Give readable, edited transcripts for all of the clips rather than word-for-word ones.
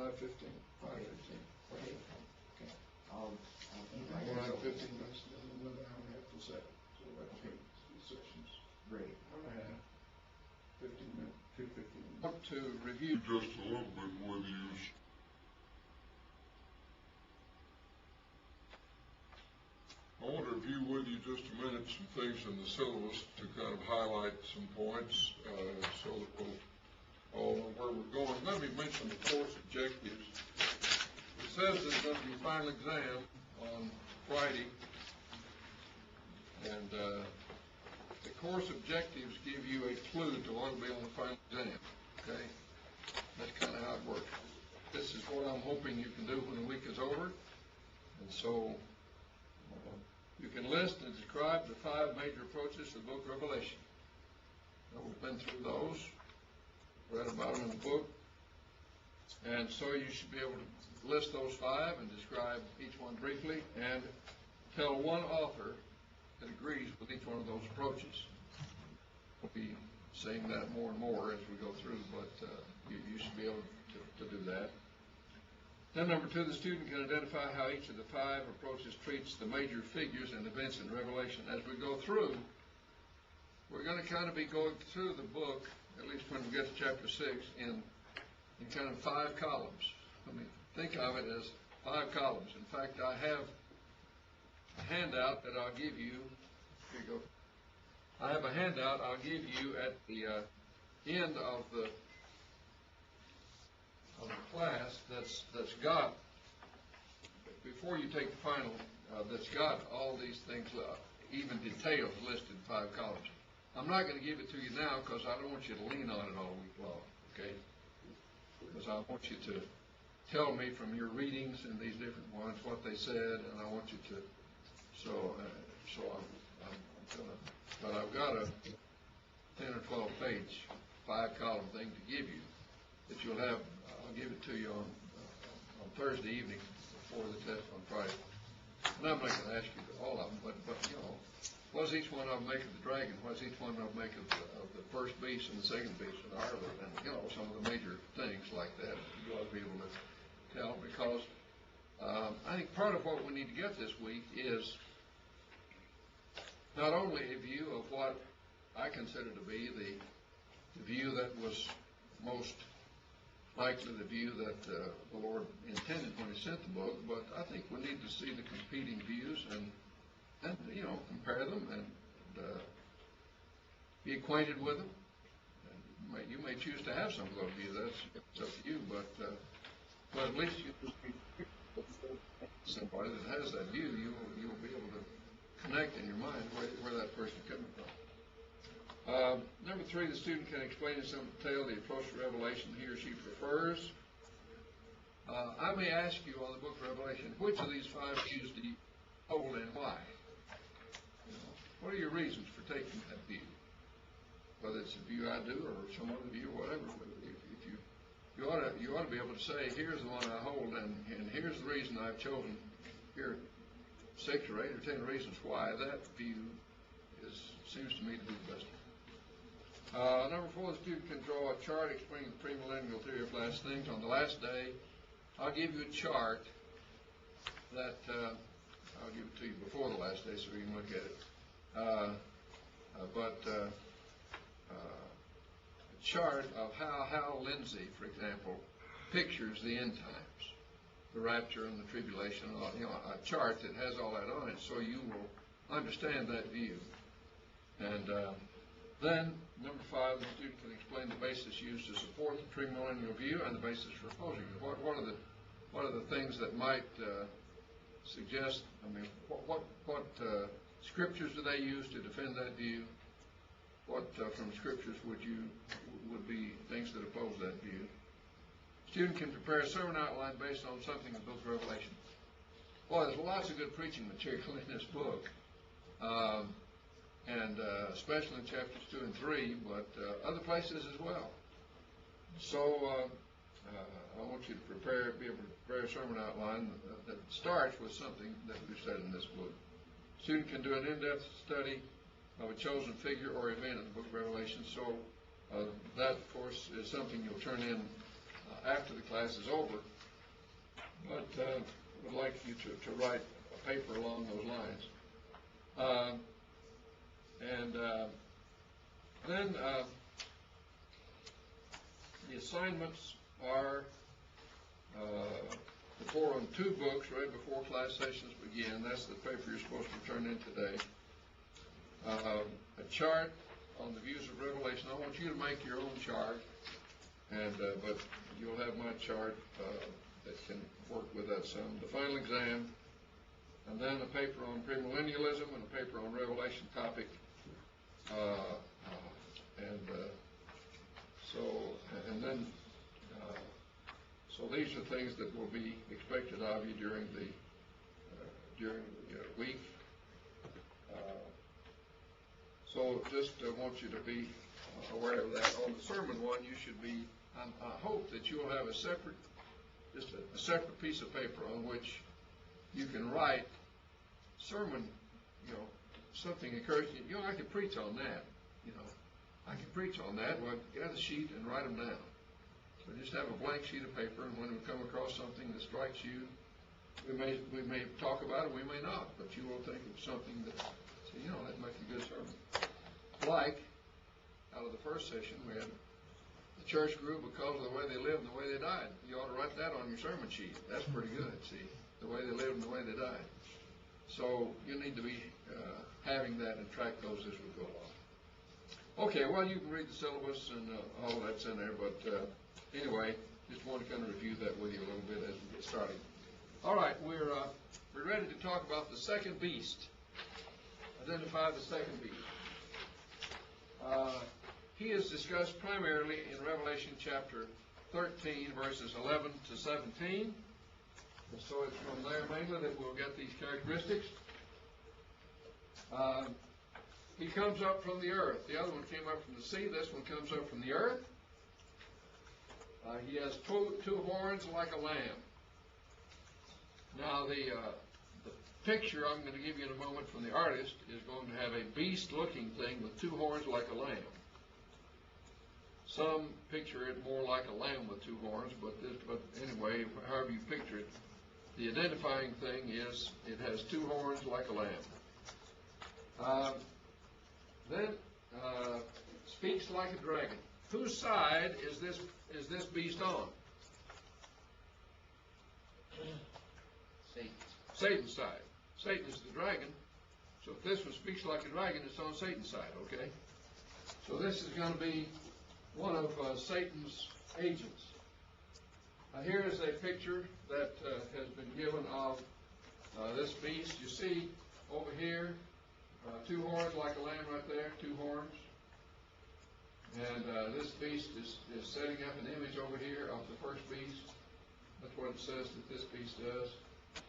5:15. 5:15. Okay. Okay. I'll I'm going to have 15 minutes, and then another hour and a half to second. So that's Okay. two sessions. Great. Hour and a half. 15 minutes. 2:15. Up to review just a little bit whether you I want to review with you just a minute some things in the syllabus to kind of highlight some points so that we'll all know where we're going. Let me mention the course objectives. It says there's going to be a final exam on Friday, and the course objectives give you a clue to what will be on the final exam. Okay? That's kind of how it works. This is what I'm hoping you can do when the week is over. And so you can list and describe the 5 major approaches to the book of Revelation. Now, we've been through those, read about them in the book. And so you should be able to list those 5 and describe each one briefly and tell one author that agrees with each one of those approaches. We'll be saying that more and more as we go through, but you should be able to do that. Then number 2, the student can identify how each of the 5 approaches treats the major figures and events in Revelation. As we go through, we're going to kind of be going through the book, at least when we get to chapter 6, in kind of 5 columns. I mean, think of it as 5 columns. In fact, I have a handout that I'll give you. Here you go. I have a handout I'll give you at the end of the class that's got, before you take the final, that's got all these things, even details listed in 5 columns. I'm not going to give it to you now because I don't want you to lean on it all week long, okay? Because I want you to tell me from your readings in these different ones what they said, and I want you to, so I'm gonna, but I've got a 10 or 12 page, 5 column thing to give you that you'll have. I'll give it to you on Thursday evening before the test on Friday. And I'm not going to ask you all of them, but you know, what does each one of them make of the dragon? What does each one of them make of the first beast and the second beast and the harlot? And you know, some of the major things like that you ought to be able to tell, because I think part of what we need to get this week is not only a view of what I consider to be the view that was most likely the view that the Lord intended when He sent the book, but I think we need to see the competing views and you know, compare them and be acquainted with them. And you may choose to have some of those views. That's up to you, but at least you somebody that has that view, you will be able to connect in your mind where that person is coming from. Number 3, the student can explain in some detail the approach to Revelation he or she prefers. I may ask you on the book of Revelation, which of these 5 views do you hold and why? You know, what are your reasons for taking that view? Whether it's a view I do or some other view or whatever, if you ought to be able to say, here's the one I hold, and here's the reason I've chosen. Here, 6 or 8 or 10 reasons why that view seems to me to be the best. Number 4, the student can draw a chart explaining the premillennial theory of last things. On the last day, I'll give you a chart that I'll give it to you before the last day so you can look at it. A chart of how Hal Lindsey, for example, pictures the end times, the rapture and the tribulation. You know, a chart that has all that on it, so you will understand that view. And then, number 5, the student can explain the basis used to support the premillennial view and the basis for opposing it. What are the things that might suggest? I mean, what scriptures do they use to defend that view? What from scriptures would be things that oppose that view? Student can prepare a sermon outline based on something in the book of Revelation. Well, there's lots of good preaching material in this book. And especially in chapters 2 and 3, but other places as well. So I want you to be able to prepare a sermon outline that starts with something that we've said in this book. Student can do an in-depth study of a chosen figure or event in the book of Revelation. So that, of course, is something you'll turn in after the class is over. but would like you to write a paper along those lines. Then the assignments are report on 2 books right before class sessions begin. That's the paper you're supposed to turn in today. A chart on the views of Revelation. I want you to make your own chart, and but you'll have my chart that can work with that some. The final exam, and then a paper on premillennialism and a paper on Revelation topic. So these are things that will be expected of you during the week. So just want you to be aware of that. On the sermon one, you should be. I hope that you'll have a separate piece of paper on which you can write sermon. Something encouraging. I can preach on that. I can preach on that. Well, get a sheet and write them down. So just have a blank sheet of paper, and when we come across something that strikes you, we may talk about it, we may not, but you will think of something that, that'd make a good sermon. Like, out of the first session, we had the church grew because of the way they lived and the way they died. You ought to write that on your sermon sheet. That's pretty good, see, the way they lived and the way they died. So you need to be having that and track those as we go along. Okay, well, you can read the syllabus and all that's in there, but anyway, just want to kind of review that with you a little bit as we get started. All right, we're ready to talk about the second beast. Identify the second beast. He is discussed primarily in Revelation chapter 13, verses 11 to 17. And so it's from there mainly that we'll get these characteristics. He comes up from the earth. The other one came up from the sea. This one comes up from the earth. He has two horns like a lamb. Now the picture I'm going to give you in a moment from the artist is going to have a beast-looking thing with 2 horns like a lamb. Some picture it more like a lamb with 2 horns, but anyway, however you picture it, the identifying thing is it has 2 horns like a lamb. Then speaks like a dragon. Whose side is this beast on? Satan's side. Satan is the dragon. So if this one speaks like a dragon, it's on Satan's side, okay? So this is going to be one of Satan's agents. Here is a picture that has been given of this beast. You see over here, 2 horns like a lamb right there, 2 horns. And this beast is setting up an image over here of the first beast. That's what it says that this beast does.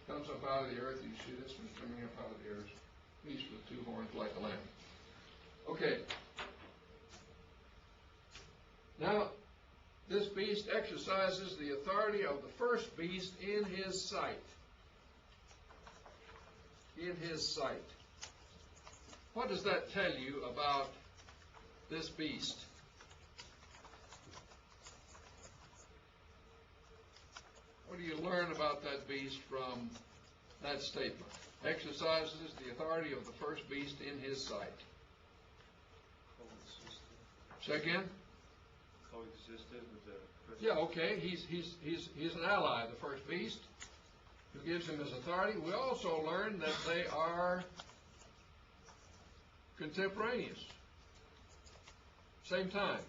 Comes up out of the earth. You see this one's coming up out of the earth. Beast with 2 horns like a lamb. Okay. Now, this beast exercises the authority of the first beast in his sight. In his sight. What does that tell you about this beast? What do you learn about that beast from that statement? Exercises the authority of the first beast in his sight. Say again? Coexisted with the first. Yeah, okay. He's an ally, the first beast, who gives him his authority. We also learn that they are contemporaneous. Same time.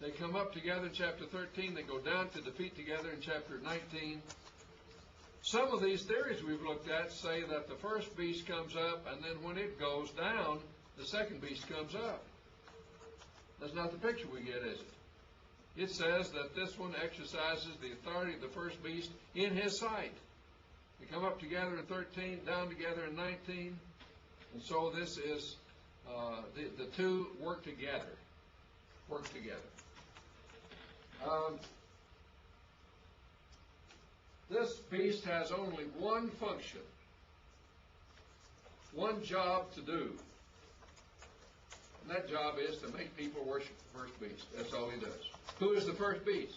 They come up together in chapter 13. They go down to defeat together in chapter 19. Some of these theories we've looked at say that the first beast comes up, and then when it goes down, the second beast comes up. That's not the picture we get, is it? It says that this one exercises the authority of the first beast in his sight. They come up together in 13, down together in 19. And so this is, the 2 work together. Work together. This beast has only one function, one job to do. And that job is to make people worship the first beast. That's all he does. Who is the first beast?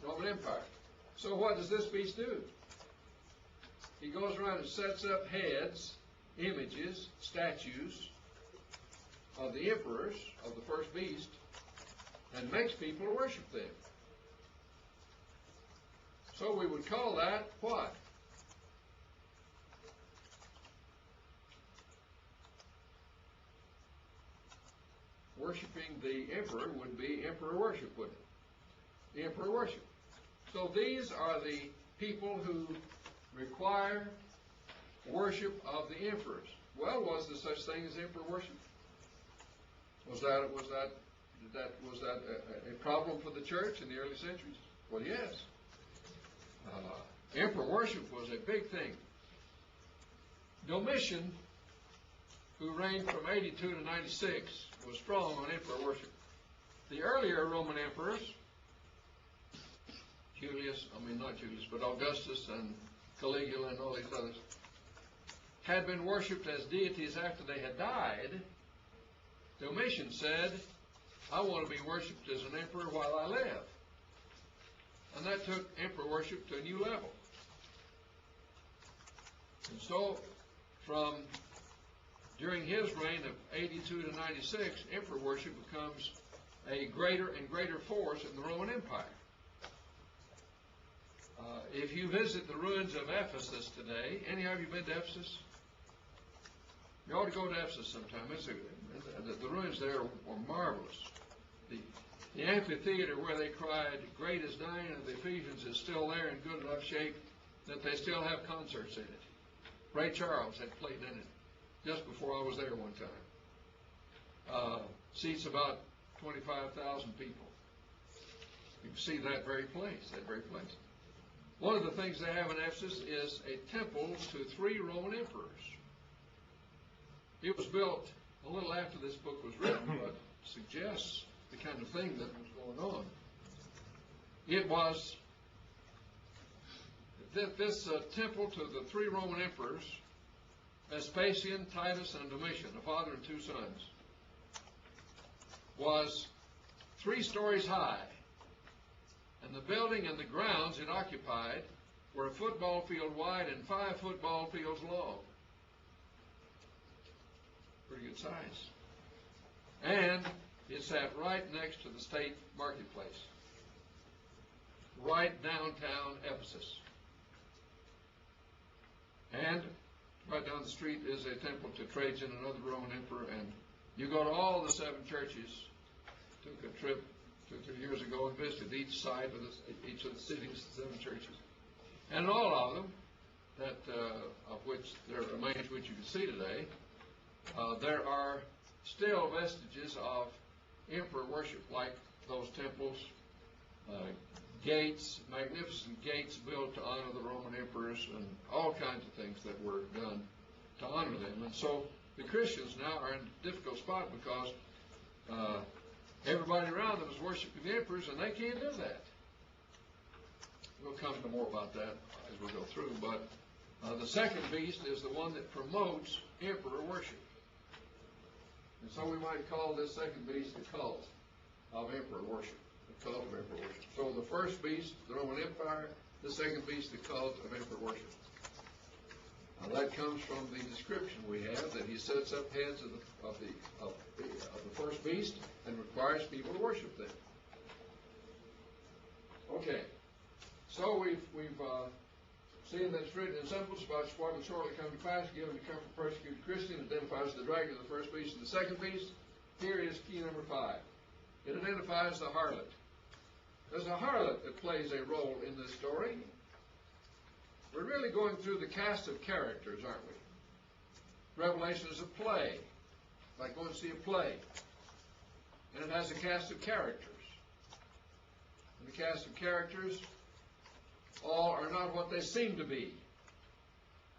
Roman Empire. So what does this beast do? He goes around and sets up heads, images, statues of the emperors of the first beast and makes people worship them. So we would call that what? Worshipping the emperor would be emperor worship, wouldn't it? The emperor worship. So these are the people who require worship of the emperors. Well, was there such thing as emperor worship? Was that a problem for the church in the early centuries? Well, yes. Emperor worship was a big thing. Domitian, who reigned from 82 to 96, was strong on emperor worship. The earlier Roman emperors, but Augustus and Caligula and all these others, had been worshipped as deities after they had died. Domitian said, I want to be worshipped as an emperor while I live. And that took emperor worship to a new level. And so, during his reign of 82 to 96, emperor worship becomes a greater and greater force in the Roman Empire. If you visit the ruins of Ephesus today, any of you been to Ephesus? You ought to go to Ephesus sometime. The ruins there are marvelous. The amphitheater where they cried, "Great is Diana of the Ephesians," is still there in good enough shape that they still have concerts in it. Ray Charles had played in it just before I was there one time. Seats about 25,000 people. You can see that very place. One of the things they have in Ephesus is a temple to 3 Roman emperors. It was built a little after this book was written, but suggests the kind of thing that was going on. It was this temple to the 3 Roman emperors, Vespasian, Titus, and Domitian, a father and 2 sons, was 3 stories high. And the building and the grounds it occupied were a football field wide and 5 football fields long. Pretty good size. And it sat right next to the state marketplace, right downtown Ephesus. And right down the street is a temple to Trajan, another Roman emperor, and you go to all the 7 churches. Took a trip 2 or 3 years ago and visited each side of each of the cities, 7 churches. And all of them, of which there remains, which you can see today, there are still vestiges of emperor worship, like those temples, gates, magnificent gates built to honor the Roman emperors, and all kinds of things that were done to honor them. And so the Christians now are in a difficult spot because everybody around them is worshiping the emperors, and they can't do that. We'll come to more about that as we go through, but the second beast is the one that promotes emperor worship. And so we might call this second beast the cult of emperor worship. The cult of emperor worship. So the first beast, the Roman Empire; the second beast, the cult of emperor worship. Now that comes from the description we have, that he sets up heads of the first beast and requires people to worship them. Okay, so we've seen that it's written in symbols about what will shortly come to pass, given to comfort persecuted Christian, identifies the dragon, the first beast, and the second beast. Here is key number 5. It identifies the harlot. There's a harlot that plays a role in this story. We're really going through the cast of characters, aren't we? Revelation is a play, like going to see a play. And it has a cast of characters. And the cast of characters all are not what they seem to be.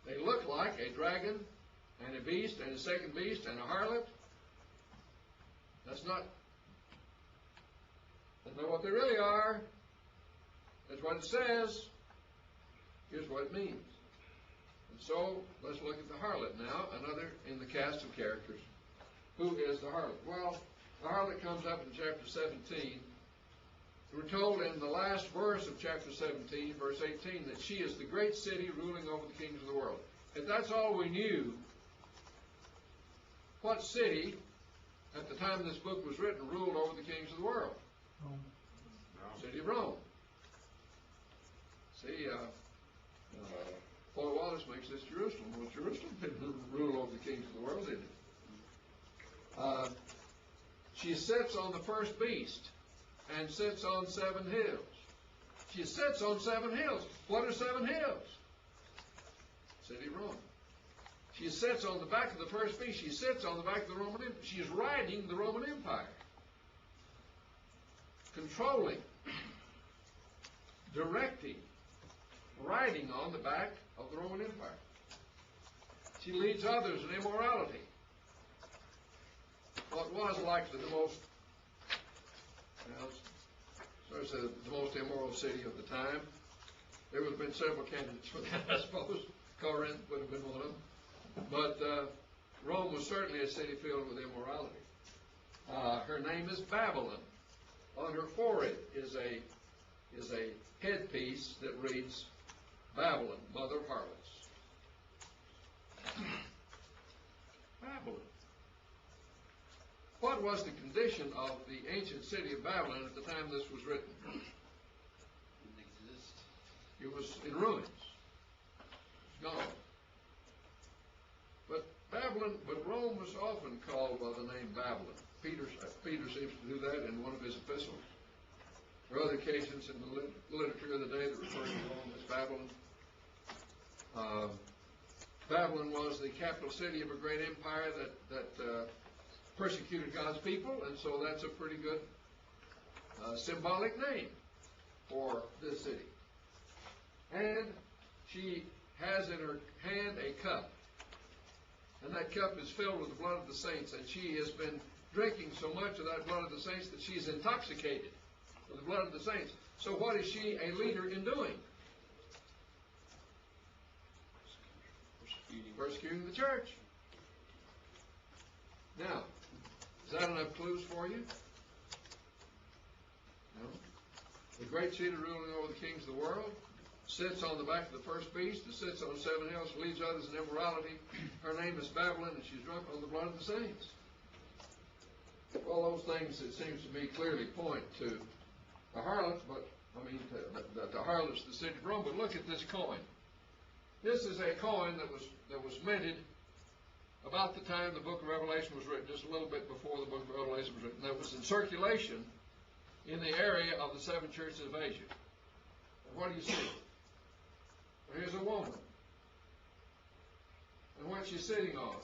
They look like a dragon and a beast and a second beast and a harlot. That's not what they really are. That's what it says. Here's what it means. And so, let's look at the harlot now, another in the cast of characters. Who is the harlot? Well, the harlot comes up in chapter 17 We're told in the last verse of chapter 17, verse 18, that she is the great city ruling over the kings of the world. If that's all we knew, what city, at the time this book was written, ruled over the kings of the world? City of Rome. See, Paul Wallace makes this Jerusalem. Well, Jerusalem didn't rule over the kings of the world, did it? She sits on the first beast and sits on 7 hills. She sits on 7 hills. What are 7 hills? City of Rome. She sits on the back of the first beast. She sits on the back of the Roman Empire. She is riding the Roman Empire. Controlling, directing, riding on the back of the Roman Empire. She leads others in immorality. What was likely the most, the most immoral city of the time. There would have been several candidates for that, I suppose. Corinth would have been one of them. But Rome was certainly a city filled with immorality. Her name is Babylon. On her forehead is a headpiece that reads Babylon, mother of harlots. Babylon. What was the condition of the ancient city of Babylon at the time this was written? Didn't exist. It was in ruins. It's gone. But Rome was often called by the name Babylon. Peter seems to do that in one of his epistles. There are other occasions in the literature of the day that refer to Rome as Babylon. Babylon was the capital city of a great empire that persecuted God's people, and so that's a pretty good symbolic name for this city. And she has in her hand a cup, and that cup is filled with the blood of the saints, and she has been drinking so much of that blood of the saints that she's intoxicated with the blood of the saints. So what is she a leader in doing? Persecuting the church. Now, is that enough clues for you? No. The great city ruling over the kings of the world sits on the back of the first beast, and sits on 7 hills, leads others in immorality. Her name is Babylon, and she's drunk on the blood of the saints. All those things, it seems to me, clearly point to the harlots, but the harlots, the city of Rome. But look at this coin. This is a coin that was minted about the time the book of Revelation was written, just a little bit before the book of Revelation was written. That was in circulation in the area of the 7 churches of Asia. And what do you see? Well, here's a woman. And what's she sitting on?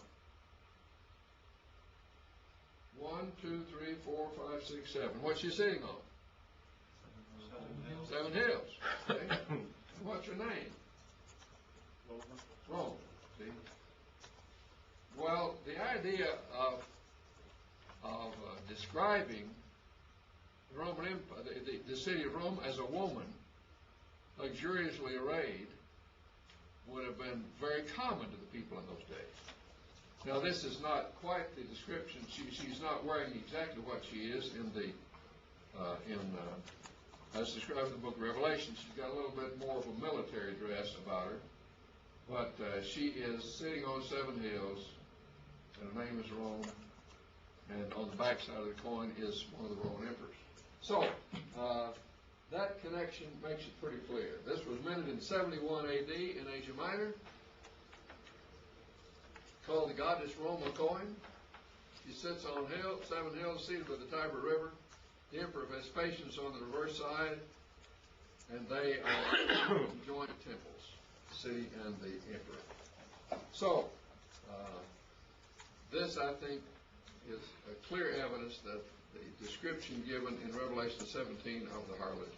1, 2, 3, 4, 5, 6, 7. What's she sitting on? 7 hills. Okay. And what's her name? Rome. See? Well, the idea of describing the Roman Empire, the city of Rome, as a woman luxuriously arrayed would have been very common to the people in those days. Now, this is not quite the description. She's not wearing exactly what she is as described in the book of Revelation. She's got a little bit more of a military dress about her. But she is sitting on 7 hills, and her name is Rome, and on the back side of the coin is one of the Roman emperors. So, that connection makes it pretty clear. This was minted in 71 AD in Asia Minor, called the goddess Roma coin. She sits on 7 hills, seated by the Tiber River. The Emperor Vespasian is on the reverse side, and they are joint temples, the city and the emperor. So, this, I think, is a clear evidence that the description given in Revelation 17 of the harlot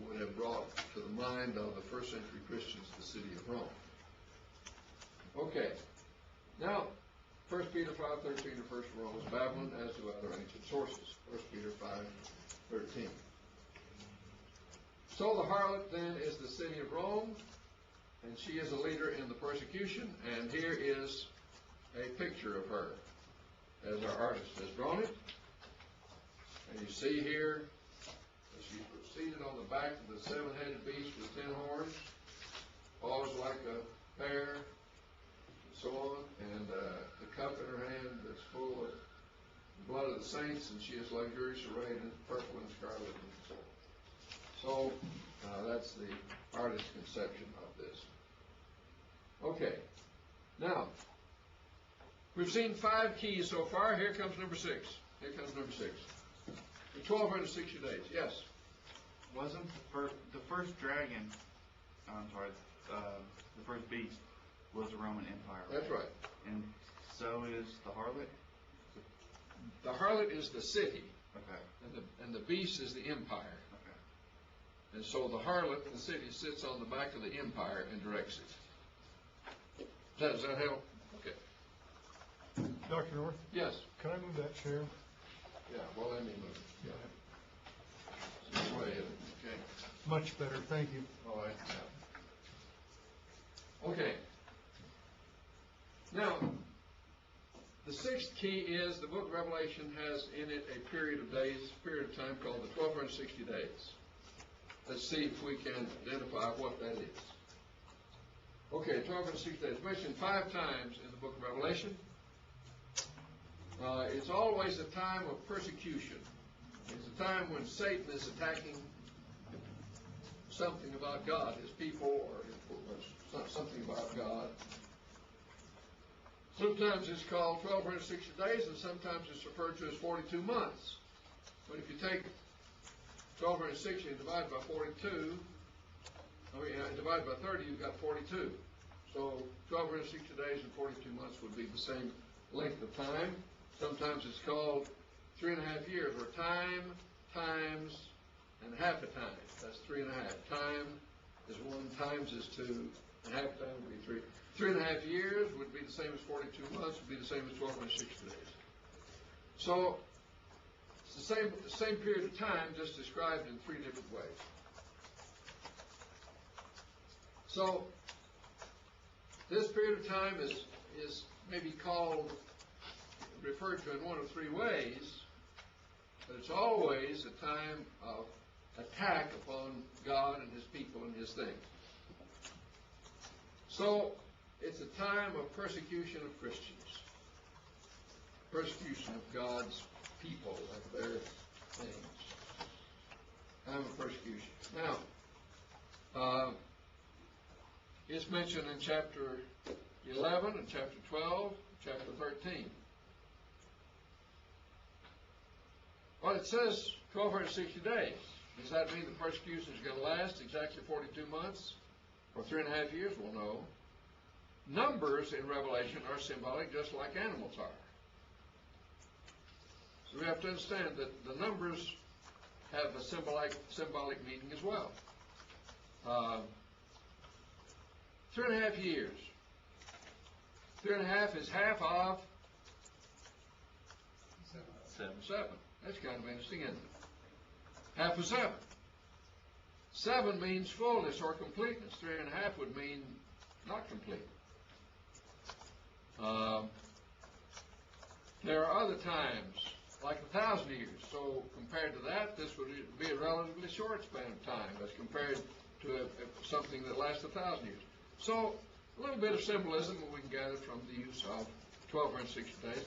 would have brought to the mind of the first century Christians the city of Rome. Okay. Now, 1 Peter 5:13 refers to Rome as Babylon, as do other ancient sources. 1 Peter 5:13. So the harlot then is the city of Rome, and she is a leader in the persecution, and here is a picture of her as our artist has drawn it. And you see here She's seated on the back of the seven-headed beast with 10 horns, paws like a bear, and so on, and the cup in her hand that's full of the blood of the saints, and she is luxuriously arrayed in purple and scarlet and so on. So that's the artist's conception of this. Okay. Now, we've seen 5 keys so far. Here comes number 6. Here comes number 6. The 1260 days. Yes? Wasn't the first dragon, the first beast was the Roman Empire? That's right. And so is the harlot? The harlot is the city. Okay. And the beast is the empire. Okay. And so the harlot, the city, sits on the back of the empire and directs it. Does that help? Okay. Dr. North, Yes. can I move that chair? Yeah, well, let me move it. Yeah. This way, okay. Much better, thank you. All right. Okay. Now, the 6th key is the book of Revelation has in it a period of days, period of time called the 1260 days. Let's see if we can identify what that is. Okay, 1260 days. Mentioned 5 times in the book of Revelation. It's always a time of persecution. It's a time when Satan is attacking something about God, his people, or something about God. Sometimes it's called 1260 days, and sometimes it's referred to as 42 months. But if you take 1260 and divide by 42, divide by 30, you've got 42. So 1260 days and 42 months would be the same length of time. Sometimes it's called 3.5 years, or time, times, and half a time. That's 3.5. Time is 1, times is 2, and half a time would be 3. 3.5 years would be the same as 42 months, would be the same as 1260 days. So it's the same period of time, just described in 3 different ways. So this period of time is maybe referred to in one of 3 ways, but it's always a time of attack upon God and his people and his things. So it's a time of persecution of Christians, persecution of God's people and their things. Time of persecution. Now, it's mentioned in chapter 11 and chapter 12, chapter 13. Well, it says 1260 days. Does that mean the persecution is going to last exactly 42 months or 3.5 years? Well, no. Numbers in Revelation are symbolic just like animals are. So we have to understand that the numbers have a symbolic meaning as well. 3.5 years. 3.5 is half of 7. That's kind of interesting, isn't it? Half of 7. 7 means fullness or completeness. 3.5 would mean not complete. There are other times, like 1,000 years. So compared to that, this would be a relatively short span of time as compared to something that lasts 1,000 years. So a little bit of symbolism we can gather from the use of 1260 days.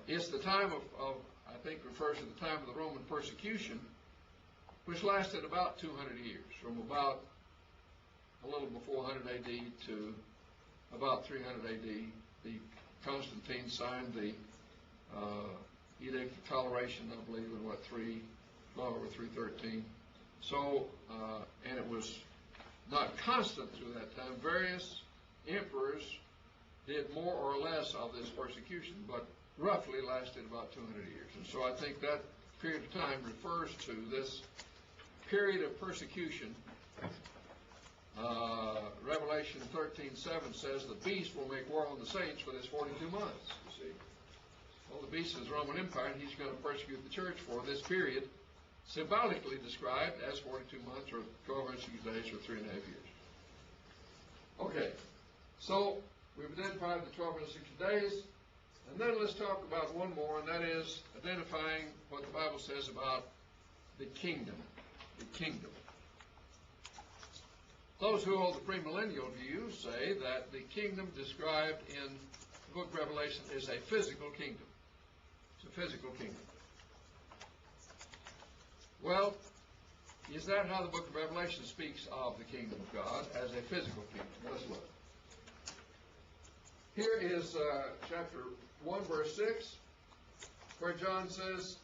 It's the time of, I think, refers to the time of the Roman persecution, which lasted about 200 years, from about a little before 100 A.D. to about 300 A.D. Constantine signed the Edict of Toleration, I believe, in 313. So, and it was not constant through that time. Various emperors did more or less of this persecution, but roughly lasted about 200 years. And so I think that period of time refers to this period of persecution. Revelation 13:7 says the beast will make war on the saints for this 42 months, you see. Well, the beast is the Roman Empire, and he's going to persecute the church for this period, symbolically described as 42 months or 1260 days or 3.5 years. Okay, so we've identified the 1260 days, and then let's talk about one more, and that is identifying what the Bible says about the kingdom. The kingdom. Those who hold the premillennial view say that the kingdom described in the book of Revelation is a physical kingdom. It's a physical kingdom. Well, is that how the book of Revelation speaks of the kingdom of God, as a physical kingdom? Let's look. Here is chapter 1, verse 6, where John says,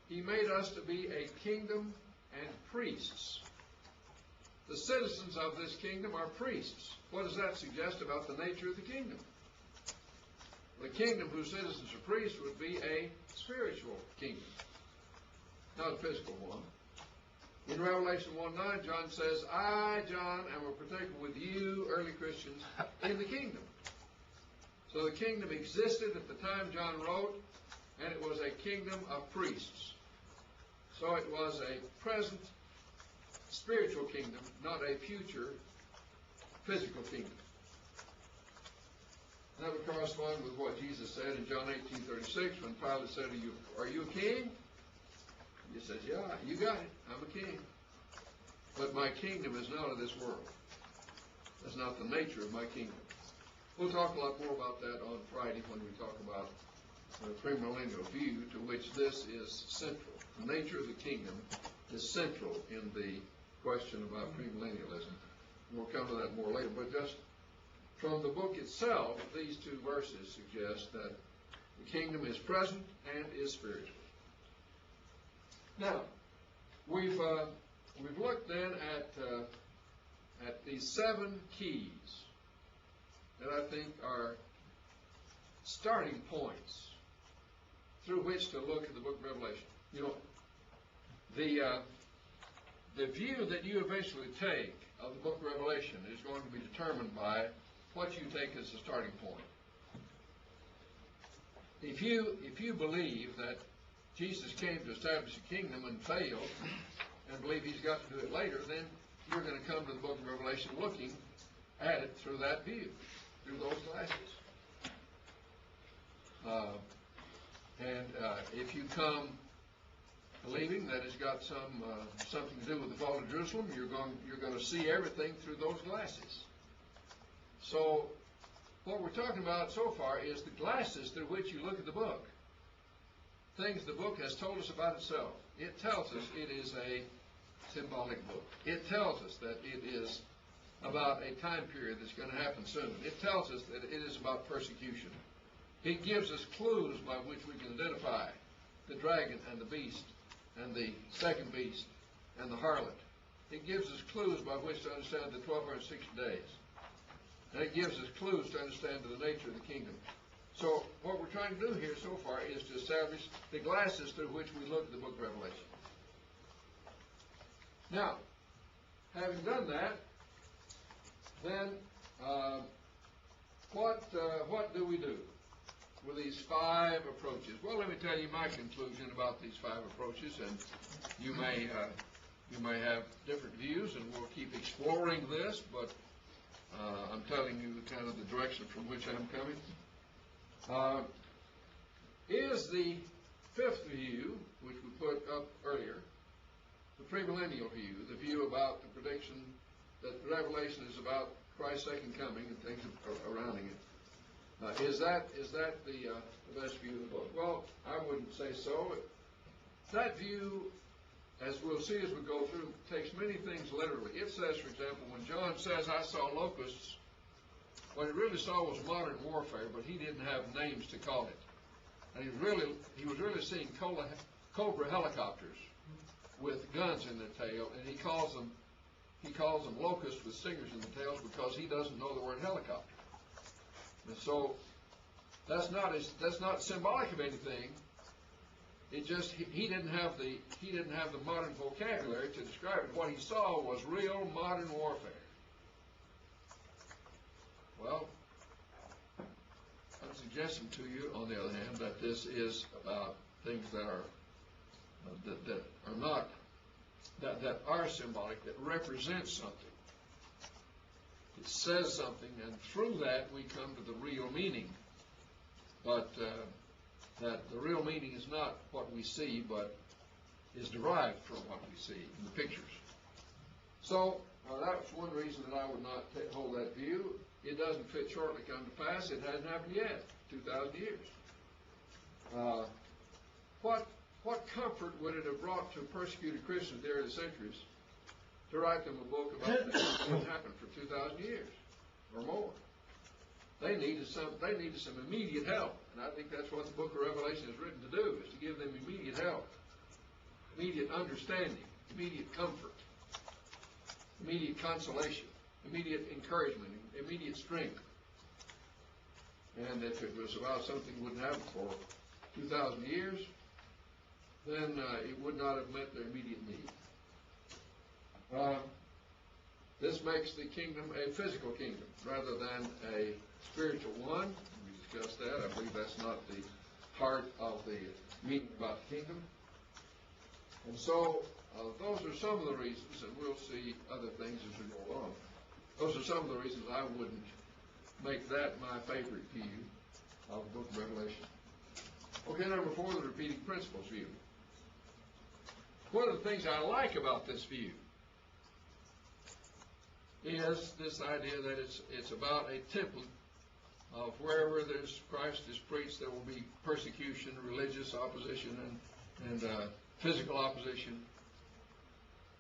He made us to be a kingdom and priests. The citizens of this kingdom are priests. What does that suggest about the nature of the kingdom? The kingdom whose citizens are priests would be a spiritual kingdom, not a physical one. In Revelation 1:9, John says, I, John, am a partaker with you, early Christians, in the kingdom. So the kingdom existed at the time John wrote, and it was a kingdom of priests. So it was a present spiritual kingdom, not a future physical kingdom. That would correspond with what Jesus said in John 18:36 when Pilate said to you, are you a king? He says, yeah, you got it. I'm a king. But my kingdom is not of this world. That's not the nature of my kingdom. We'll talk a lot more about that on Friday when we talk about the premillennial view, to which this is central. The nature of the kingdom is central in the question about premillennialism. We'll come to that more later. But just from the book itself, these two verses suggest that the kingdom is present and is spiritual. Now, we've looked then at these 7 keys that I think are starting points through which to look at the book of Revelation. You know, the view that you eventually take of the book of Revelation is going to be determined by what you take as a starting point. If you believe that Jesus came to establish a kingdom and failed, and believe he's got to do it later, then you're going to come to the book of Revelation looking at it through that view, through those glasses. If you come believing that it's got something to do with the fall of Jerusalem, you're going to see everything through those glasses. So what we're talking about so far is the glasses through which you look at the book. Things the book has told us about itself. It tells us it is a symbolic book. It tells us that it is about a time period that's going to happen soon. It tells us that it is about persecution. It gives us clues by which we can identify the dragon and the beast and the second beast and the harlot. It gives us clues by which to understand the 1260 days. And it gives us clues to understand the nature of the kingdom. So what we're trying to do here so far is to establish the glasses through which we look at the book of Revelation. Now, having done that, then what do we do with these 5 approaches? Well, let me tell you my conclusion about these 5 approaches, and you may have different views, and we'll keep exploring this, but I'm telling you kind of the direction from which I'm coming. Is the 5th view, which we put up earlier, the premillennial view, the view about the prediction that Revelation is about Christ's second coming and things surrounding it. Is that the best view of the book? Well, I wouldn't say so. That view, as we'll see as we go through, takes many things literally. It says, for example, when John says, I saw locusts, what he really saw was modern warfare, but he didn't have names to call it. And he was really seeing Cobra helicopters with guns in their tail, and he calls them locusts with stingers in the tails because he doesn't know the word helicopter. And so that's not symbolic of anything. It just he didn't have the modern vocabulary to describe it. What he saw was real modern warfare. Well, I'm suggesting to you, on the other hand, that this is about things that are symbolic, that represent something. It says something, and through that we come to the real meaning. But that the real meaning is not what we see, but is derived from what we see in the pictures. So, that was one reason that I would not hold that view. It doesn't fit shortly come to pass. It hasn't happened yet, 2,000 years. What comfort would it have brought to persecuted Christians during the centuries to write them a book about things that hadn't happened for 2,000 years or more? They needed some immediate help, and I think that's what the book of Revelation is written to do, is to give them immediate help, immediate understanding, immediate comfort, immediate consolation, immediate encouragement, immediate strength. And if it was about something that wouldn't happen for 2,000 years, then it would not have met their immediate need. This makes the kingdom a physical kingdom rather than a spiritual one. We discussed that. I believe that's not the heart of the meaning about the kingdom. And so those are some of the reasons, and we'll see other things as we go along. Those are some of the reasons I wouldn't make that my favorite view of the book of Revelation. Okay, number 4, the repeating principles view. One of the things I like about this view is this idea that it's about a template of wherever there's Christ is preached, there will be persecution, religious opposition, and physical opposition.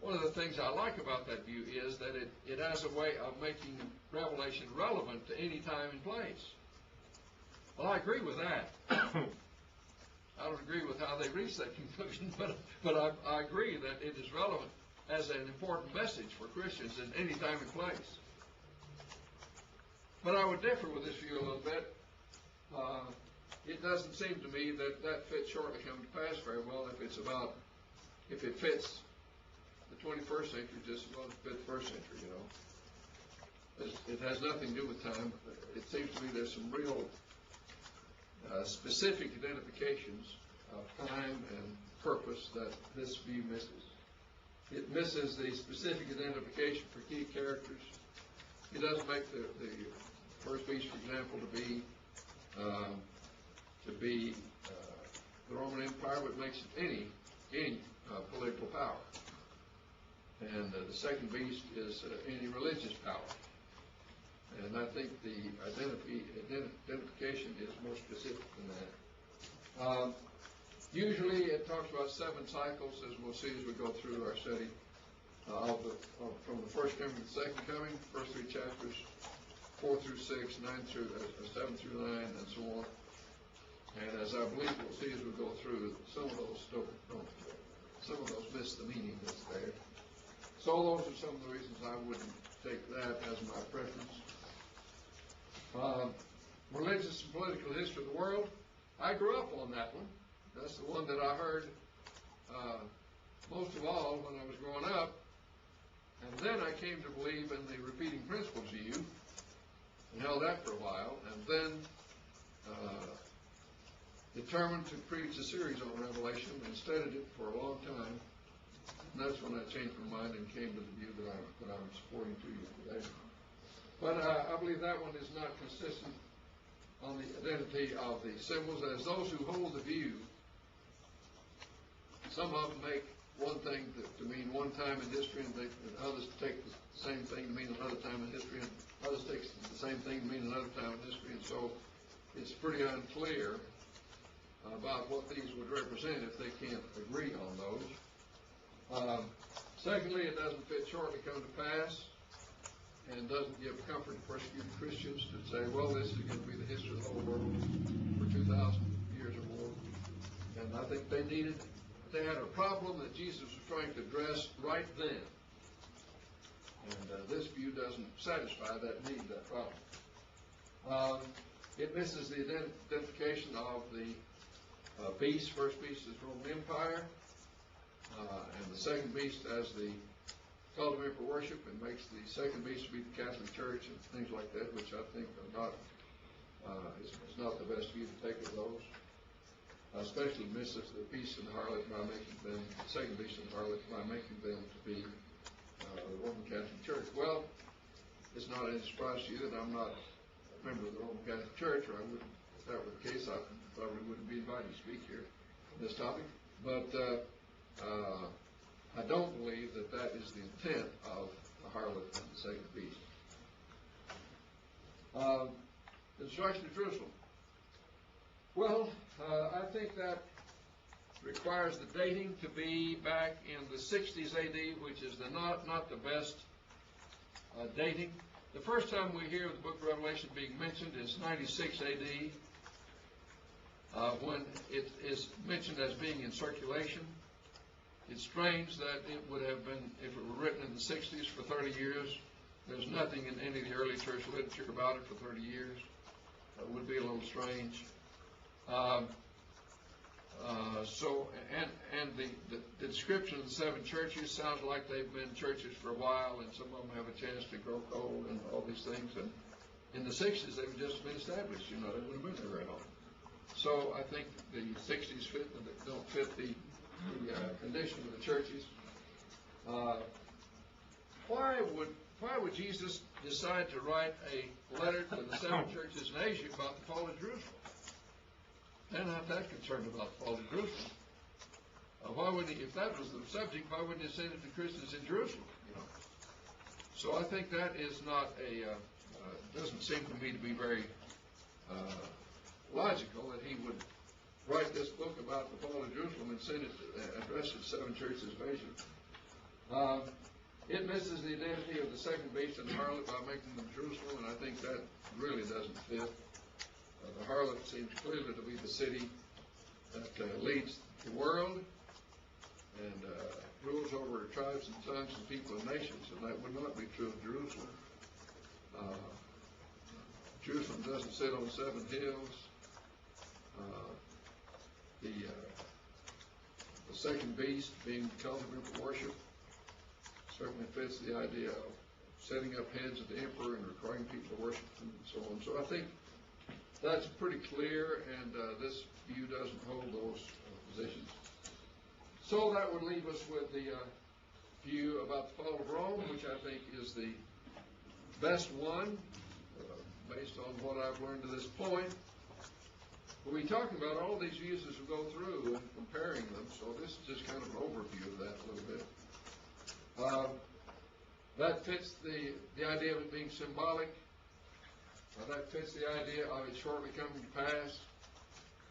One of the things I like about that view is that it has a way of making Revelation relevant to any time and place. Well, I agree with that. I don't agree with how they reach that conclusion, but I agree that it is relevant as an important message for Christians in any time and place. But I would differ with this view a little bit. It doesn't seem to me that fits shortly come to pass very well if it fits the 21st century just as well as it fits the first century, you know. It has nothing to do with time. It seems to me there's some real specific identifications of time and purpose that this view misses. It misses the specific identification for key characters. It doesn't make the first beast, for example, to be the Roman Empire, but makes it any political power. And the second beast is any religious power. And I think the identification is more specific than that. Usually it talks about 7 cycles, as we'll see as we go through our study from the first coming to the second coming, first 3 chapters, 4 through 6, 7 through 9, and so on. And as I believe we'll see as we go through, some of those miss the meaning that's there. So those are some of the reasons I wouldn't take that as my preference. Religious and political history of the world. I grew up on that one. That's the one that I heard most of all when I was growing up. And then I came to believe in the repeating principles view and held that for a while, and then determined to preach a series on Revelation and studied it for a long time. And that's when I changed my mind and came to the view that I'm supporting to you today. But I believe that one is not consistent on the identity of the symbols, as those who hold the view, some of them make one thing to mean one time in history, and others take the same thing to mean another time in history, and others take the same thing to mean another time in history, and so it's pretty unclear about what these would represent if they can't agree on those. Secondly, it doesn't fit shortly come to pass, and doesn't give comfort to persecuted Christians to say, well, this is going to be the history of the whole world for 2,000 years or more. And I think they had a problem that Jesus was trying to address right then. And this view doesn't satisfy that need, that problem. It misses the identification of the beast. First beast is Roman Empire, and the second beast as the cult of emperor worship, and makes the second beast to be the Catholic Church and things like that, which I think are not is not the best view to take of those. Especially misses the beast and the harlot by making them, the second beast and the harlot, by making them to be the Roman Catholic Church. Well, it's not any surprise to you that I'm not a member of the Roman Catholic Church, or I wouldn't, if that were the case, I probably wouldn't be invited to speak here on this topic. But I don't believe that that is the intent of the harlot and the second beast. The destruction of Jerusalem. Well, I think that requires the dating to be back in the 60s AD, which is not the best dating. The first time we hear the book of Revelation being mentioned is 96 AD, when it is mentioned as being in circulation. It's strange that it would have been, if it were written in the 60s for 30 years, there's nothing in any of the early church literature about it for 30 years. That would be a little strange. The description of the seven churches sounds like they've been churches for a while, and some of them have a chance to grow cold and all these things. And in the 60s, they've just been established. They wouldn't have been there very long. So I think the 60s don't fit the condition of the churches. Why would Jesus decide to write a letter to the seven churches in Asia about the fall of Jerusalem? They're not that concerned about the fall of Jerusalem. Why would he, if that was the subject, why wouldn't he send it to Christians in Jerusalem? So I think that is not doesn't seem to me to be very logical that he would write this book about the fall of Jerusalem and send it, address it to seven churches of Asia. It misses the identity of the second beast and the harlot by making them Jerusalem, and I think that really doesn't fit. The harlot seems clearly to be the city that leads the world and rules over tribes and tongues and people and nations, and that would not be true of Jerusalem. Jerusalem doesn't sit on seven hills. The second beast being the cultivant for worship certainly fits the idea of setting up heads of the emperor and requiring people to worship him and so on. So I think that's pretty clear, and this view doesn't hold those positions. So that would leave us with the view about the fall of Rome, which I think is the best one, based on what I've learned to this point. We'll be talking about all these views as we go through and comparing them, so this is just kind of an overview of that a little bit. That fits the idea of it being symbolic. That fits the idea of it shortly coming to pass.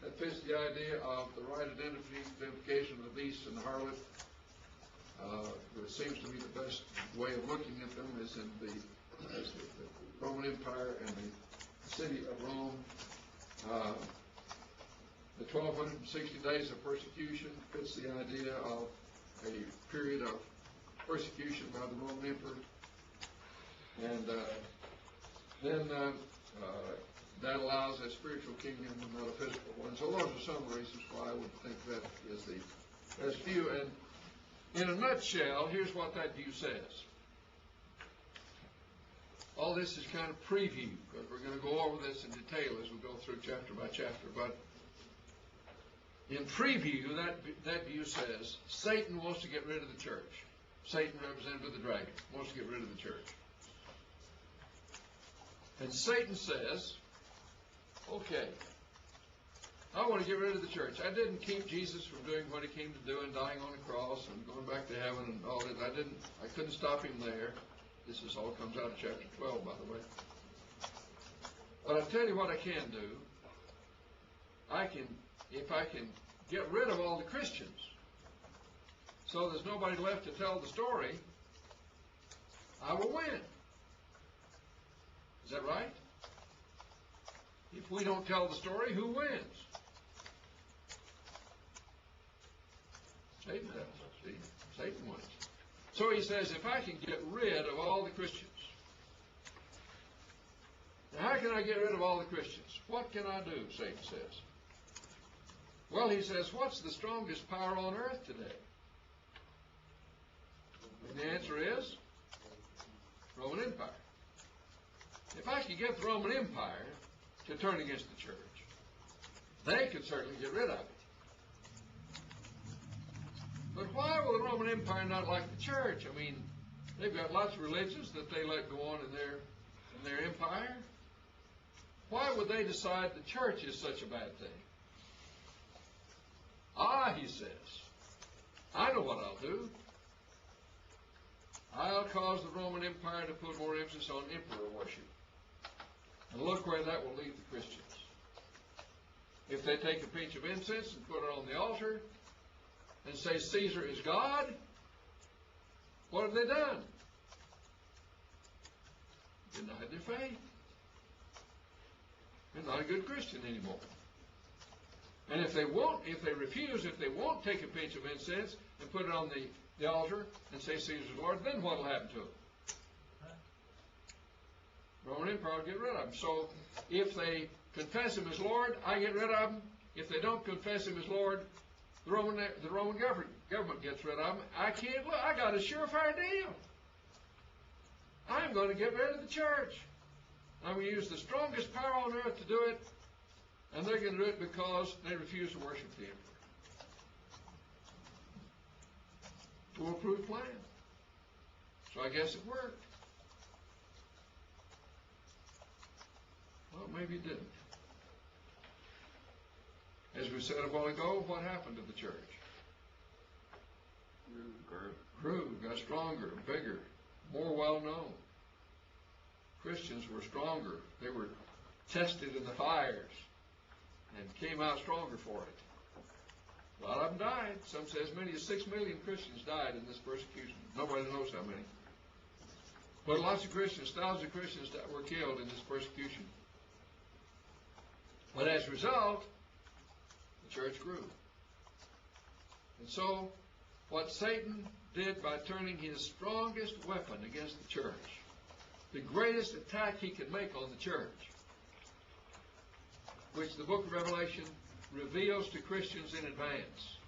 That fits the idea of the right identification of the beast and the harlot. It seems to me the best way of looking at them is in the Roman Empire and the city of Rome. The 1260 days of persecution fits the idea of a period of persecution by the Roman emperor. And then that allows a spiritual kingdom and not a physical one. So those are some reasons why I would think that is the best view. And in a nutshell, here's what that view says. All this is kind of preview, because we're going to go over this in detail as we go through chapter by chapter. But in preview, that view says Satan wants to get rid of the church. Satan, represented by the dragon, wants to get rid of the church. And Satan says, okay, I want to get rid of the church. I didn't keep Jesus from doing what he came to do and dying on the cross and going back to heaven and all that. I couldn't stop him there. This all comes out of chapter 12, by the way. But I'll tell you what I can do. If I can get rid of all the Christians, so there's nobody left to tell the story, I will win. Is that right? If we don't tell the story, who wins? Satan does. See? Satan wins. So he says, if I can get rid of all the Christians. Now, how can I get rid of all the Christians? What can I do, Satan says. Well, he says, what's the strongest power on earth today? And the answer is Roman Empire. If I could get the Roman Empire to turn against the church, they could certainly get rid of it. But why will the Roman Empire not like the church? I mean, they've got lots of religions that they let go on in their empire. Why would they decide the church is such a bad thing? Ah, he says, I know what I'll do. I'll cause the Roman Empire to put more emphasis on emperor worship. And look where that will lead the Christians. If they take a pinch of incense and put it on the altar and say Caesar is God, what have they done? Denied their faith. They're not a good Christian anymore. And if they refuse, if they won't take a pinch of incense and put it on the altar and say Caesar's Lord, then what will happen to them? Roman Empire will get rid of them. So if they confess him as Lord, I get rid of them. If they don't confess him as Lord, the Roman government gets rid of them. I got a surefire deal. I'm going to get rid of the church. I'm going to use the strongest power on earth to do it, and they're going to do it because they refuse to worship the emperor. Foolproof plan. So I guess it worked. Well, maybe it didn't. As we said a while ago, what happened to the church? Grew, got stronger, bigger, more well-known. Christians were stronger. They were tested in the fires and came out stronger for it. A lot of them died. Some say as many as 6 million Christians died in this persecution. Nobody knows how many. But lots of Christians, thousands of Christians that were killed in this persecution. But as a result, the church grew. And so, what Satan did by turning his strongest weapon against the church, the greatest attack he could make on the church, which the book of Revelation reveals to Christians in advance.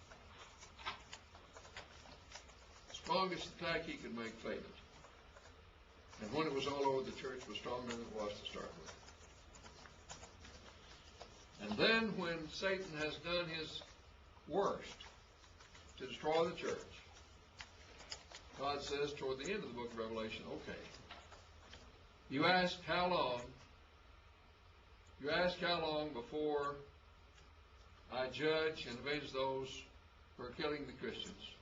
Strongest attack he could make failed. And when it was all over, the church was stronger than it was to start with. And then when Satan has done his worst to destroy the church, God says toward the end of the book of Revelation, okay, you asked how long before I judge and avenge those who are killing the Christians.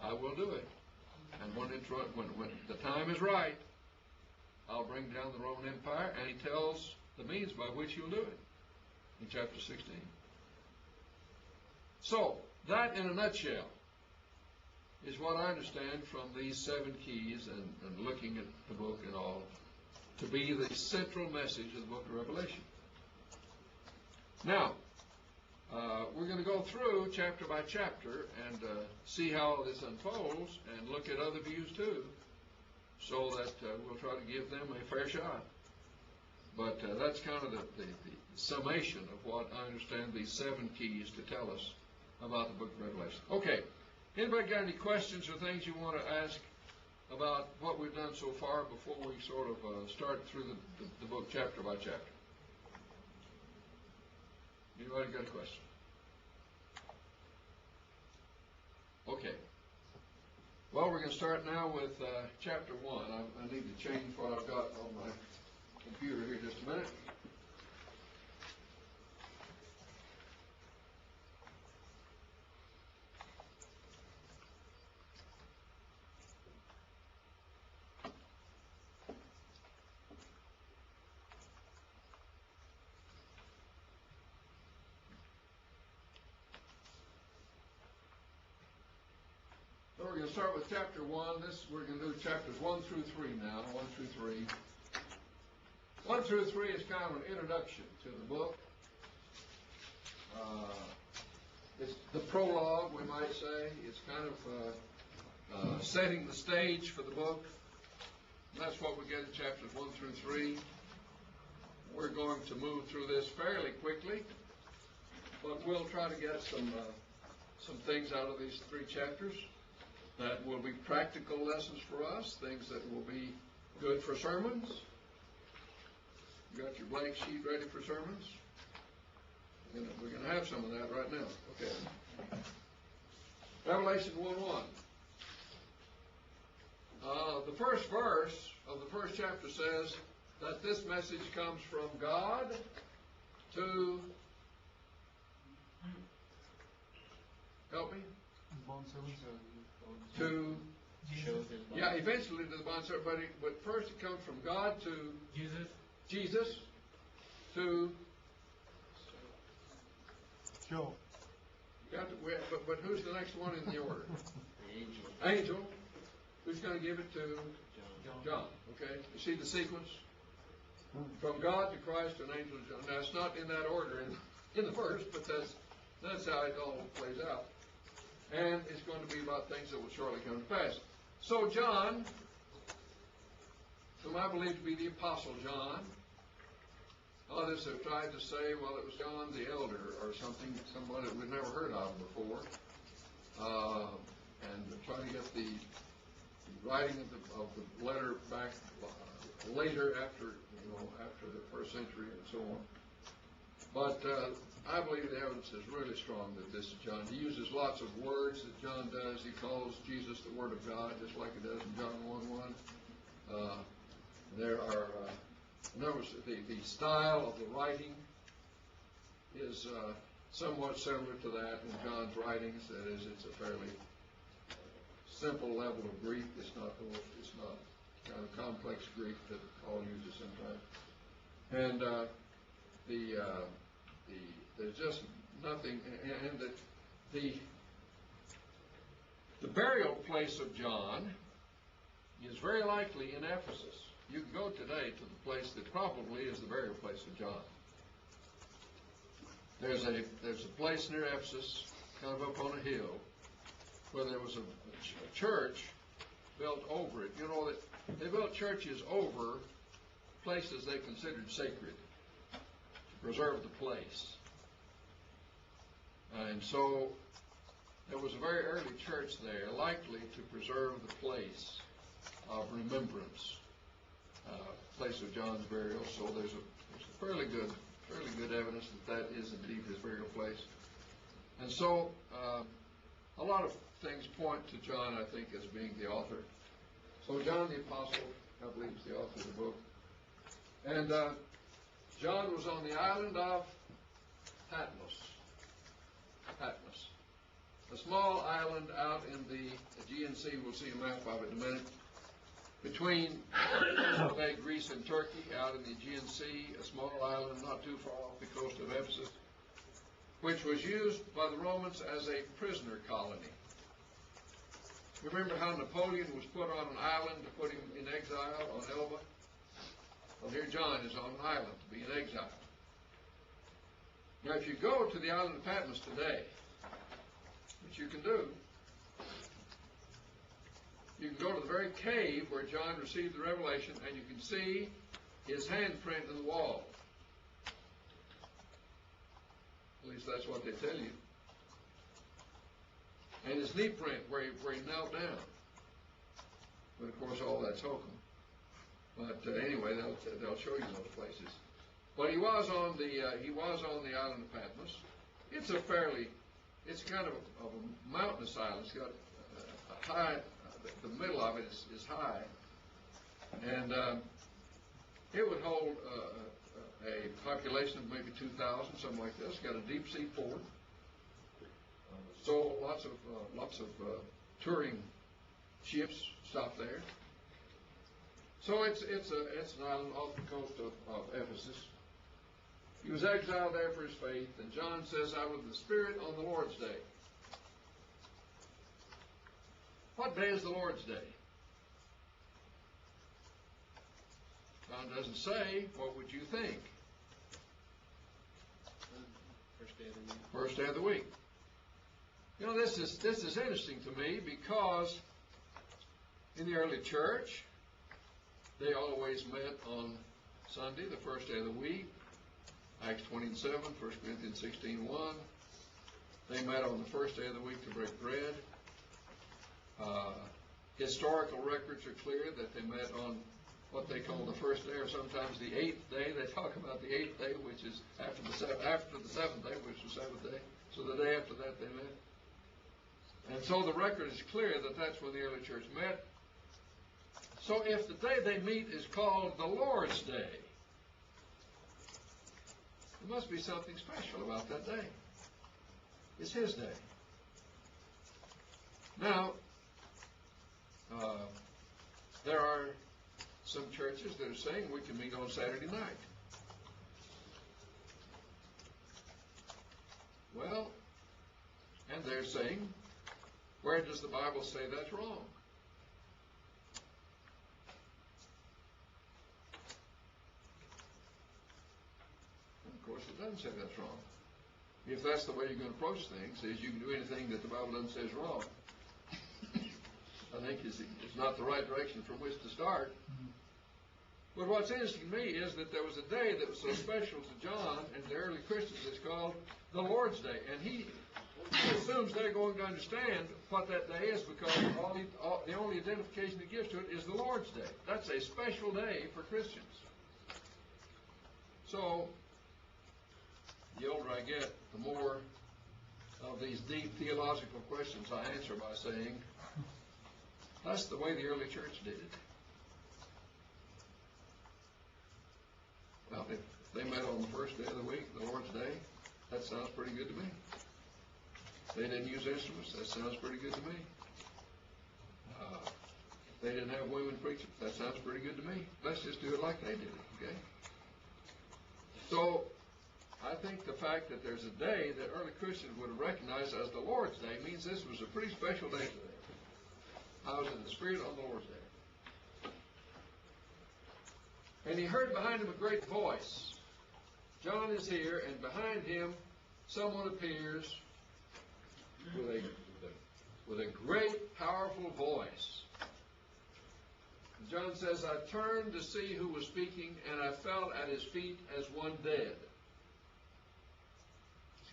I will do it. And when the time is right, I'll bring down the Roman Empire, and he tells the means by which he'll do it in chapter 16. So, that in a nutshell is what I understand from these 7 keys and looking at the book and all, to be the central message of the book of Revelation. Now, we're going to go through chapter by chapter and see how this unfolds and look at other views too, so that we'll try to give them a fair shot. But that's kind of the summation of what I understand these 7 keys to tell us about the book of Revelation. Okay, anybody got any questions or things you want to ask about what we've done so far before we sort of start through the book chapter by chapter? Anybody got a question? Okay. Well, we're going to start now with chapter 1. I need to change what I've got on my computer here just a minute. So we're going to start with chapter 1. We're going to do chapters 1 through 3 now. 1 through 3. 1 through 3 is kind of an introduction to the book. It's the prologue, we might say. It's kind of setting the stage for the book. And that's what we get in chapters 1 through 3. We're going to move through this fairly quickly, but we'll try to get some things out of these 3 chapters that will be practical lessons for us, things that will be good for sermons. You got your blank sheet ready for sermons? We're going to have some of that right now. Okay. Revelation 1:1. The first verse of the first chapter says that this message comes from God to, help me? bondservants. to, Shows his body. yeah, eventually to the bondservant, but first it comes from God to Jesus to, Joe. but who's the next one in the order? The angel. Angel. Who's going to give it to John. John? Okay, you see the sequence? From God to Christ to an angel to John. Now it's not in that order in the verse, but that's how it all plays out. And it's going to be about things that will shortly come to pass. So John, whom I believe to be the Apostle John, others have tried to say, well, it was John the Elder or something, someone that we've never heard of before, and trying to get the writing of the letter back later after the first century and so on. But I believe the evidence is really strong that this is John. He uses lots of words that John does. He calls Jesus the Word of God, just like he does in John 1:1. There are numbers. The style of the writing is somewhat similar to that in John's writings. That is, it's a fairly simple level of Greek. It's not kind of complex Greek that Paul uses sometimes. And there's just nothing, and the burial place of John is very likely in Ephesus. You can go today to the place that probably is the burial place of John. There's a place near Ephesus, kind of up on a hill, where there was a church built over it. You know that they built churches over places they considered sacred to preserve the place. And so there was a very early church there, likely to preserve the place of remembrance, place of John's burial. So there's a fairly good evidence that is indeed his burial place. And so a lot of things point to John, I think, as being the author. So John the Apostle, I believe, is the author of the book. And John was on the island of Patmos. A small island out in the Aegean Sea. We'll see a map of it in a minute. Between Greece and Turkey, out in the Aegean Sea, a small island not too far off the coast of Ephesus, which was used by the Romans as a prisoner colony. Remember how Napoleon was put on an island to put him in exile on Elba? Well, here John is on an island to be in exile. Now, if you go to the island of Patmos today, which you can do, you can go to the very cave where John received the revelation, and you can see his handprint in the wall. At least that's what they tell you. And his knee print where he knelt down. But of course, all that's hokum. But anyway, they'll show you those places. But he was on the island of Patmos. It's kind of a mountainous island. It's got a high, the middle of it is high, and it would hold a population of maybe 2,000, something like this. It's got a deep sea port, so lots of touring ships stop there. So it's an island off the coast of Ephesus. He was exiled there for his faith, and John says, "I was in the Spirit on the Lord's day." What day is the Lord's day? John doesn't say. What would you think? First day of the week. First day of the week. You know, this is interesting to me because in the early church, they always met on Sunday, the first day of the week. Acts 20:7, 1 Corinthians 16:1. They met on the first day of the week to break bread. Historical records are clear that they met on what they call the first day, or sometimes the 8th day. They talk about the 8th day, which is after the 7th day, which is the 7th day. So the day after that they met. And so the record is clear that that's when the early church met. So if the day they meet is called the Lord's Day, there must be something special about that day. It's his day. Now, there are some churches that are saying we can meet on Saturday night. Well, and they're saying, where does the Bible say that's wrong? Of course, it doesn't say that's wrong. If that's the way you're going to approach things, is you can do anything that the Bible doesn't say is wrong. I think it's not the right direction from which to start. But what's interesting to me is that there was a day that was so special to John and the early Christians. It's called the Lord's Day. And he assumes they're going to understand what that day is because the only identification he gives to it is the Lord's Day. That's a special day for Christians. So, the older I get, the more of these deep theological questions I answer by saying, that's the way the early church did it. Well, if they met on the first day of the week, the Lord's Day, that sounds pretty good to me. They didn't use instruments, that sounds pretty good to me. They didn't have women preaching, that sounds pretty good to me. Let's just do it like they did it, okay? So, I think the fact that there's a day that early Christians would have recognized as the Lord's Day means this was a pretty special day for them. I was in the Spirit on the Lord's Day. And he heard behind him a great voice. John is here, and behind him someone appears with a great, powerful voice. John says, I turned to see who was speaking, and I fell at his feet as one dead.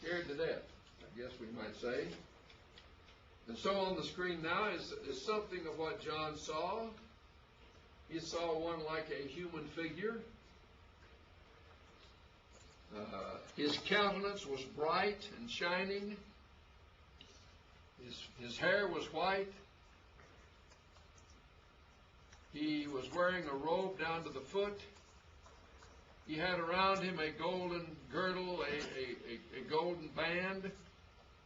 Scared to death, I guess we might say. And so on the screen now is something of what John saw. He saw one like a human figure. His countenance was bright and shining. His hair was white. He was wearing a robe down to the foot. He had around him a golden girdle, a golden band.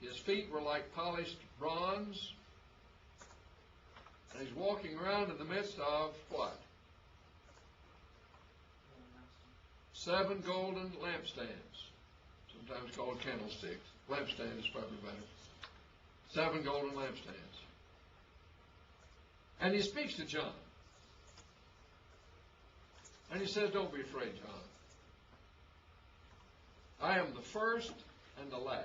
His feet were like polished bronze. And he's walking around in the midst of what? 7 golden lampstands, sometimes called candlesticks. Lampstand is probably better. 7 golden lampstands. And he speaks to John. And he says, don't be afraid, John. I am the first and the last.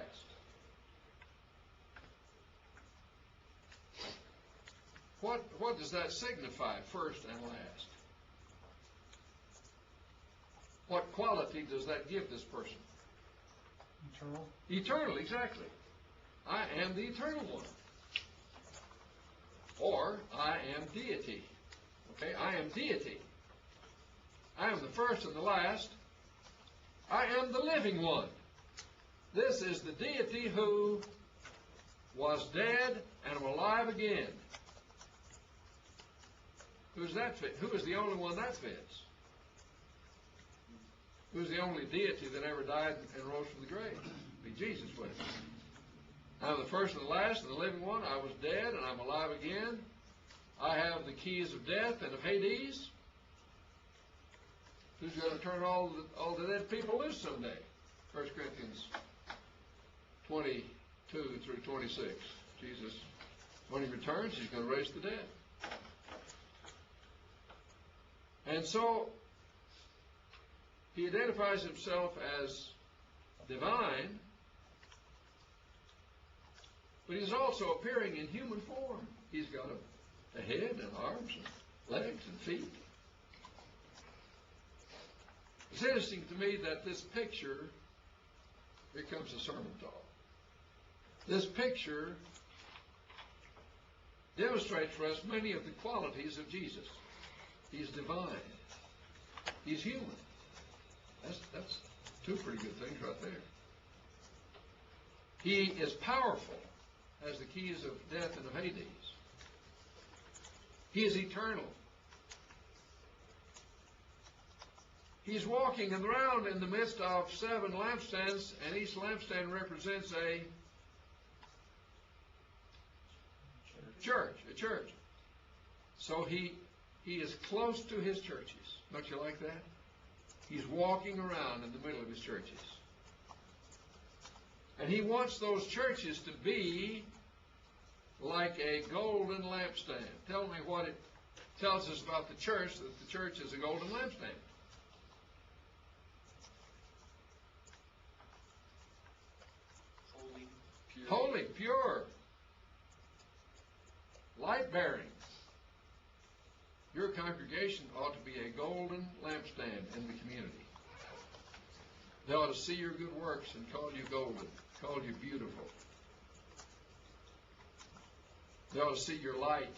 What does that signify, first and last? What quality does that give this person? Eternal. Eternal, exactly. I am the eternal one. Or, I am deity. Okay, I am deity. I am the first and the last. I am the living one. This is the deity who was dead and alive again. Who's that fit? Who is the only one that fits? Who's the only deity that ever died and rose from the grave? Be Jesus, wouldn't it? I'm the first and the last and the living one. I was dead and I'm alive again. I have the keys of death and of Hades. Who's going to turn all the dead people loose someday? 1 Corinthians 22 through 26. Jesus, when he returns, he's going to raise the dead. And so, he identifies himself as divine, but he's also appearing in human form. He's got a head and arms and legs and feet. It's interesting to me that this picture, here comes the sermon talk. This picture demonstrates for us many of the qualities of Jesus. He's divine. He's human. That's 2 pretty good things right there. He is powerful, has the keys of death and of Hades. He is eternal. He's walking around in the midst of 7 lampstands, and each lampstand represents a a church. So he is close to his churches. Don't you like that? He's walking around in the middle of his churches. And he wants those churches to be like a golden lampstand. Tell me what it tells us about the church, that the church is a golden lampstand. Holy, pure. Holy, pure, light-bearing. Your congregation ought to be a golden lampstand in the community. They ought to see your good works and call you golden, call you beautiful. They ought to see your light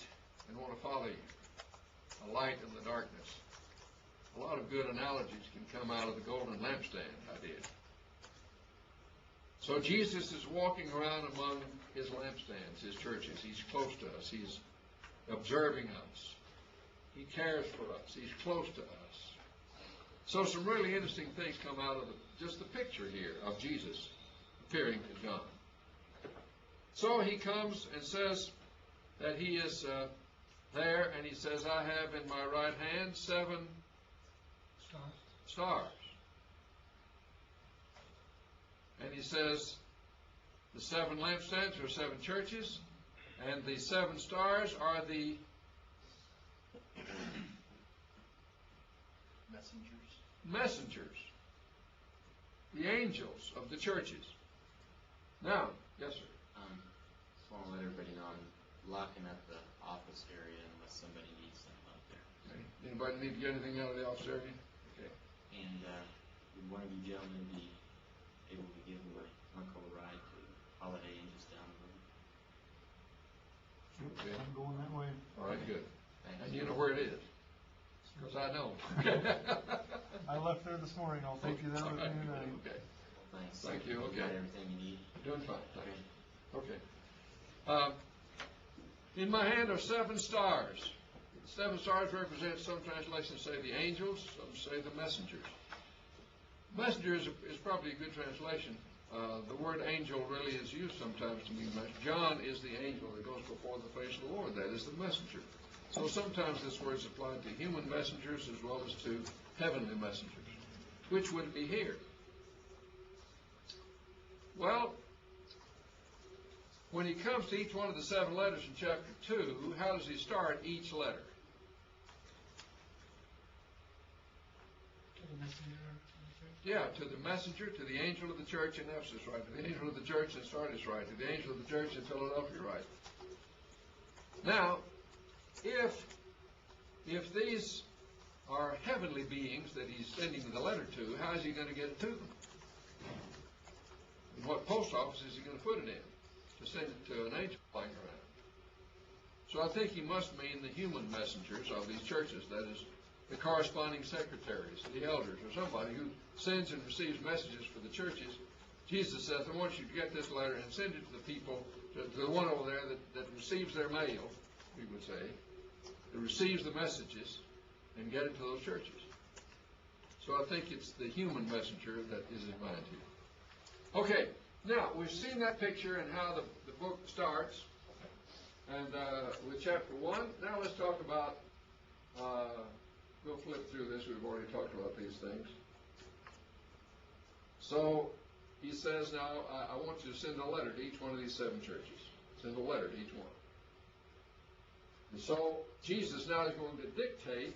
and want to follow you, a light in the darkness. A lot of good analogies can come out of the golden lampstand idea. So Jesus is walking around among his lampstands, his churches. He's close to us. He's observing us. He cares for us. He's close to us. So some really interesting things come out of just the picture here of Jesus appearing to John. So he comes and says that he is there, and he says, I have in my right hand 7 stars. And he says the 7 lampstands are 7 churches, and the 7 stars are the messengers, the angels of the churches. Now, yes, sir. Just want to let everybody know I'm locking up the office area unless somebody needs something up there. Okay. Anybody need to get anything out of the office area? Okay. And would one of you gentlemen be able to give my uncle a ride to Holiday Inn just down the road? Okay. I'm going that way. All right, good. Thanks. And you know where it is? Because I know. I left there this morning. I'll take you there with me tonight. Okay. Thanks. Thank you, okay. Got everything you need? Doing fine, thanks. Okay. In my hand are 7 stars. 7 stars represent, some translations say the angels, some say the messengers. Messenger is probably a good translation. The word angel really is used sometimes to mean messenger. John is the angel that goes before the face of the Lord. That is the messenger. So sometimes this word is applied to human messengers as well as to heavenly messengers. Which would it be here? Well, when he comes to each one of the 7 letters in chapter 2, how does he start each letter? Yeah, to the messenger, to the angel of the church in Ephesus, right? To the angel of the church in Sardis, right? To the angel of the church in Philadelphia, right? Now, if these are heavenly beings that he's sending the letter to, how is he going to get it to them? And what post office is he going to put it in to send it to an angel flying around? So I think he must mean the human messengers of these churches, that is, the corresponding secretaries, the elders, or somebody who sends and receives messages for the churches. Jesus says, I want you to get this letter and send it to the people, to the one over there that receives their mail, we would say, that receives the messages, and get it to those churches. So I think it's the human messenger that is in mind here. Okay, now we've seen that picture and how the book starts, and with chapter 1. Now let's talk about, we'll flip through this, we've already talked about these things. So he says now, I want you to send a letter to each one of these 7 churches. Send a letter to each one. And so Jesus now is going to dictate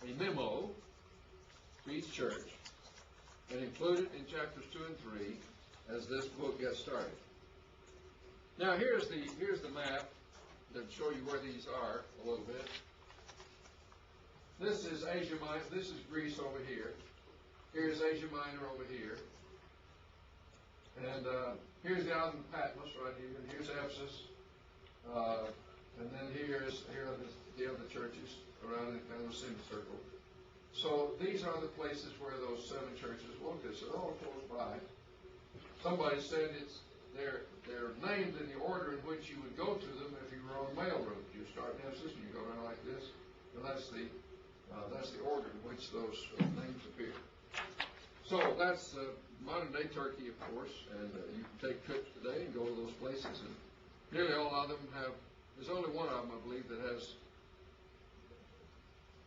a memo to each church and include it in chapters 2 and 3 as this book gets started. Now here's the map that show you where these are a little bit. This is Asia Minor. This is Greece over here. Here's Asia Minor over here. And here's the island of Patmos right here. And here's Ephesus. And then here are the other churches around in kind of a semicircle. So these are the places where those 7 churches located. So they're all close by. Somebody said they're named in the order in which you would go to them if you were on the mail route. You start in Ephesus and you go around like this, and that's the order in which those names appear. So that's modern-day Turkey, of course, and you can take trips today and go to those places, and nearly all of them have There's only one of them, I believe, that has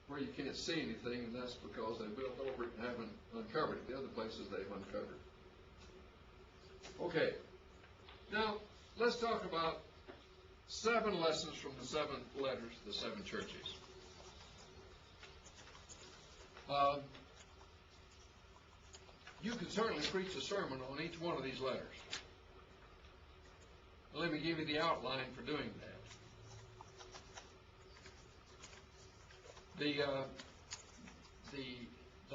where you can't see anything, and that's because they built over it and haven't uncovered it. The other places they've uncovered. Okay. Now, let's talk about 7 lessons from the 7 letters to the 7 churches. You can certainly preach a sermon on each one of these letters. Let me give you the outline for doing that. The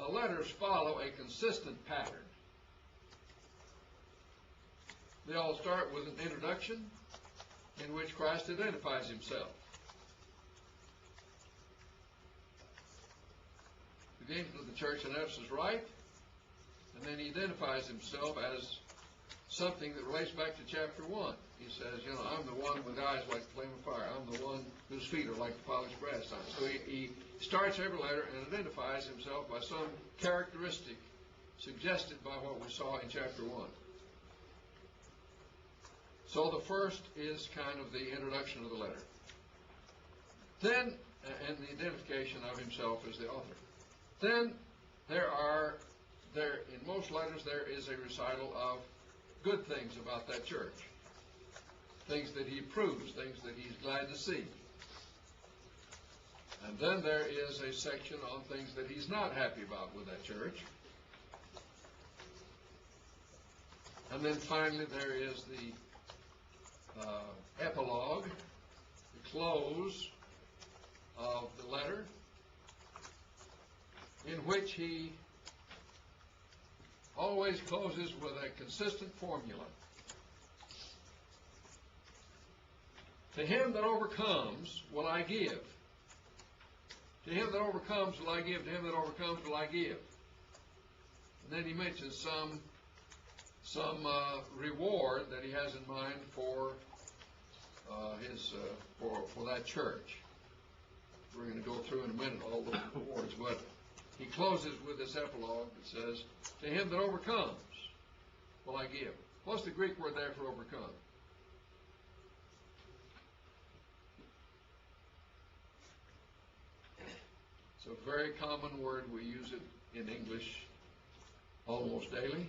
letters follow a consistent pattern. They all start with an introduction in which Christ identifies himself. He begins with the church in Ephesus, right? And then he identifies himself as something that relates back to chapter 1. He says, I'm the one with eyes like the flame of fire. I'm the one whose feet are like the polished brass. So he starts every letter and identifies himself by some characteristic suggested by what we saw in chapter 1. So the first is kind of the introduction of the letter. Then, and the identification of himself as the author. Then in most letters there is a recital of good things about that church. Things that he approves, things that he's glad to see. And then there is a section on things that he's not happy about with that church. And then finally there is the epilogue, the close of the letter, in which he always closes with a consistent formula. To him that overcomes will I give. To him that overcomes will I give. To him that overcomes will I give. And then he mentions some reward that he has in mind for for that church. We're going to go through in a minute all those rewards, but he closes with this epilogue that says, to him that overcomes will I give. What's the Greek word there for overcome? It's a very common word. We use it in English almost daily.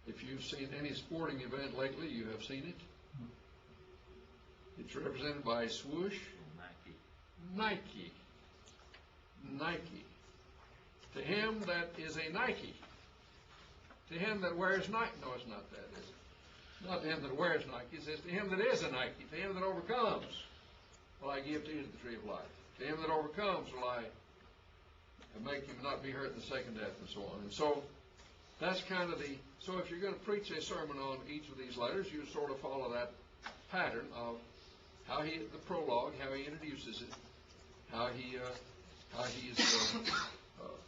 If you've seen any sporting event lately, you have seen it. It's represented by swoosh. Nike. Nike. To him that is a Nike. To him that wears Nike. No, it's not that, is it? Not to him that wears Nike. It says to him that is a Nike. To him that overcomes will I give to eat of the tree of life. To him that overcomes will I make him not be hurt in the second death, and so on. And so that's kind of so if you're going to preach a sermon on each of these letters, you sort of follow that pattern of the prologue, how he introduces it,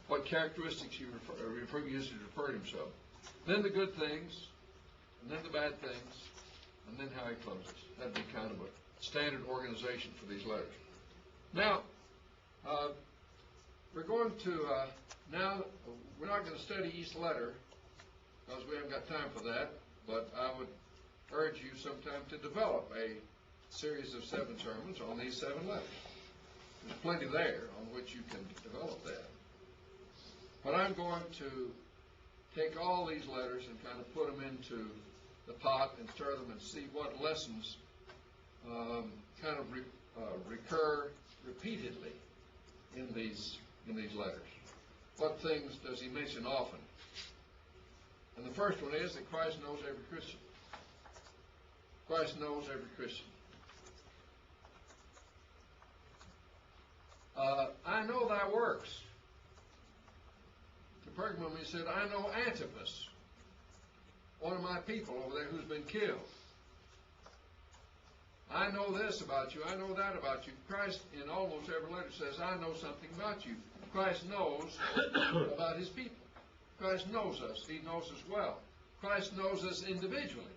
what characteristics he uses to refer to himself. Then the good things, and then the bad things, and then how he closes. That'd be kind of a standard organization for these letters. Now, we're going to, we're not going to study each letter because we haven't got time for that, but I would urge you sometime to develop a series of 7 sermons on these 7 letters. There's plenty there on which you can develop that. But I'm going to take all these letters and kind of put them into the pot and stir them and see what lessons recur repeatedly in these letters. What things does he mention often? And the first one is that Christ knows every Christian. Christ knows every Christian. I know thy works. To Pergamum he said, I know Antipas, one of my people over there who's been killed. I know this about you. I know that about you. Christ, in almost every letter, says, I know something about you. Christ knows about his people. Christ knows us. He knows us well. Christ knows us individually.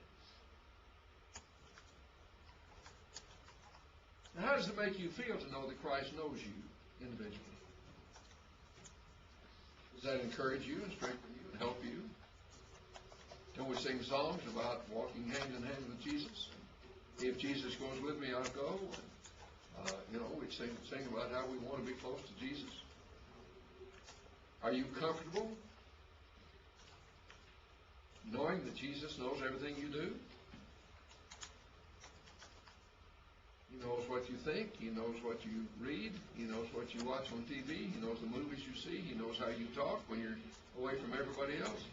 Now, how does it make you feel to know that Christ knows you individually? Does that encourage you and strengthen you and help you? Don't we sing songs about walking hand in hand with Jesus? if Jesus goes with me, I'll go. We sing about how we want to be close to Jesus. Are you comfortable knowing that Jesus knows everything you do? He knows what you think. He knows what you read. He knows what you watch on TV. He knows the movies you see. He knows how you talk when you're away from everybody else.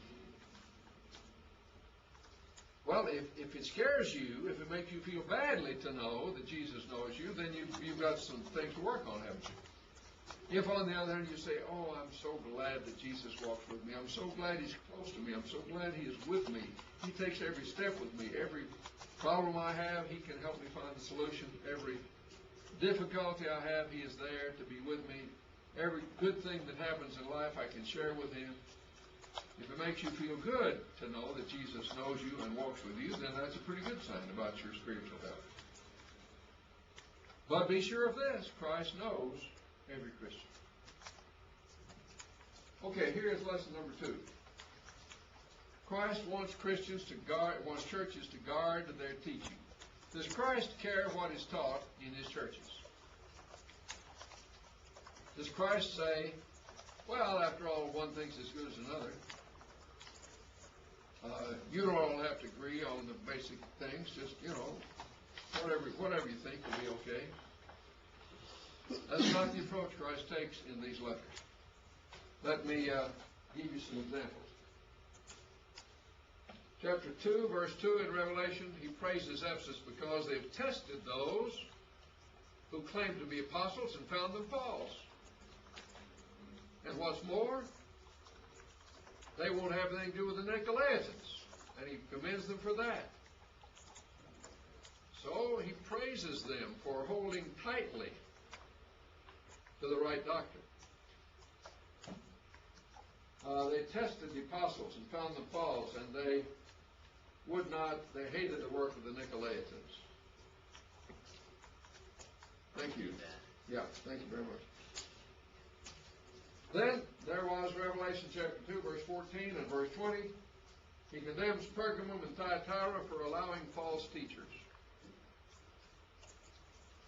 Well, if it scares you, if it makes you feel badly to know that Jesus knows you, then you've got some things to work on, haven't you? If, on the other hand, you say, oh, I'm so glad that Jesus walks with me. I'm so glad he's close to me. I'm so glad he is with me. He takes every step with me. Every problem I have, he can help me find the solution. Every difficulty I have, he is there to be with me. Every good thing that happens in life, I can share with him. If it makes you feel good to know that Jesus knows you and walks with you, then that's a pretty good sign about your spiritual health. But be sure of this, Christ knows every Christian. Okay, here is lesson number 2. Christ wants churches to guard their teaching. Does Christ care what is taught in his churches? Does Christ say, well, after all, one thing's as good as another. You don't all have to agree on the basic things. Just, whatever you think will be okay. That's not the approach Christ takes in these letters. Let me give you some examples. Chapter 2, verse 2 in Revelation, he praises Ephesus because they've tested those who claim to be apostles and found them false. And what's more, they won't have anything to do with the Nicolaitans, and he commends them for that. So he praises them for holding tightly to the right doctrine. They tested the apostles and found them false, and they hated the work of the Nicolaitans. Thank you. Yeah, thank you very much. Then there was Revelation chapter 2, verse 14 and verse 20. He condemns Pergamum and Thyatira for allowing false teachers.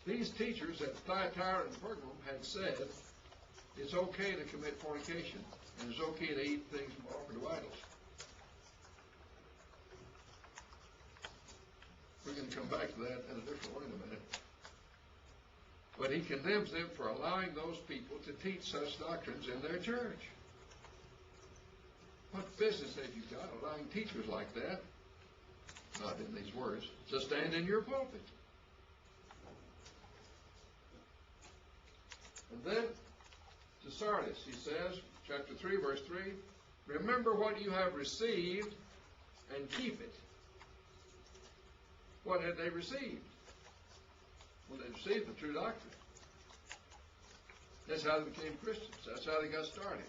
These teachers at Thyatira and Pergamum had said it's okay to commit fornication and it's okay to eat things offered to idols. We're going to come back to that in a different way in a minute. But he condemns them for allowing those people to teach such doctrines in their church. What business have you got allowing teachers like that, not in these words, to stand in your pulpit? And then to Sardis, he says, chapter 3, verse 3, remember what you have received and keep it. What had they received? Well, they received the true doctrine. That's how they became Christians. That's how they got started.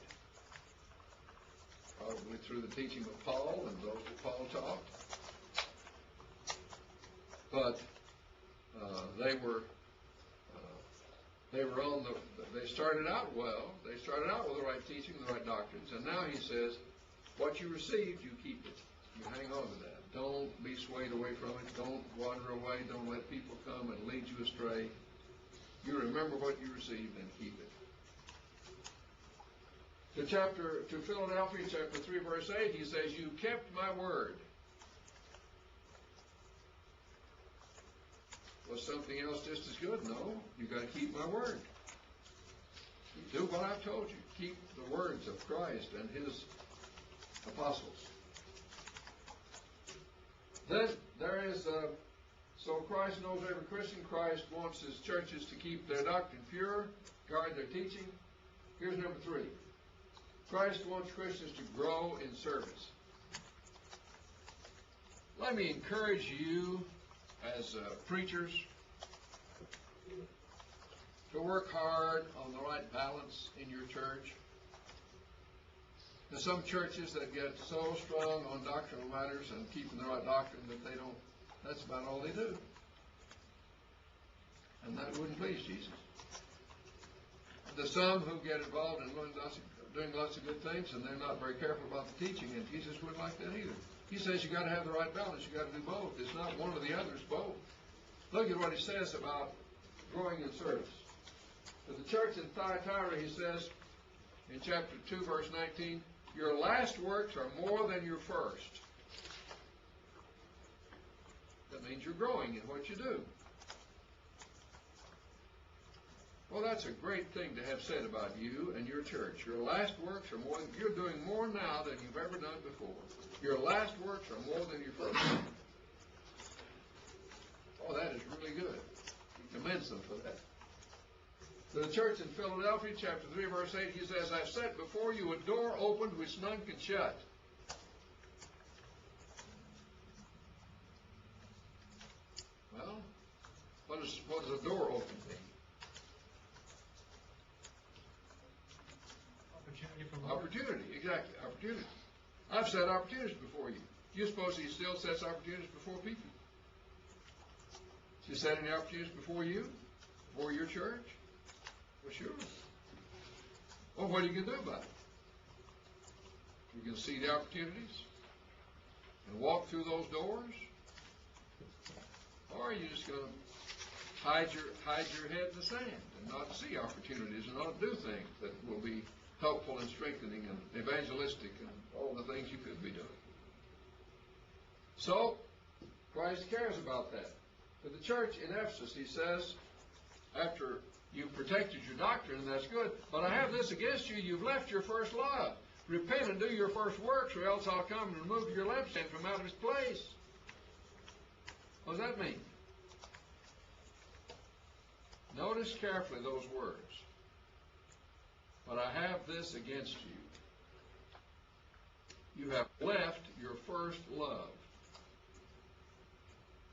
Probably through the teaching of Paul and those that Paul taught. But they started out well. They started out with the right teaching, the right doctrines, and now he says, what you received, you keep it. You hang on to that. Don't be swayed away from it. Don't wander away. Don't let people come and lead you astray. You remember what you received and keep it. To Philadelphia, chapter 3, verse 8, he says, you kept my word. Was something else just as good? No. You got to keep my word. Do what I've told you. Keep the words of Christ and his apostles. Then there is, so Christ knows every Christian. Christ wants his churches to keep their doctrine pure, guard their teaching. Here's number 3. Christ wants Christians to grow in service. Let me encourage you as preachers to work hard on the right balance in your church. There's some churches that get so strong on doctrinal matters and keeping the right doctrine that that's about all they do. And that wouldn't please Jesus. There's some who get involved in doing lots of good things and they're not very careful about the teaching, and Jesus wouldn't like that either. He says you got to have the right balance. You got to do both. It's not one or the other, it's both. Look at what he says about growing in service. To the church in Thyatira, he says, in chapter 2, verse 19, your last works are more than your first. That means you're growing in what you do. Well, that's a great thing to have said about you and your church. Your last works are more, you're doing more now than you've ever done before. Your last works are more than your first. Oh, that is really good. He commends them for that. To the church in Philadelphia, chapter 3, verse 8, he says, I've set before you a door opened which none can shut. Well, what does a door open mean? Opportunity for work. Opportunity, exactly, opportunity. I've set opportunities before you. You suppose he still sets opportunities before people? Does he set any opportunities before you? Before your church? Well, sure. Well, what are you going to do about it? You're going to see the opportunities and walk through those doors? Or are you just going to hide your head in the sand and not see opportunities and not do things that will be helpful and strengthening and evangelistic and all the things you could be doing? So, Christ cares about that. To the church in Ephesus, he says, after you've protected your doctrine, and that's good, but I have this against you, you've left your first love. Repent and do your first works, or else I'll come and remove your lampstand from out of its place. What does that mean? Notice carefully those words. But I have this against you. You have left your first love.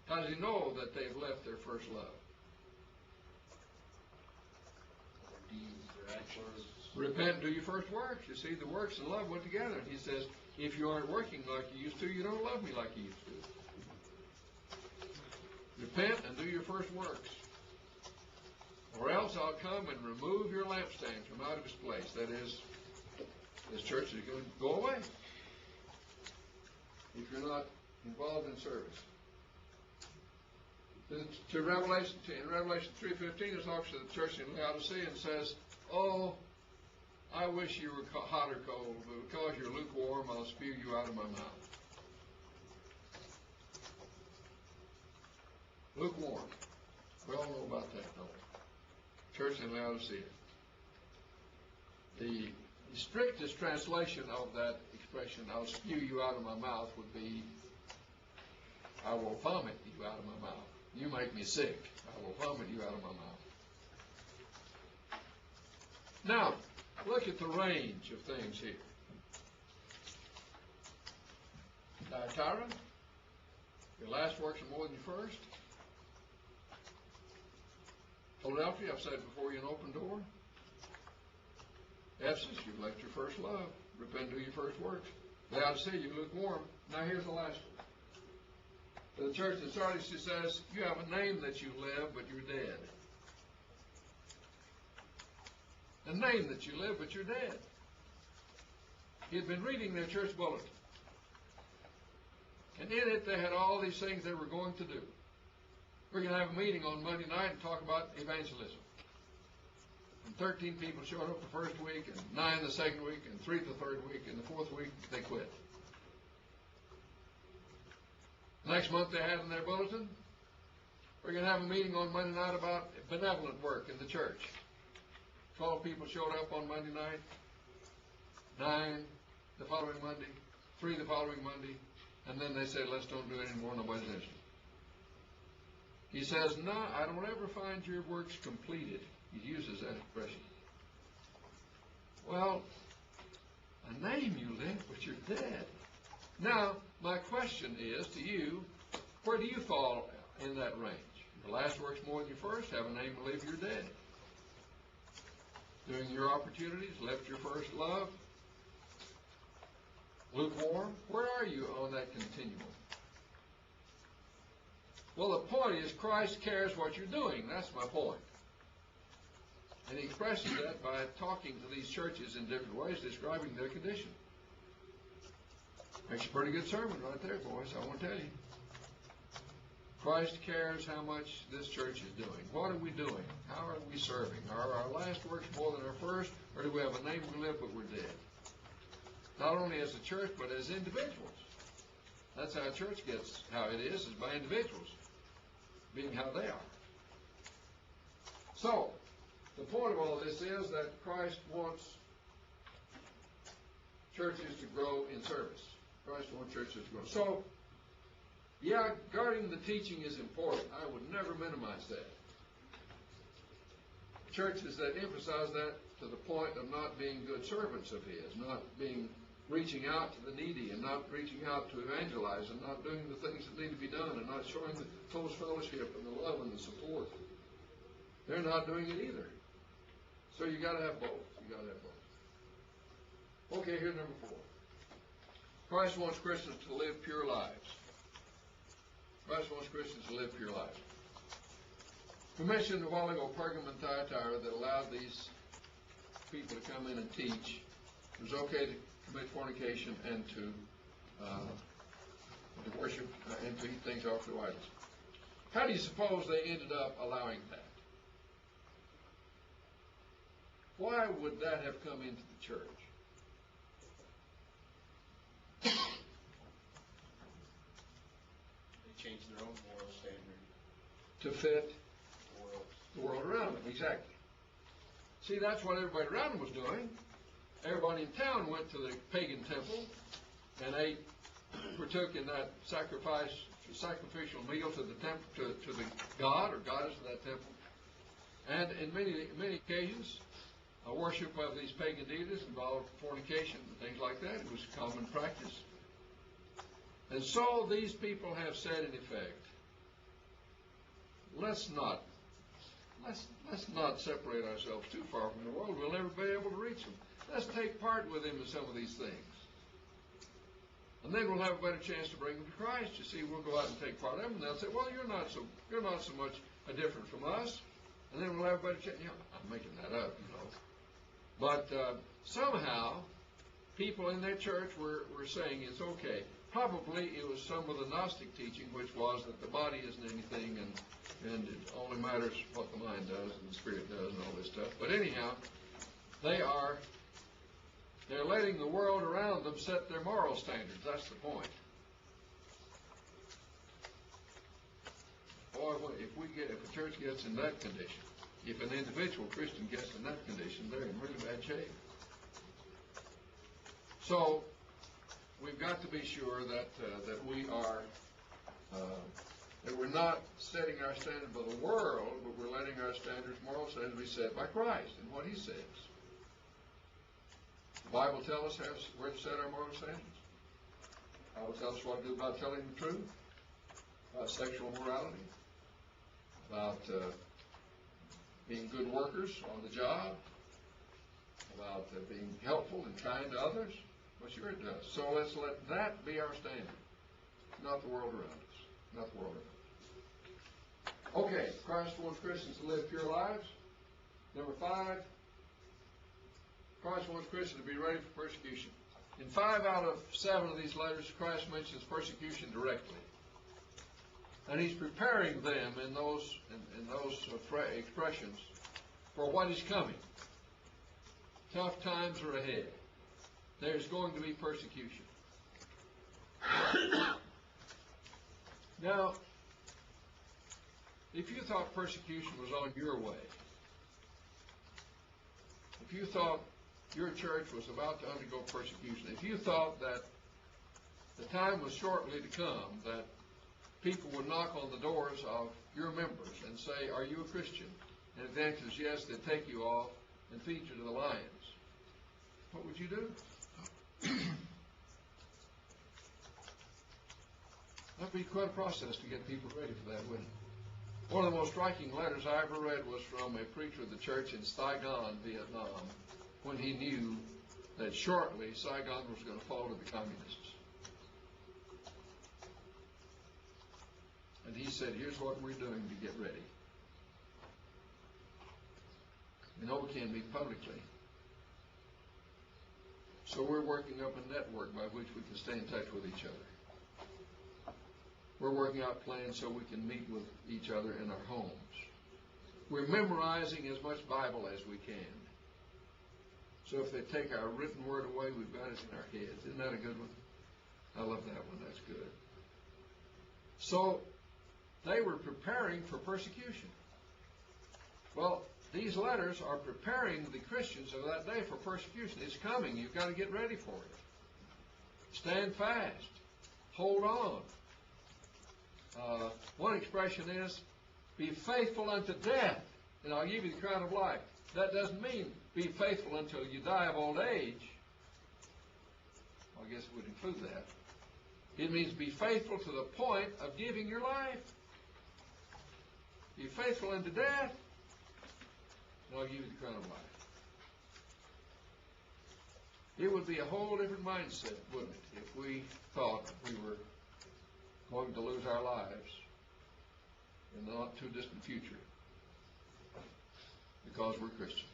How does he know that they've left their first love? Deeds or actions. Repent and do your first works. You see, the works and love went together. And he says, if you aren't working like you used to, you don't love me like you used to. Repent and do your first works. Or else I'll come and remove your lampstand from out of its place. That is, this church is going to go away if you're not involved in service. In Revelation 3:15, it talks to the church in Laodicea and says, oh, I wish you were hot or cold, but because you're lukewarm, I'll spew you out of my mouth. Lukewarm. We all know about that, don't we? Church in Laodicea. The strictest translation of that expression, I'll spew you out of my mouth, would be, I will vomit you out of my mouth. You make me sick. I will vomit you out of my mouth. Now, look at the range of things here. Thyatira, your last works are more than your first. Philadelphia, I've said before you, an open door. Ephesus, you've left your first love. Repent and do your first works. Laodicea, you lukewarm. Now here's the last one. To the church in Sardis, he says, you have a name that you live, but you're dead. A name that you live, but you're dead. He had been reading their church bulletin. And in it, they had all these things they were going to do. We're going to have a meeting on Monday night and talk about evangelism. And 13 people showed up the first week, and 9 the second week, and 3 the third week, and the fourth week they quit. Next month they had in their bulletin, we're going to have a meeting on Monday night about benevolent work in the church. 12 people showed up on Monday night, 9 the following Monday, 3 the following Monday, and then they said, let's don't do it anymore, nobody's interested. He says, no, I don't ever find your works completed. He uses that expression. Well, a name you live, but you're dead. Now, my question is to you, where do you fall in that range? Your last work's more than your first, have a name to live, you're dead. Doing your opportunities, left your first love. Lukewarm, where are you on that continuum? Well, the point is Christ cares what you're doing. That's my point. And he expresses that by talking to these churches in different ways, describing their condition. Makes a pretty good sermon right there, boys, I want to tell you. Christ cares how much this church is doing. What are we doing? How are we serving? Are our last works more than our first, or do we have a name we live but we're dead? Not only as a church, but as individuals. That's how a church gets how it is by individuals being how they are. So, the point of all this is that Christ wants churches to grow in service. Christ wants churches to grow. So, yeah, guarding the teaching is important. I would never minimize that. Churches that emphasize that to the point of not being good servants of His, not reaching out to the needy and not reaching out to evangelize and not doing the things that need to be done and not showing the close fellowship and the love and the support. They're not doing it either. So you got to have both. You got to have both. Okay, here's number 4. Christ wants Christians to live pure lives. Christ wants Christians to live pure lives. We mentioned a while ago Pergamum and Thyatira that allowed these people to come in and teach. It was okay to commit fornication and to worship and to eat things offered to idols. How do you suppose they ended up allowing that? Why would that have come into the church? They changed their own moral standard. To fit The world. the world around them, exactly. See, that's what everybody around them was doing. Everybody in town went to the pagan temple and partook in that sacrificial meal to the temple, to the god or goddess of that temple. And in many occasions, worship of these pagan deities involved fornication and things like that. It was common practice. And so these people have said, in effect, let's not separate ourselves too far from the world. We'll never be able to reach them. Let's take part with them in some of these things. And then we'll have a better chance to bring them to Christ. You see, we'll go out and take part of them, and they'll say, well, you're not so much different from us. And then we'll have a better chance. I'm making that up, But somehow, people in that church were saying it's okay. Probably it was some of the Gnostic teaching, which was that the body isn't anything and it only matters what the mind does and the spirit does and all this stuff. But anyhow, they're letting the world around them set their moral standards. That's the point. Boy, if a church gets in that condition, if an individual Christian gets in that condition, they're in really bad shape. So, we've got to be sure that we're not setting our standard by the world, but we're letting our standards, moral standards, be set by Christ and what He says. The Bible tells us where to set our moral standards. The Bible tells us what to do about telling the truth, about sexual morality, about being good workers on the job, about being helpful and kind to others. Well, sure it does. So let's let that be our standard, not the world around us. Not the world around us. Okay, Christ wants Christians to live pure lives. Number 5, Christ wants Christians to be ready for persecution. In 5 out of 7 of these letters, Christ mentions persecution directly. And He's preparing them in those expressions for what is coming. Tough times are ahead. There's going to be persecution. Now, if you thought persecution was on your way, if you thought your church was about to undergo persecution, if you thought that the time was shortly to come that people would knock on the doors of your members and say, are you a Christian? And if the answer is yes, they'd take you off and feed you to the lions. What would you do? That'd be quite a process to get people ready for that, wouldn't it? One of the most striking letters I ever read was from a preacher of the church in Saigon, Vietnam, when he knew that shortly Saigon was going to fall to the communists. And he said, here's what we're doing to get ready. We know we can't meet publicly. So we're working up a network by which we can stay in touch with each other. We're working out plans so we can meet with each other in our homes. We're memorizing as much Bible as we can. So if they take our written word away, we've got it in our heads. Isn't that a good one? I love that one. That's good. So they were preparing for persecution. Well, these letters are preparing the Christians of that day for persecution. It's coming. You've got to get ready for it. Stand fast. Hold on. One expression is, be faithful unto death, and I'll give you the crown of life. That doesn't mean be faithful until you die of old age. I guess it would include that. It means be faithful to the point of giving your life. Be faithful unto death, and I'll give you the crown of life. It would be a whole different mindset, wouldn't it, if we thought we were going to lose our lives in the not too distant future because we're Christians.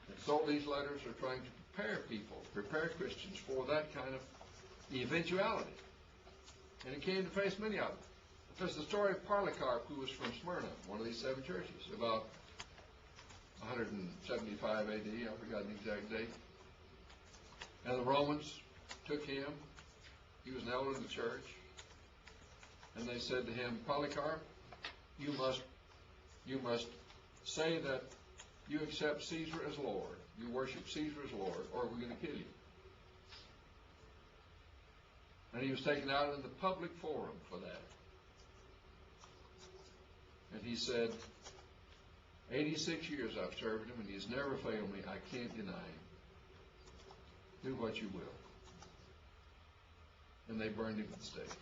And so these letters are trying to prepare people, prepare Christians for that kind of eventuality. And it came to face many of them. There's the story of Polycarp, who was from Smyrna, one of these 7 churches, about 175 A.D., I've forgotten the exact date. And the Romans took him. He was an elder in the church. And they said to him, Polycarp, you must say that you accept Caesar as Lord. You worship Caesar as Lord, or we're going to kill you. And he was taken out in the public forum for that. And he said, 86 years I've served him, and he has never failed me. I can't deny him. Do what you will. And they burned him at the stake.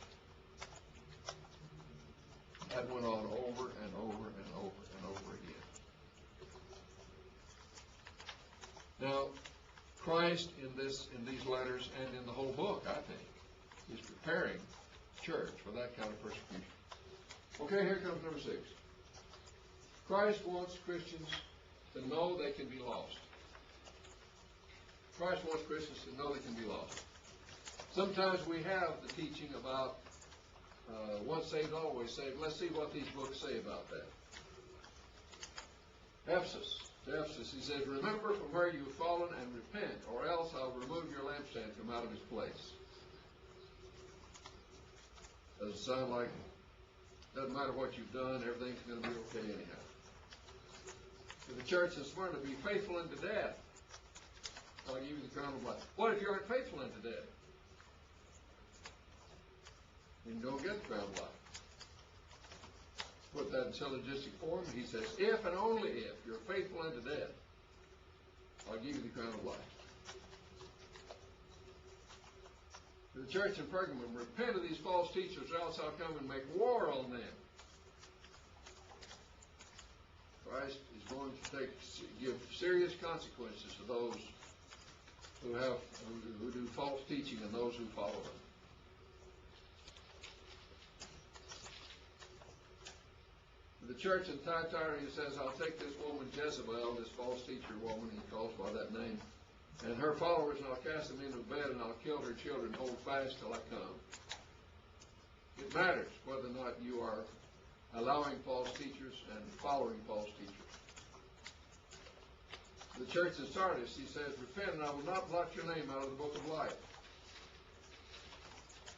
That went on over and over and over and over again. Now, Christ in these letters and in the whole book, I think, is preparing the church for that kind of persecution. Okay, here comes number 6. Christ wants Christians to know they can be lost. Christ wants Christians to know they can be lost. Sometimes we have the teaching about once saved, always saved. Let's see what these books say about that. Ephesus, he says, remember from where you have fallen and repent, or else I'll remove your lampstand from out of his place. Doesn't sound like, doesn't matter what you've done, everything's going to be okay anyhow. To the church in Smyrna, be faithful unto death. I'll give you the crown of life. What if you aren't faithful unto death? Then you don't get the crown of life. Put that in syllogistic form. He says, if and only if you're faithful unto death, I'll give you the crown of life. To the church in Pergamum, repent of these false teachers, or else I'll come and make war on them. Christ is going to give serious consequences to those who do false teaching and those who follow them. The church in Thyatira, he says, I'll take this woman Jezebel, this false teacher woman, he calls by that name, and her followers, and I'll cast them into a bed, and I'll kill her children, hold fast till I come. It matters whether or not you are allowing false teachers and following false teachers. The church in Sardis, he says, repent, and I will not blot your name out of the book of life.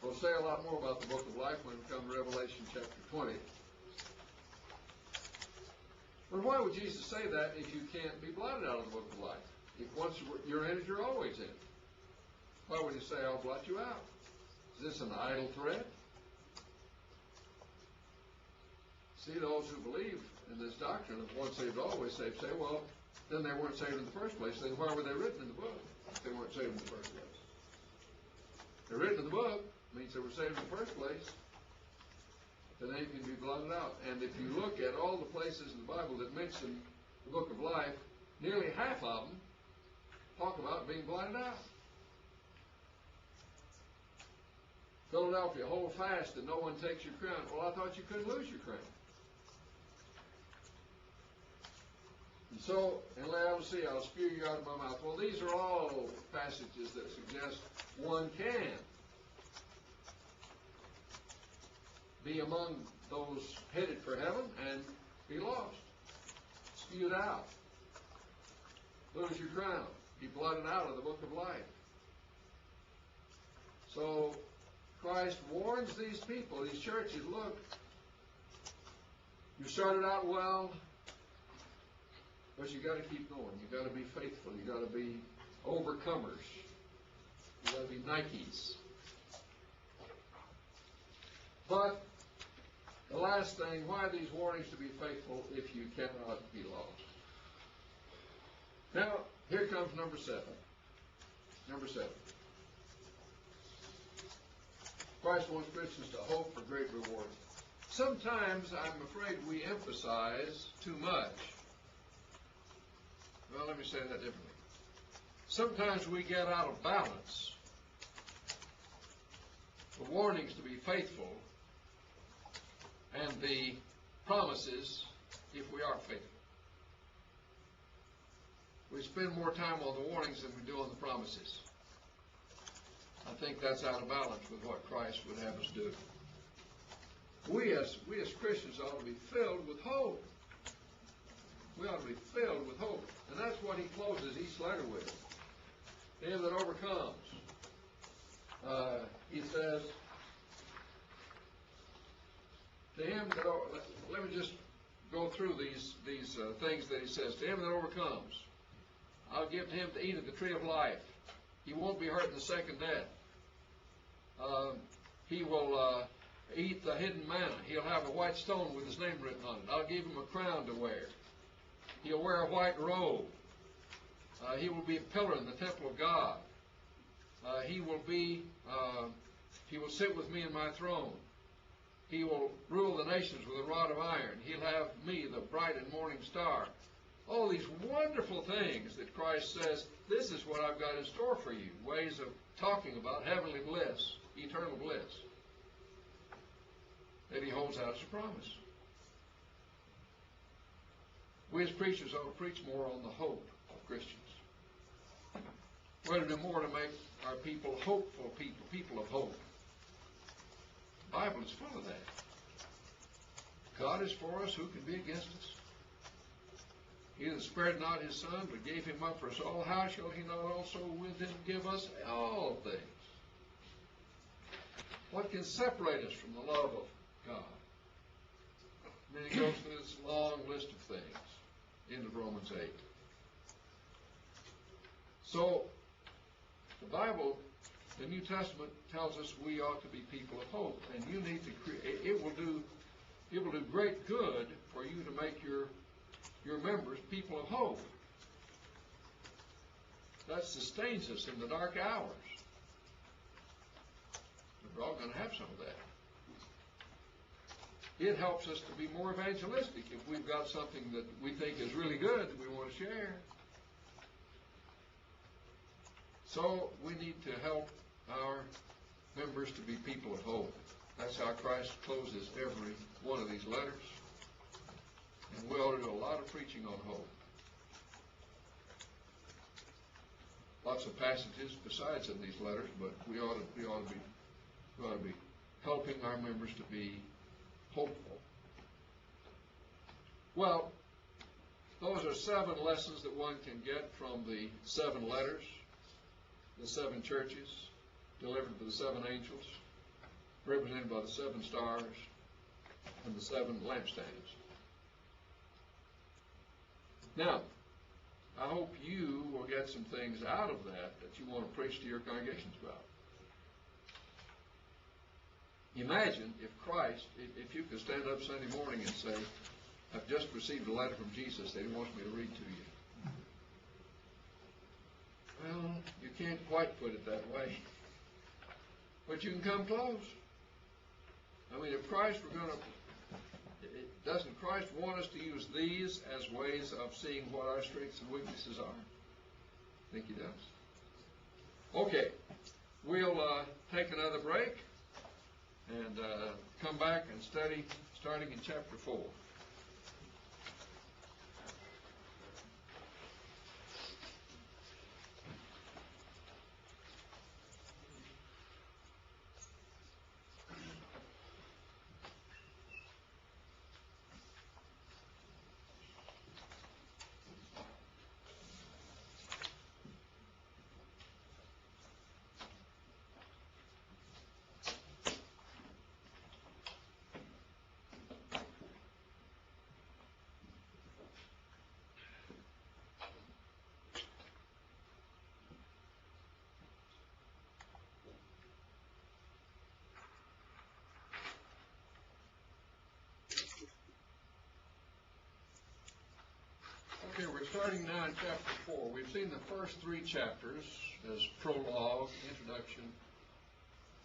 We'll say a lot more about the book of life when we come to Revelation chapter 20. But why would Jesus say that if you can't be blotted out of the book of life? If once you're in it, you're always in it. Why would he say, I'll blot you out? Is this an idle threat? See, those who believe in this doctrine of once saved, always saved, say, well, then they weren't saved in the first place. Then why were they written in the book if they weren't saved in the first place? They're written in the book, means they were saved in the first place. The name can be blotted out. And if you look at all the places in the Bible that mention the book of life, nearly half of them talk about being blotted out. Philadelphia, hold fast and no one takes your crown. Well, I thought you couldn't lose your crown. And so, in Laodicea, I'll spew you out of my mouth. Well, these are all passages that suggest one can be among those headed for heaven and be lost, spewed out, lose your crown, be blotted out of the book of life. So Christ warns these people, these churches, look, you started out well, but you got to keep going. You got to be faithful. You got to be overcomers. You got to be Nikes. But the last thing, why are these warnings to be faithful if you cannot be lost? Now, here comes number 7. Number 7. Christ wants Christians to hope for great reward. Sometimes, I'm afraid, we emphasize too much. Well, let me say that differently. Sometimes we get out of balance the warnings to be faithful and the promises if we are faithful. We spend more time on the warnings than we do on the promises. I think that's out of balance with what Christ would have us do. We as Christians ought to be filled with hope. We ought to be filled with hope. And that's what he closes each letter with. To him that overcomes. He says, to him that, let me just go through these things that he says. To him that overcomes, I'll give to him to eat of the tree of life. He won't be hurt in the second death. He will eat the hidden manna. He'll have a white stone with his name written on it. I'll give him a crown to wear. He'll wear a white robe. He will be a pillar in the temple of God. He will sit with me in my throne. He will rule the nations with a rod of iron. He'll have me, the bright and morning star. All these wonderful things that Christ says, this is what I've got in store for you. Ways of talking about heavenly bliss, eternal bliss, that he holds out as a promise. We as preachers ought to preach more on the hope of Christians. We ought to do more to make our people hopeful people, people of hope. The Bible is full of that. God is for us, who can be against us? He that spared not his Son, but gave him up for us all, how shall he not also with him give us all things? What can separate us from the love of God? And then he goes through this long list of things into Romans 8. So, the Bible, the New Testament, tells us we ought to be people of hope, and you need to create. It will do great good for you to make your members people of hope. That sustains us in the dark hours. We're all going to have some of that. It helps us to be more evangelistic if we've got something that we think is really good that we want to share. So we need to help our members to be people of hope. That's how Christ closes every one of these letters. And we ought to do a lot of preaching on hope. Lots of passages besides in these letters, but we ought to be helping our members to be hopeful. Well, those are 7 lessons that one can get from the 7 letters, the 7 churches, delivered to the 7 angels, represented by the 7 stars and the 7 lampstands. Now, I hope you will get some things out of that you want to preach to your congregations about. Imagine if Christ, if you could stand up Sunday morning and say, I've just received a letter from Jesus that he wants me to read to you. Well, you can't quite put it that way. But you can come close. I mean, if Christ were going to, doesn't Christ want us to use these as ways of seeing what our strengths and weaknesses are? I think he does. Okay, we'll take another break and come back and study starting in chapter 4. starting now in chapter 4. We've seen the first 3 chapters as prologue, introduction.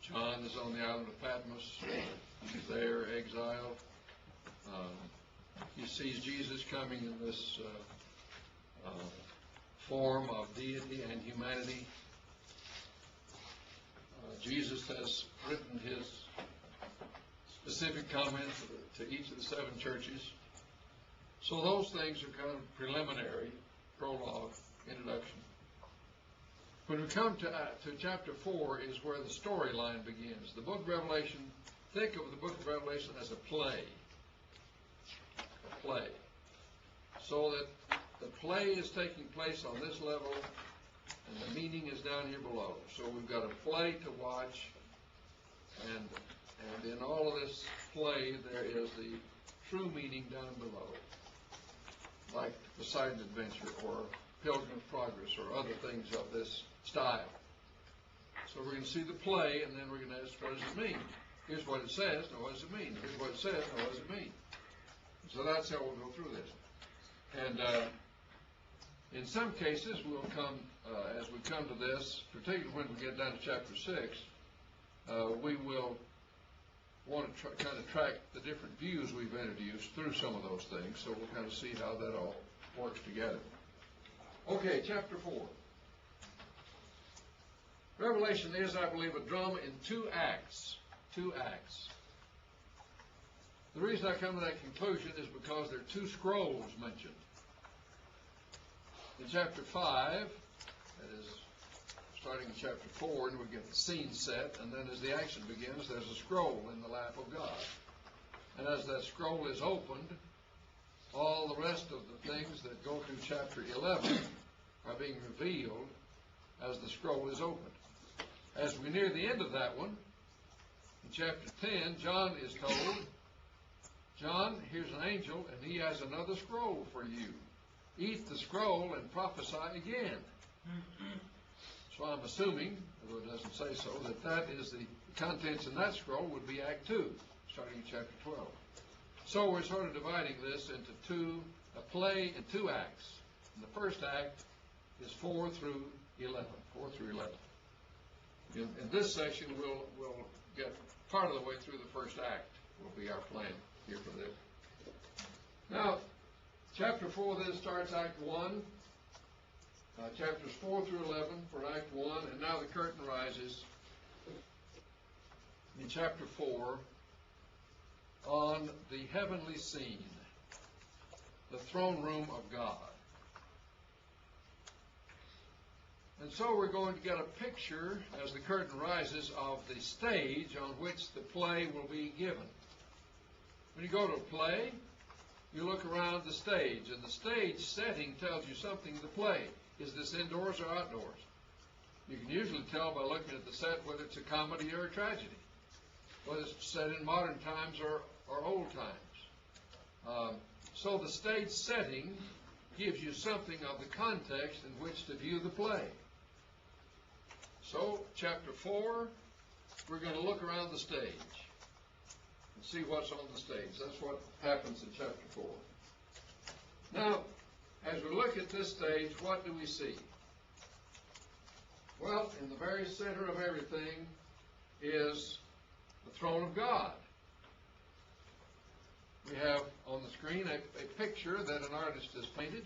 John is on the island of Patmos. He's there, exiled. He sees Jesus coming in this form of deity and humanity. Jesus has written his specific comments to each of the 7 churches. So those things are kind of preliminary, prologue, introduction. When we come to chapter 4 is where the storyline begins. The book of Revelation, think of the book of Revelation as a play. A play. So that the play is taking place on this level and the meaning is down here below. So we've got a play to watch, and in all of this play there is the true meaning down below, like Poseidon Adventure or Pilgrim's Progress or other things of this style. So we're going to see the play, and then we're going to ask, what does it mean? Here's what it says, now what does it mean? Here's what it says, now what does it mean? So that's how we'll go through this. And in some cases, we'll come, as we come to this, particularly when we get down to chapter 6, we will want to kind of track the different views we've introduced through some of those things, so we'll kind of see how that all works together. Okay, chapter 4. Revelation is, I believe, a drama in 2 acts. 2 acts. The reason I come to that conclusion is because there are 2 scrolls mentioned. In chapter 5, that is starting in chapter 4, and we get the scene set, and then as the action begins, there's a scroll in the lap of God. And as that scroll is opened, all the rest of the things that go through chapter 11 are being revealed as the scroll is opened. As we near the end of that one, in chapter 10, John is told, John, here's an angel, and he has another scroll for you. Eat the scroll and prophesy again. So I'm assuming, although it doesn't say so, that is the contents in that scroll would be Act 2, starting in chapter 12. So we're sort of dividing this into a play in 2 acts. And the first act is 4 through 11. 4 through 11. In this section, we'll get part of the way through the first act. Will be our plan here for this. Now, chapter 4 then starts Act 1. Chapters 4 through 11 for Act 1, and now the curtain rises in chapter 4 on the heavenly scene, the throne room of God. And so we're going to get a picture, as the curtain rises, of the stage on which the play will be given. When you go to a play, you look around the stage, and the stage setting tells you something of the play. Is this indoors or outdoors? You can usually tell by looking at the set whether it's a comedy or a tragedy, whether it's set in modern times or old times. So the stage setting gives you something of the context in which to view the play. So, chapter 4, we're going to look around the stage and see what's on the stage. That's what happens in chapter 4. Now, as we look at this stage, what do we see? Well, in the very center of everything is the throne of God. We have on the screen a picture that an artist has painted.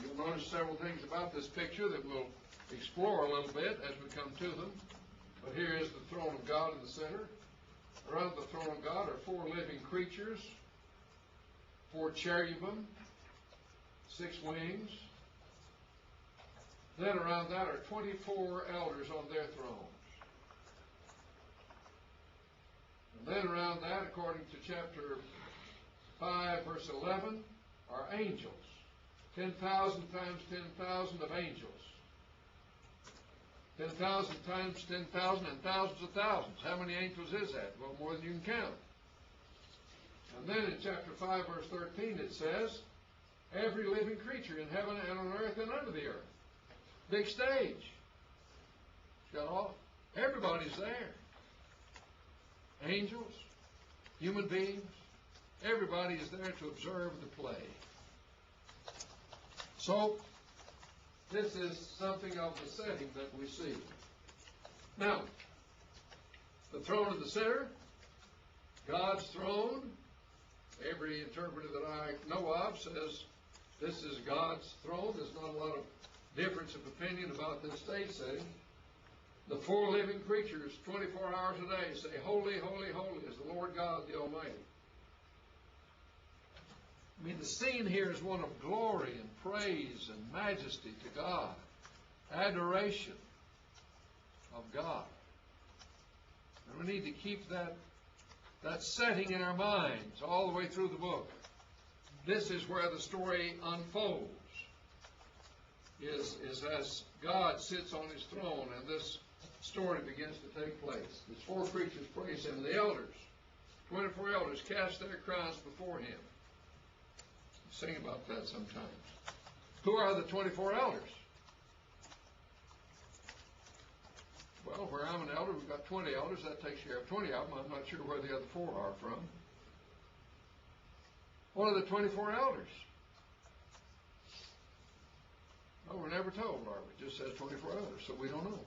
You'll notice several things about this picture that we'll explore a little bit as we come to them. But here is the throne of God in the center. Around the throne of God are 4 living creatures, 4 cherubim, 6 wings. Then around that are 24 elders on their thrones. And then around that, according to chapter 5, verse 11, are angels. 10,000 times 10,000 of angels. 10,000 times 10,000 and thousands of thousands. How many angels is that? Well, more than you can count. And then in chapter 5, verse 13, it says, every living creature in heaven and on earth and under the earth. Big stage. It's got all, everybody's there. Angels, human beings, everybody is there to observe the play. So, this is something of the setting that we see. Now, the throne in the center, God's throne. Every interpreter that I know of says this is God's throne. There's not a lot of difference of opinion about this stage setting. The four living creatures, 24 hours a day, say, Holy, holy, holy is the Lord God, the Almighty. I mean, the scene here is one of glory and praise and majesty to God, adoration of God. And we need to keep that setting in our minds all the way through the book. This is where the story unfolds, is as God sits on his throne and this story begins to take place. These four creatures praise him. The elders, 24 elders, cast their crowns before him. Sing about that sometimes. Who are the 24 elders? Well, where I'm an elder, we've got 20 elders. That takes care of 20 of them. I'm not sure where the other 4 are from. What are the 24 elders? Well, we're never told, are we? It just says 24 elders, so we don't know.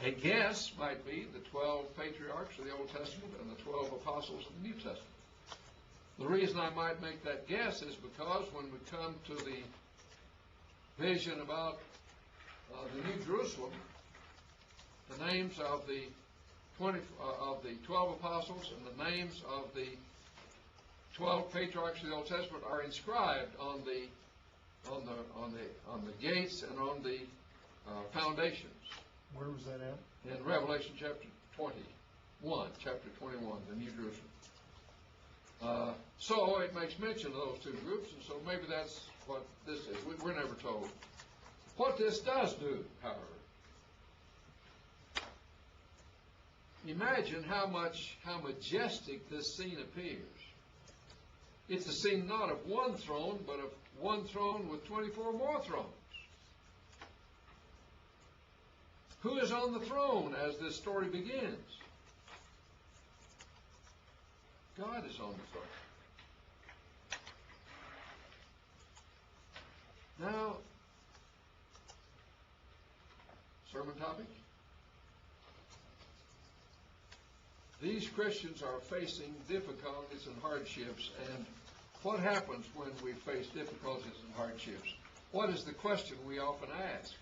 A guess might be the 12 patriarchs of the Old Testament and the 12 apostles of the New Testament. The reason I might make that guess is because when we come to the vision about the New Jerusalem, the names of the 12 apostles and the names of the 12 patriarchs of the Old Testament are inscribed on the gates and on the foundations. Where was that at? In Revelation chapter 21, the New Jerusalem. So it makes mention of those two groups, and so maybe that's what this is. We're never told. What this does do, however, imagine how majestic this scene appears. It's a scene not of one throne, but of one throne with 24 more thrones. Who is on the throne as this story begins? God is on the throne. Now, sermon topic. These Christians are facing difficulties and hardships, and what happens when we face difficulties and hardships? What is the question we often ask?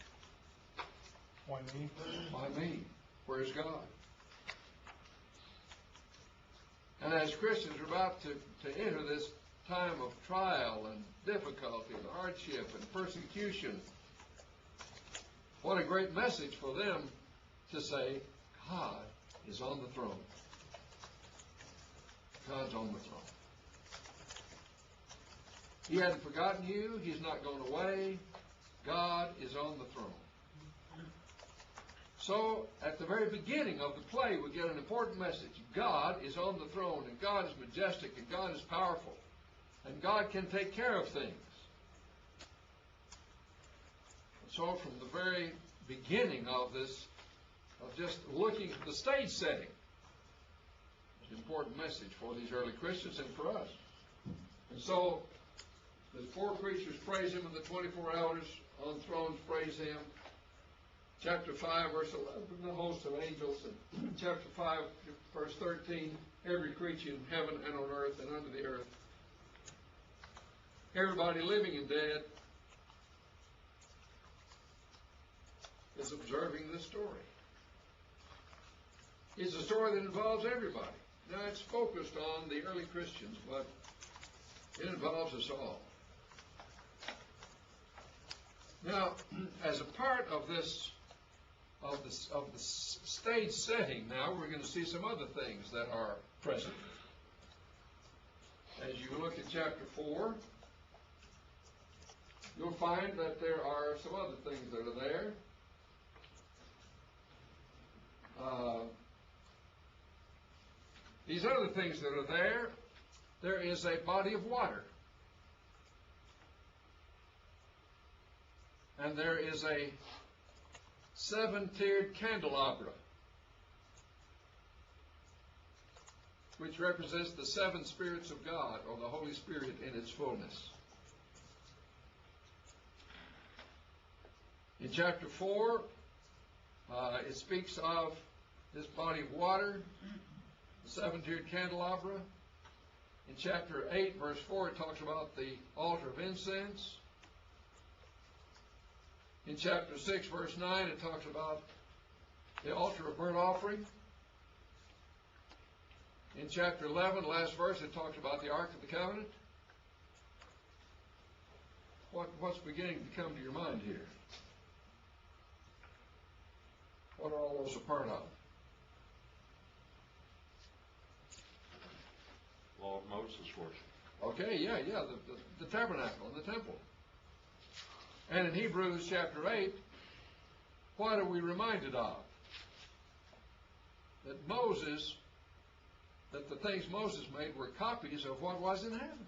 Why me? Why me? Where's God? And as Christians are about to enter this time of trial and difficulty and hardship and persecution, what a great message for them to say, God is on the throne. God's on the throne. He hasn't forgotten you. He's not gone away. God is on the throne. So, at the very beginning of the play, we get an important message. God is on the throne, and God is majestic, and God is powerful, and God can take care of things. So, from the very beginning of this, of just looking at the stage setting, it's an important message for these early Christians and for us. And so, the four creatures praise him, and the 24 elders on thrones praise him. Chapter 5, verse 11, the host of angels. And chapter 5, verse 13, every creature in heaven and on earth and under the earth. Everybody living and dead is observing this story. It's a story that involves everybody. Now, it's focused on the early Christians, but it involves us all. Now, as a part of this, of the stage setting, now we're going to see some other things that are present. As you look at chapter 4, you'll find that there are some other things that are there. These other things that are there is a body of water. And there is a 7-tiered candelabra. which represents the seven spirits of God, or the Holy Spirit in its fullness. In chapter 4, it speaks of this body of water, the seven-tiered candelabra. In chapter 8, verse 4, it talks about the altar of incense. In chapter 6, verse 9, it talks about the altar of burnt offering. In chapter 11, last verse, it talks about the Ark of the Covenant. What's beginning to come to your mind here? What are all those a part of? Law of Moses worship. Okay, yeah, the tabernacle and the temple. And in Hebrews chapter 8, what are we reminded of? That the things Moses made were copies of what was in heaven.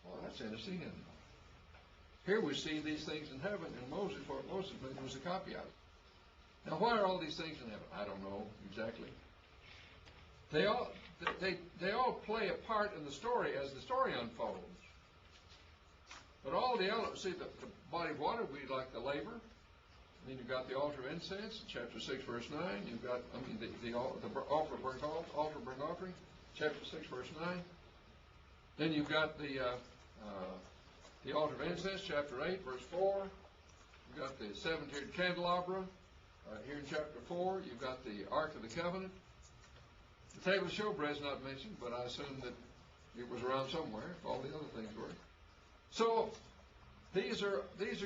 Well, that's interesting, isn't it? Here we see these things in heaven, and what Moses made was a copy of it. Now, why are all these things in heaven? I don't know exactly. They all play a part in the story as the story unfolds. But all the elements, see, the body of water, we like the laver. And then you've got the altar of incense, chapter 6, verse 9. You've got, the altar of burnt offering, chapter 6, verse 9. Then you've got the altar of incense, chapter 8, verse 4. You've got the seven-tiered candelabra, here in chapter 4. You've got the Ark of the Covenant. The table of showbread is not mentioned, but I assume that it was around somewhere, if all the other things were. So, these are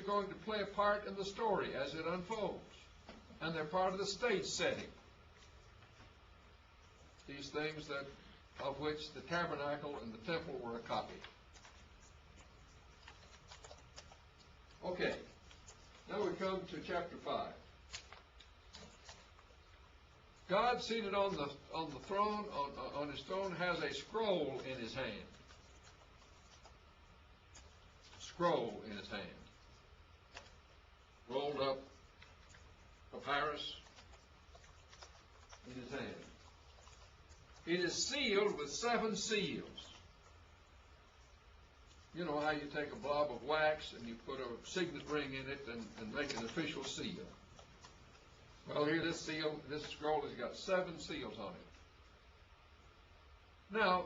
going to play a part in the story as it unfolds. And they're part of the stage setting. These things of which the tabernacle and the temple were a copy. Okay, now we come to chapter 5. God, seated on the throne, on his throne, has a scroll in his hand. Scroll in his hand. Rolled up papyrus in his hand. It is sealed with 7 seals. You know how you take a blob of wax and you put a signet ring in it and make an official seal. Well, here this scroll has got 7 seals on it. Now,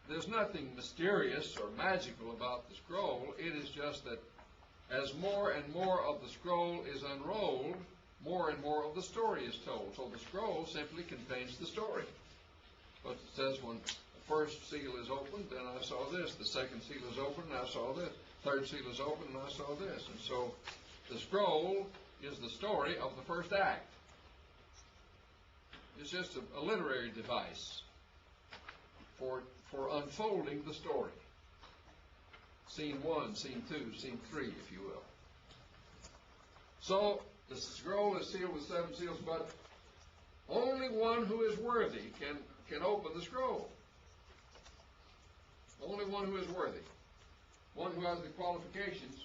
there's nothing mysterious or magical about the scroll. It is just that as more and more of the scroll is unrolled, more and more of the story is told. So the scroll simply contains the story. But it says when the first seal is opened, then I saw this. The second seal is opened, and I saw this. Third seal is opened, and I saw this. And so the scroll is the story of the first act. It's just a literary device for unfolding the story. Scene 1, scene 2, scene 3, if you will. So the scroll is sealed with 7 seals, but only one who is worthy can open the scroll. Only one who is worthy. One who has the qualifications.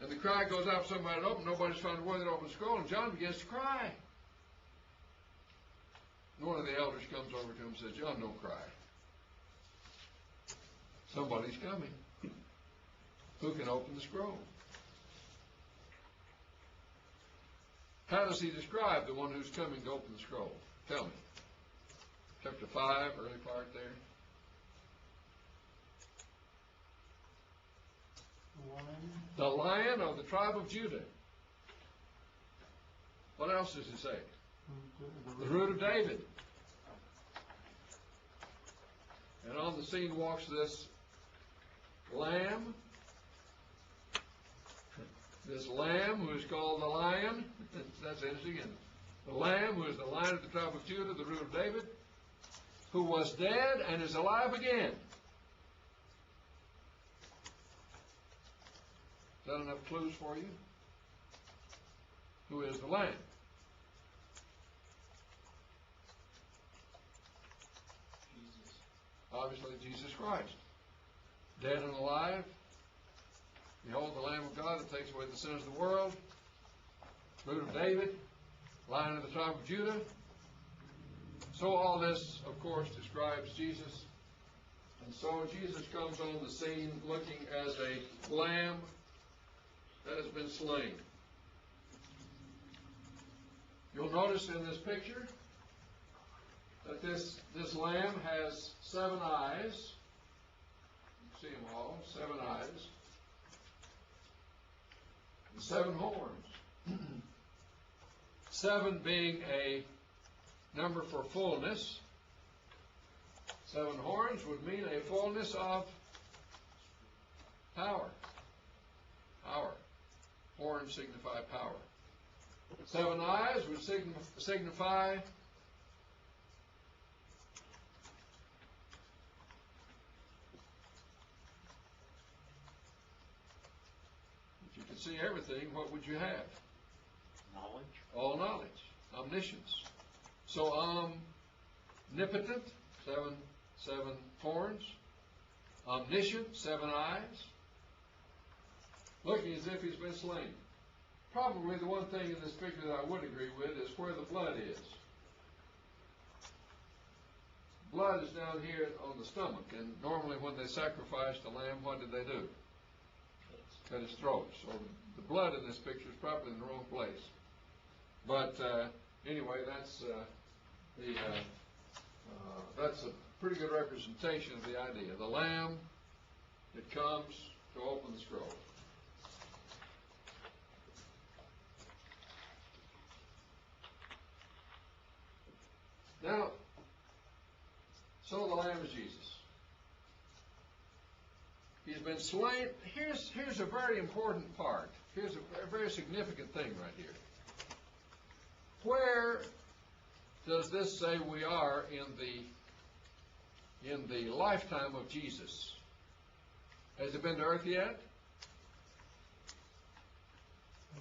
And the cry goes out for somebody to open. Nobody's found worthy to open the scroll. And John begins to cry. And one of the elders comes over to him and says, John, don't cry. Somebody's coming. Who can open the scroll? How does he describe the one who's coming to open the scroll? Tell me. Chapter 5, early part there. The Lion of the tribe of Judah. What else does he say? The root of David. And on the scene walks this lamb. This lamb who is called the Lion. That's interesting, isn't it? The lamb who is the Lion of the tribe of Judah, the root of David, who was dead and is alive again. Is that enough clues for you? Who is the Lamb? Jesus. Obviously, Jesus Christ. Dead and alive. Behold the Lamb of God that takes away the sins of the world. Root of David. Lion of the tribe of Judah. So all this, of course, describes Jesus. And so Jesus comes on the scene looking as a lamb that has been slain. You'll notice in this picture that this lamb has 7 eyes. You see them all, 7 eyes. And 7 horns. 7 being a number for fullness. 7 horns would mean a fullness of power. Power. Horns signify power. 7 eyes would signify if you could see everything, what would you have? Knowledge. All knowledge. Omniscience. So omnipotent, 7 horns. Omniscient, 7 eyes. Looking as if he's been slain. Probably the one thing in this picture that I would agree with is where the blood is. Blood is down here on the stomach, and normally when they sacrificed a lamb, what did they do? Cut his throat. So the blood in this picture is probably in the wrong place. But anyway, that's that's a pretty good representation of the idea. The lamb that comes to open the scroll. Now, so the Lamb is Jesus. He's been slain. Here's a very important part. Here's a very significant thing right here. Where does this say we are in the lifetime of Jesus? Has he been to earth yet?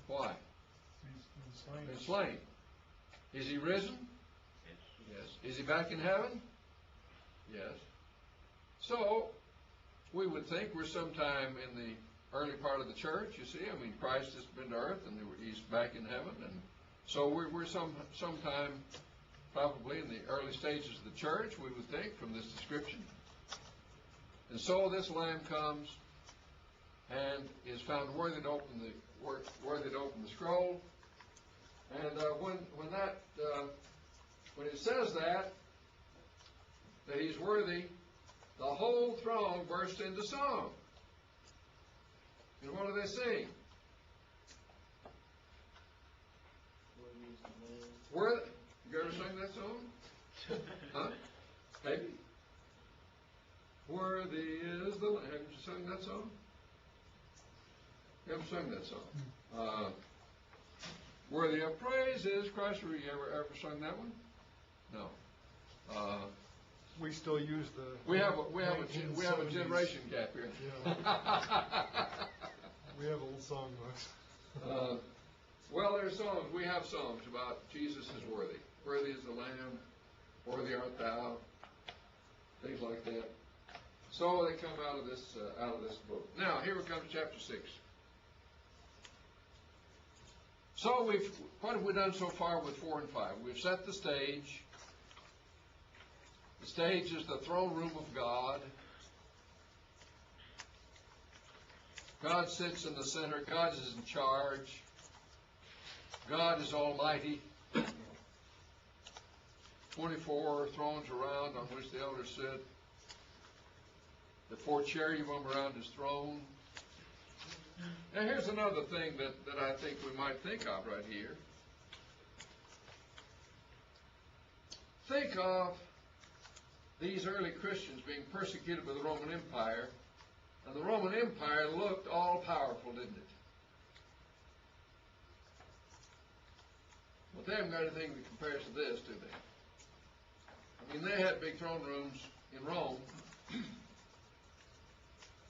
Why? He's been slain. Been slain. Is he risen? Yes. Is he back in heaven? Yes. So, we would think we're sometime in the early part of the church, you see. I mean, Christ has been to earth and he's back in heaven. And so we're sometime probably in the early stages of the church, we would think, from this description. And so this Lamb comes and is found worthy to open the scroll. And when it says that he's worthy, the whole throng bursts into song. And what do they sing? Worthy. You ever sung that song? Huh? Maybe. Worthy is the Lamb. Haven't you sung that song? You haven't sung that song. Worthy of praise is Christ. Have you ever sung that one? No. We still use the. We have a generation gap here. Yeah. We have old songbooks. Well, there are songs. We have songs about Jesus is worthy. Worthy is the Lamb. Worthy art thou. Things like that. So they come out of this book. Now here we come to chapter 6. So what have we done so far with 4 and 5? We've set the stage. The stage is the throne room of God. God sits in the center. God is in charge. God is almighty. 24 thrones around on which the elders sit. The 4 cherubim around his throne. Now here's another thing that I think we might think of right here. Think of these early Christians being persecuted by the Roman Empire, and the Roman Empire looked all-powerful, didn't it? But they haven't got anything that compares to this, do they? I mean, they had big throne rooms in Rome,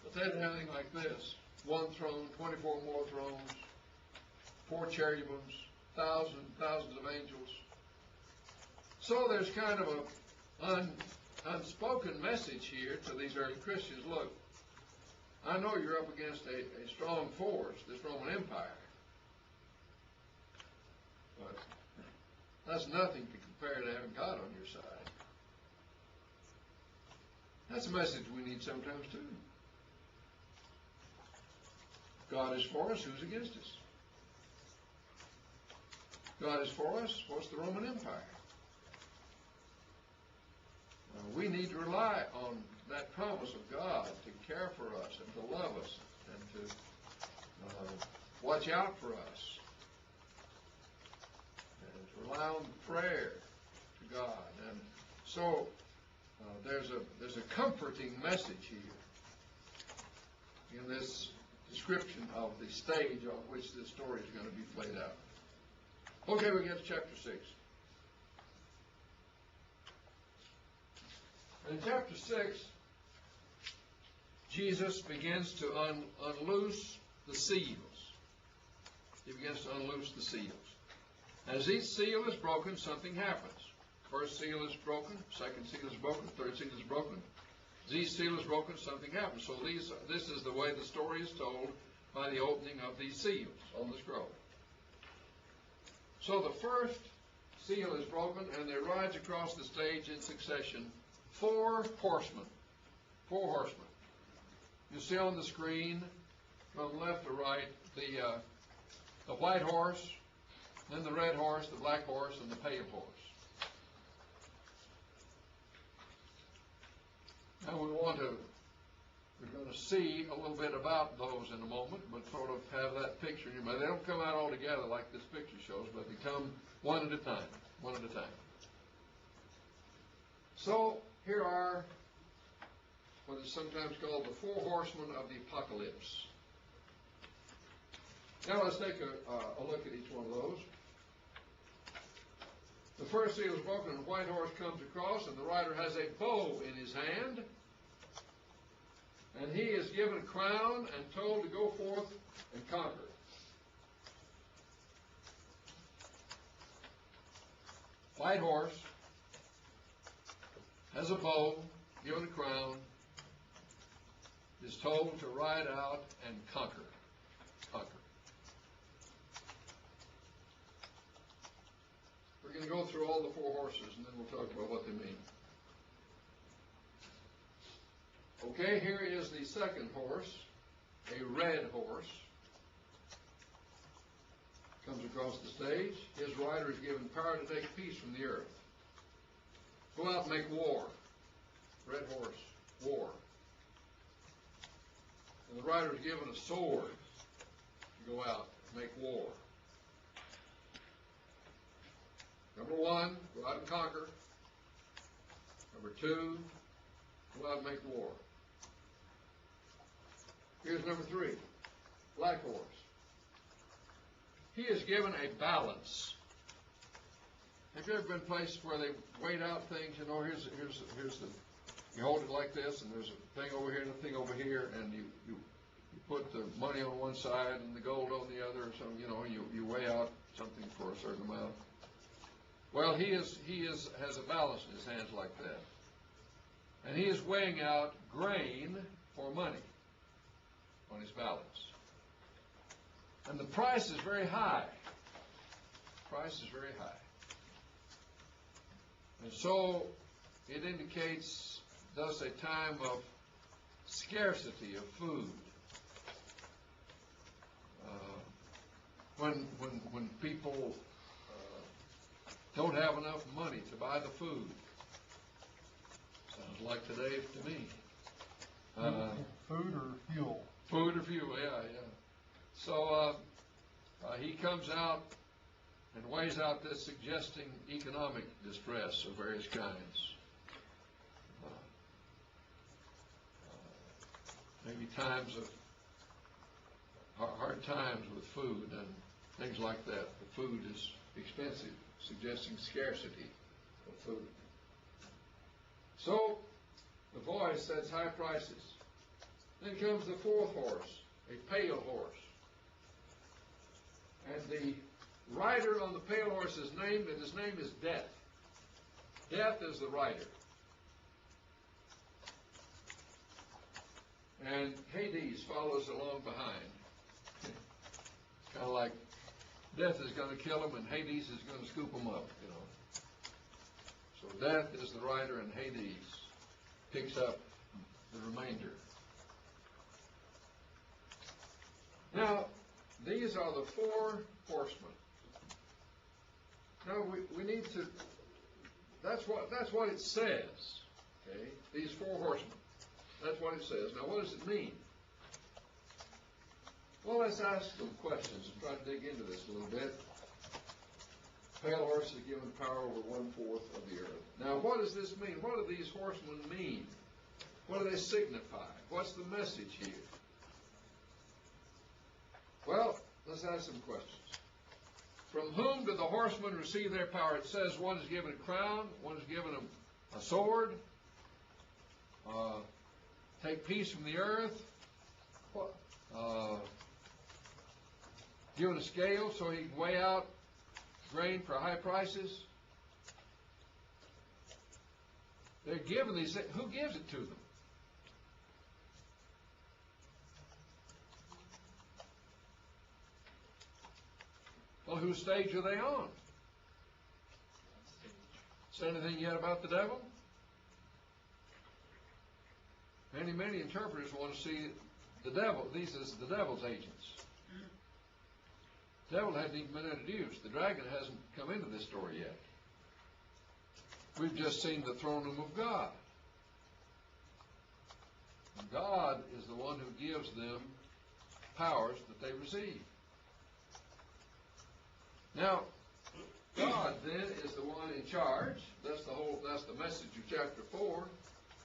but they didn't have anything like this. 1 throne, 24 more thrones, 4 cherubims, thousands of angels. So there's kind of an unspoken message here to these early Christians. Look, I know you're up against a strong force, this Roman Empire. But That's nothing to compare to having God on your side. That's a message we need sometimes too. God is for us, who's against us? God is for us, what's the Roman Empire? We need to rely on that promise of God to care for us and to love us and to watch out for us and to rely on prayer to God. And so there's a comforting message here in this description of the stage on which this story is going to be played out. Okay, we get to chapter 6. In chapter 6, Jesus begins to unloose the seals. He begins to unloose the seals. As each seal is broken, something happens. First seal is broken, second seal is broken, third seal is broken. As each seal is broken, something happens. So this is the way the story is told by the opening of these seals on the scroll. So the first seal is broken, and there rides across the stage in succession 4 horsemen. 4 horsemen. You see on the screen from left to right the white horse, then the red horse, the black horse, and the pale horse. Now we're going to see a little bit about those in a moment, but sort of have that picture in your mind. They don't come out all together like this picture shows, but they come one at a time, one at a time. So here are what is sometimes called the 4 horsemen of the apocalypse. Now let's take a look at each one of those. The first seal is broken, and a white horse comes across, and the rider has a bow in his hand. And he is given a crown and told to go forth and conquer. White horse has a bow, given a crown, is told to ride out and conquer. Conquer. We're going to go through all the 4 horses, and then we'll talk about what they mean. Okay, here is the second horse, a red horse. Comes across the stage. His rider is given power to take peace from the earth. Go out and make war. Red horse, war. And the rider is given a sword to go out and make war. Number 1, go out and conquer. Number 2, go out and make war. Here's number 3, black horse. He is given a balance. Have you ever been places where they weighed out things? You know, here's the, you hold it like this, and there's a thing over here and a thing over here, and you put the money on one side and the gold on the other, or something. You know, you weigh out something for a certain amount. Well, he has a balance in his hands like that, and he is weighing out grain for money on his balance. And the price is very high. Price is very high. And so it indicates thus a time of scarcity of food. When people don't have enough money to buy the food. Sounds like today to me. Food or fuel? Food or fuel, yeah. So he comes out and weighs out this, suggesting economic distress of various kinds. Maybe times of hard times with food and things like that. The food is expensive, suggesting scarcity of food. So the voice sets high prices. Then comes the 4th horse, a pale horse. And the rider on the pale horse is named, and his name is Death. Death is the rider. And Hades follows along behind. Kind of like Death is going to kill them, and Hades is going to scoop them up, you know. So death is the rider, and Hades picks up the remainder. Now, these are the four horsemen. Now, we need to, that's what it says, okay? These four horsemen. That's what it says. Now, what does it mean? Well, let's ask some questions and try to dig into this a little bit. Pale horse is given power over 1/4 of the earth. Now, what does this mean? What do these horsemen mean? What do they signify? What's the message here? Well, let's ask some questions. From whom do the horsemen receive their power? It says one is given a crown, one is given a sword, take peace from the earth, given a scale so he can weigh out grain for high prices. They're given these things. Who gives it to them? Well, whose stage are they on? Say anything yet about the devil? Many interpreters want to see the devil, these as the devil's agents. The devil hasn't even been introduced. The dragon hasn't come into this story yet. We've just seen the throne room of God. And God is the one who gives them powers that they receive. Now, God then is the one in charge. That's the message of chapter 4.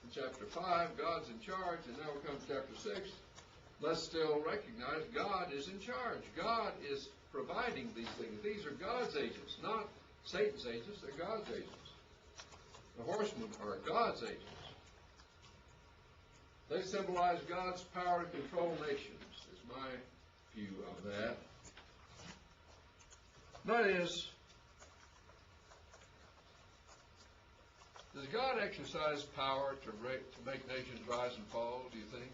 In chapter 5, God's in charge, and now we come to chapter 6. Let's still recognize God is in charge. God is providing these things. These are God's agents, not Satan's agents. They're God's agents. The horsemen are God's agents. They symbolize God's power to control nations, is my view of that. That is, does God exercise power to make nations rise and fall, do you think?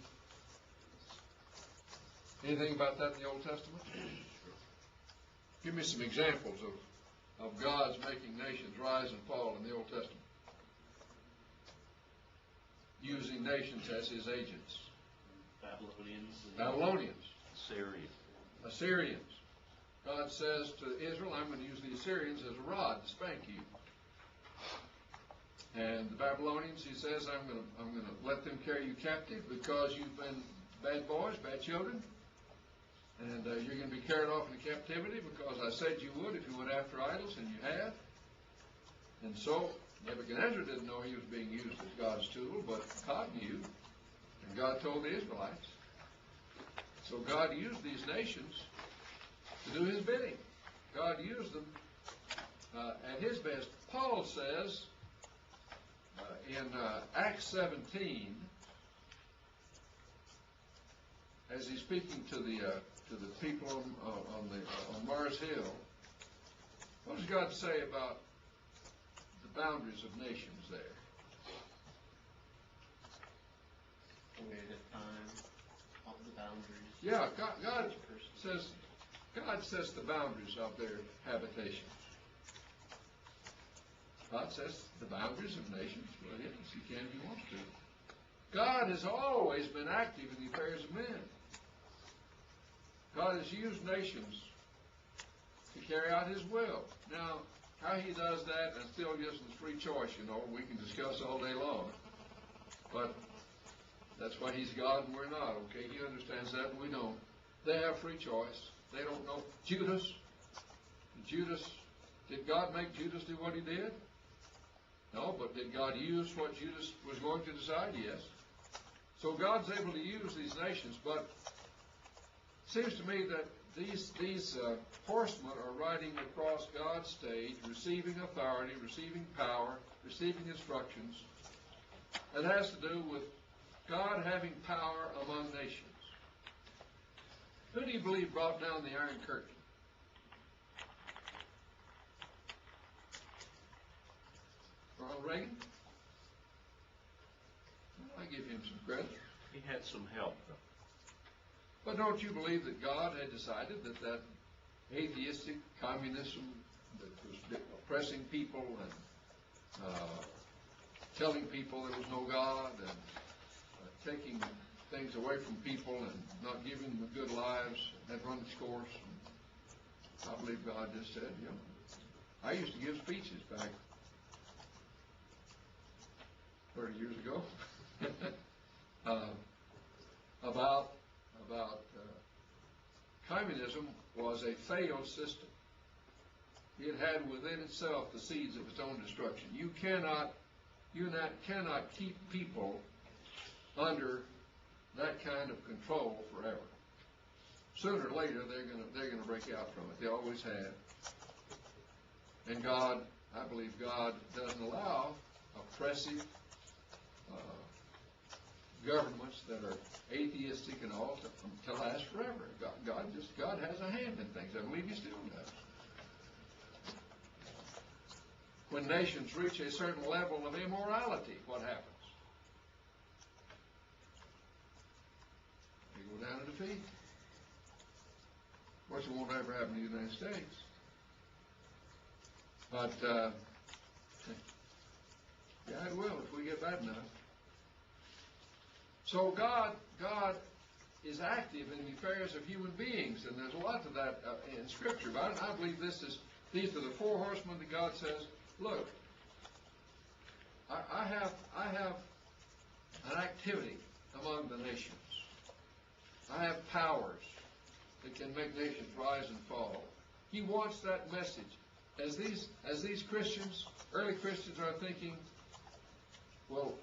Anything about that in the Old Testament? Give me some examples of God's making nations rise and fall in the Old Testament. Using nations as his agents. Babylonians. Assyrians. God says to Israel, I'm going to use the Assyrians as a rod to spank you. And the Babylonians, he says, I'm going to let them carry you captive because you've been bad boys, bad children. And you're going to be carried off into captivity because I said you would if you went after idols, and you have. And so Nebuchadnezzar didn't know he was being used as God's tool, but God knew. And God told the Israelites. So God used these nations to do his bidding. God used them at his best. Paul says in Acts 17, as he's speaking to the people on Mars Hill, what does God say about the boundaries of nations there? All the boundaries. Yeah, God sets the boundaries of their habitation. God sets the boundaries of nations. Well, yes, he can if he wants to. God has always been active in the affairs of men. God has used nations to carry out his will. Now, how he does that and still gives them free choice, we can discuss all day long. But that's why he's God and we're not, okay? He understands that and we don't. They have free choice. They don't know. Judas, did God make Judas do what he did? No, but did God use what Judas was going to decide? Yes. So God's able to use these nations, but it seems to me that these horsemen are riding across God's stage, receiving authority, receiving power, receiving instructions. It has to do with God having power among nations. Who do you believe brought down the Iron Curtain? Ronald Reagan? I give him some credit. He had some help. But don't you believe that God had decided that atheistic communism that was oppressing people and telling people there was no God and taking things away from people and not giving them good lives, had run its course. And I believe God just said, you know, I used to give speeches back 30 years ago about communism was a failed system. It had within itself the seeds of its own destruction. You cannot keep people under that kind of control forever. Sooner or later, they're gonna break out from it. They always have. And God, I believe God doesn't allow oppressive governments that are atheistic and all to last forever. God has a hand in things. I believe He still does. When nations reach a certain level of immorality, what happens? They go down to defeat. Which won't ever happen in the United States. But, yeah, it will if we get bad enough. So God is active in the affairs of human beings, and there's a lot to that in Scripture. But I believe these are the four horsemen that God says, look, I have an activity among the nations. I have powers that can make nations rise and fall. He wants that message. As these Christians, early Christians, are thinking, well,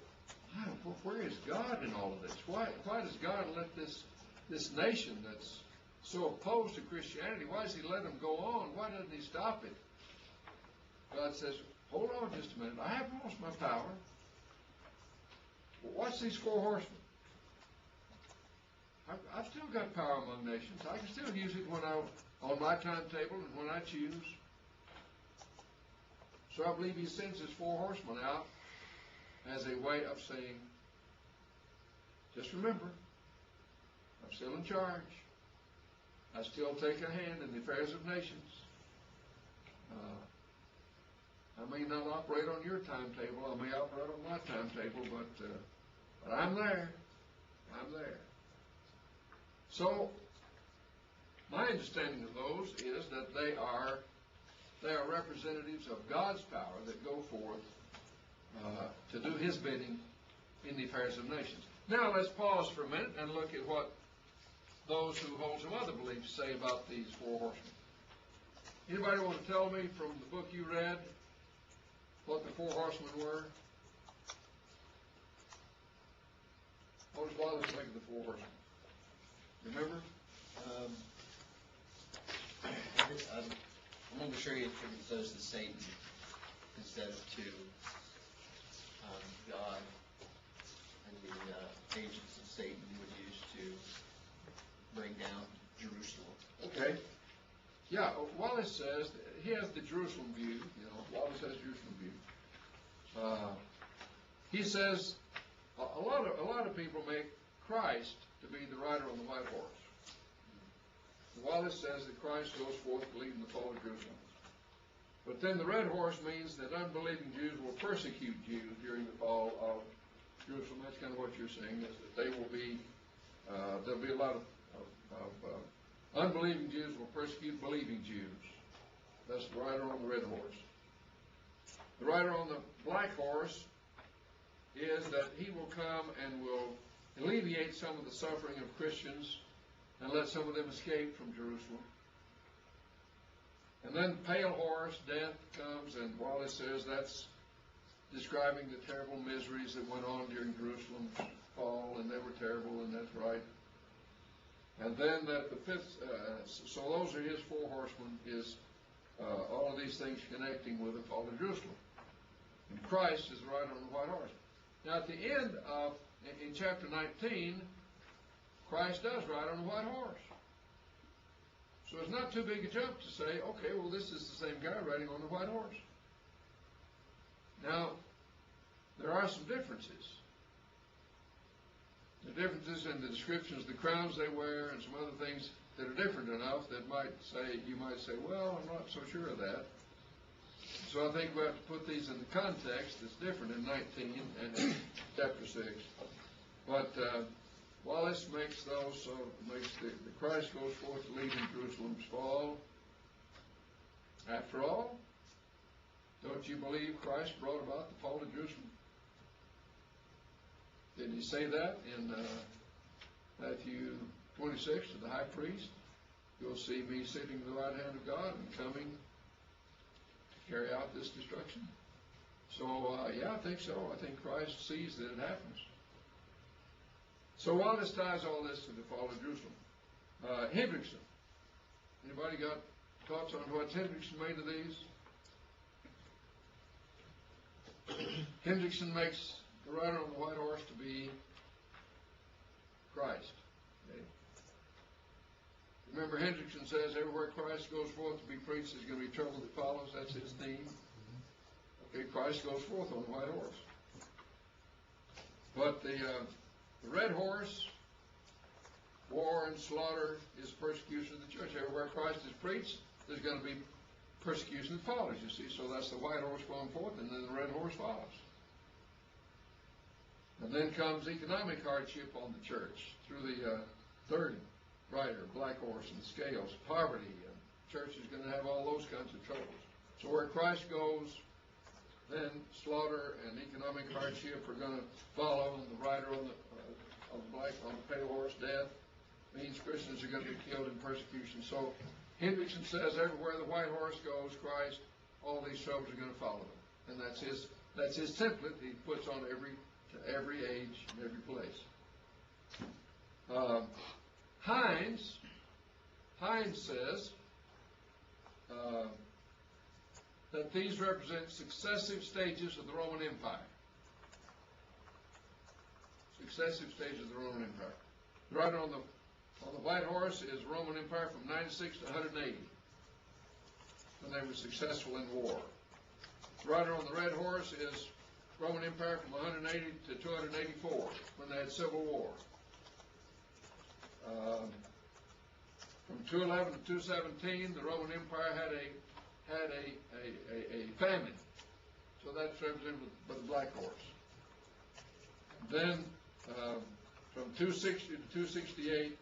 where is God in all of this? Why does God let this nation that's so opposed to Christianity, why does He let them go on? Why doesn't He stop it? God says, hold on just a minute. I haven't lost my power. Watch these four horsemen. I've still got power among nations. I can still use it on my timetable and when I choose. So I believe He sends His four horsemen out as a way of saying, just remember, I'm still in charge. I still take a hand in the affairs of nations. I may not operate on your timetable. I may operate on my timetable, but I'm there. I'm there. So, my understanding of those is that they are representatives of God's power that go forth to do His bidding in the affairs of nations. Now, let's pause for a minute and look at what those who hold some other beliefs say about these four horsemen. Anybody want to tell me from the book you read what the four horsemen were? What does Wallace think of the four horsemen? Remember? I'm almost sure He attributes those to Satan instead of to God and the agents of Satan would use to bring down Jerusalem. Okay. Yeah, Wallace says, he has the Jerusalem view, Wallace has Jerusalem view. He says, a lot of people make Christ to be the rider on the white horse. Wallace says that Christ goes forth leading the fall of Jerusalem. But then the red horse means that unbelieving Jews will persecute Jews during the fall of Jerusalem. That's kind of what you're saying, is that they will be, there'll be a lot of unbelieving Jews will persecute believing Jews. That's the rider on the red horse. The rider on the black horse is that he will come and will alleviate some of the suffering of Christians and let some of them escape from Jerusalem. And then the pale horse, death, comes, and Wallace says that's describing the terrible miseries that went on during Jerusalem's fall, and they were terrible, and that's right. And then that the fifth, so those are his four horsemen, is all of these things connecting with the fall of Jerusalem. And Christ is the rider on the white horse. Now at the end of, in chapter 19, Christ does ride on a white horse. So it's not too big a jump to say, okay, well, this is the same guy riding on the white horse. Now, there are some differences. The differences in the descriptions of the crowns they wear and some other things that are different enough that you might say, well, I'm not so sure of that. So I think we have to put these in the context that's different in 19 and in chapter 6. But Wallace makes the Christ goes forth to lead in Jerusalem's fall. After all, don't you believe Christ brought about the fall of Jerusalem? Didn't he say that in Matthew 26 to the high priest? You'll see me sitting at the right hand of God and coming to carry out this destruction. So, yeah, I think so. I think Christ sees that it happens. So Wallace ties all this to the fall of Jerusalem. Hendrickson. Anybody got thoughts on what Hendrickson made of these? Hendrickson makes the rider on the white horse to be Christ. Okay? Remember, Hendrickson says everywhere Christ goes forth to be preached, there's going to be trouble that follows. That's his theme. Okay, Christ goes forth on the white horse. But the red horse, war and slaughter, is persecution of the church. Everywhere Christ is preached, there's going to be persecution that follows, you see. So that's the white horse going forth, and then the red horse follows. And then comes economic hardship on the church through the third rider, black horse and scales, poverty. And the church is going to have all those kinds of troubles. So where Christ goes, then slaughter and economic hardship are going to follow. And the rider on the pale horse, death, means Christians are going to be killed in persecution. So Hendrickson says everywhere the white horse goes, Christ, all these troubles are going to follow him. And that's his template he puts on every age and every place. Hines says that these represent successive stages of the Roman Empire. Successive stages of the Roman Empire. The rider on the white horse is Roman Empire from 96 to 180, when they were successful in war. The rider on the red horse is Roman Empire from 180 to 284, when they had civil war. From 211 to 217, the Roman Empire had a famine, so that's represented by the black horse. Then from 260 to 268,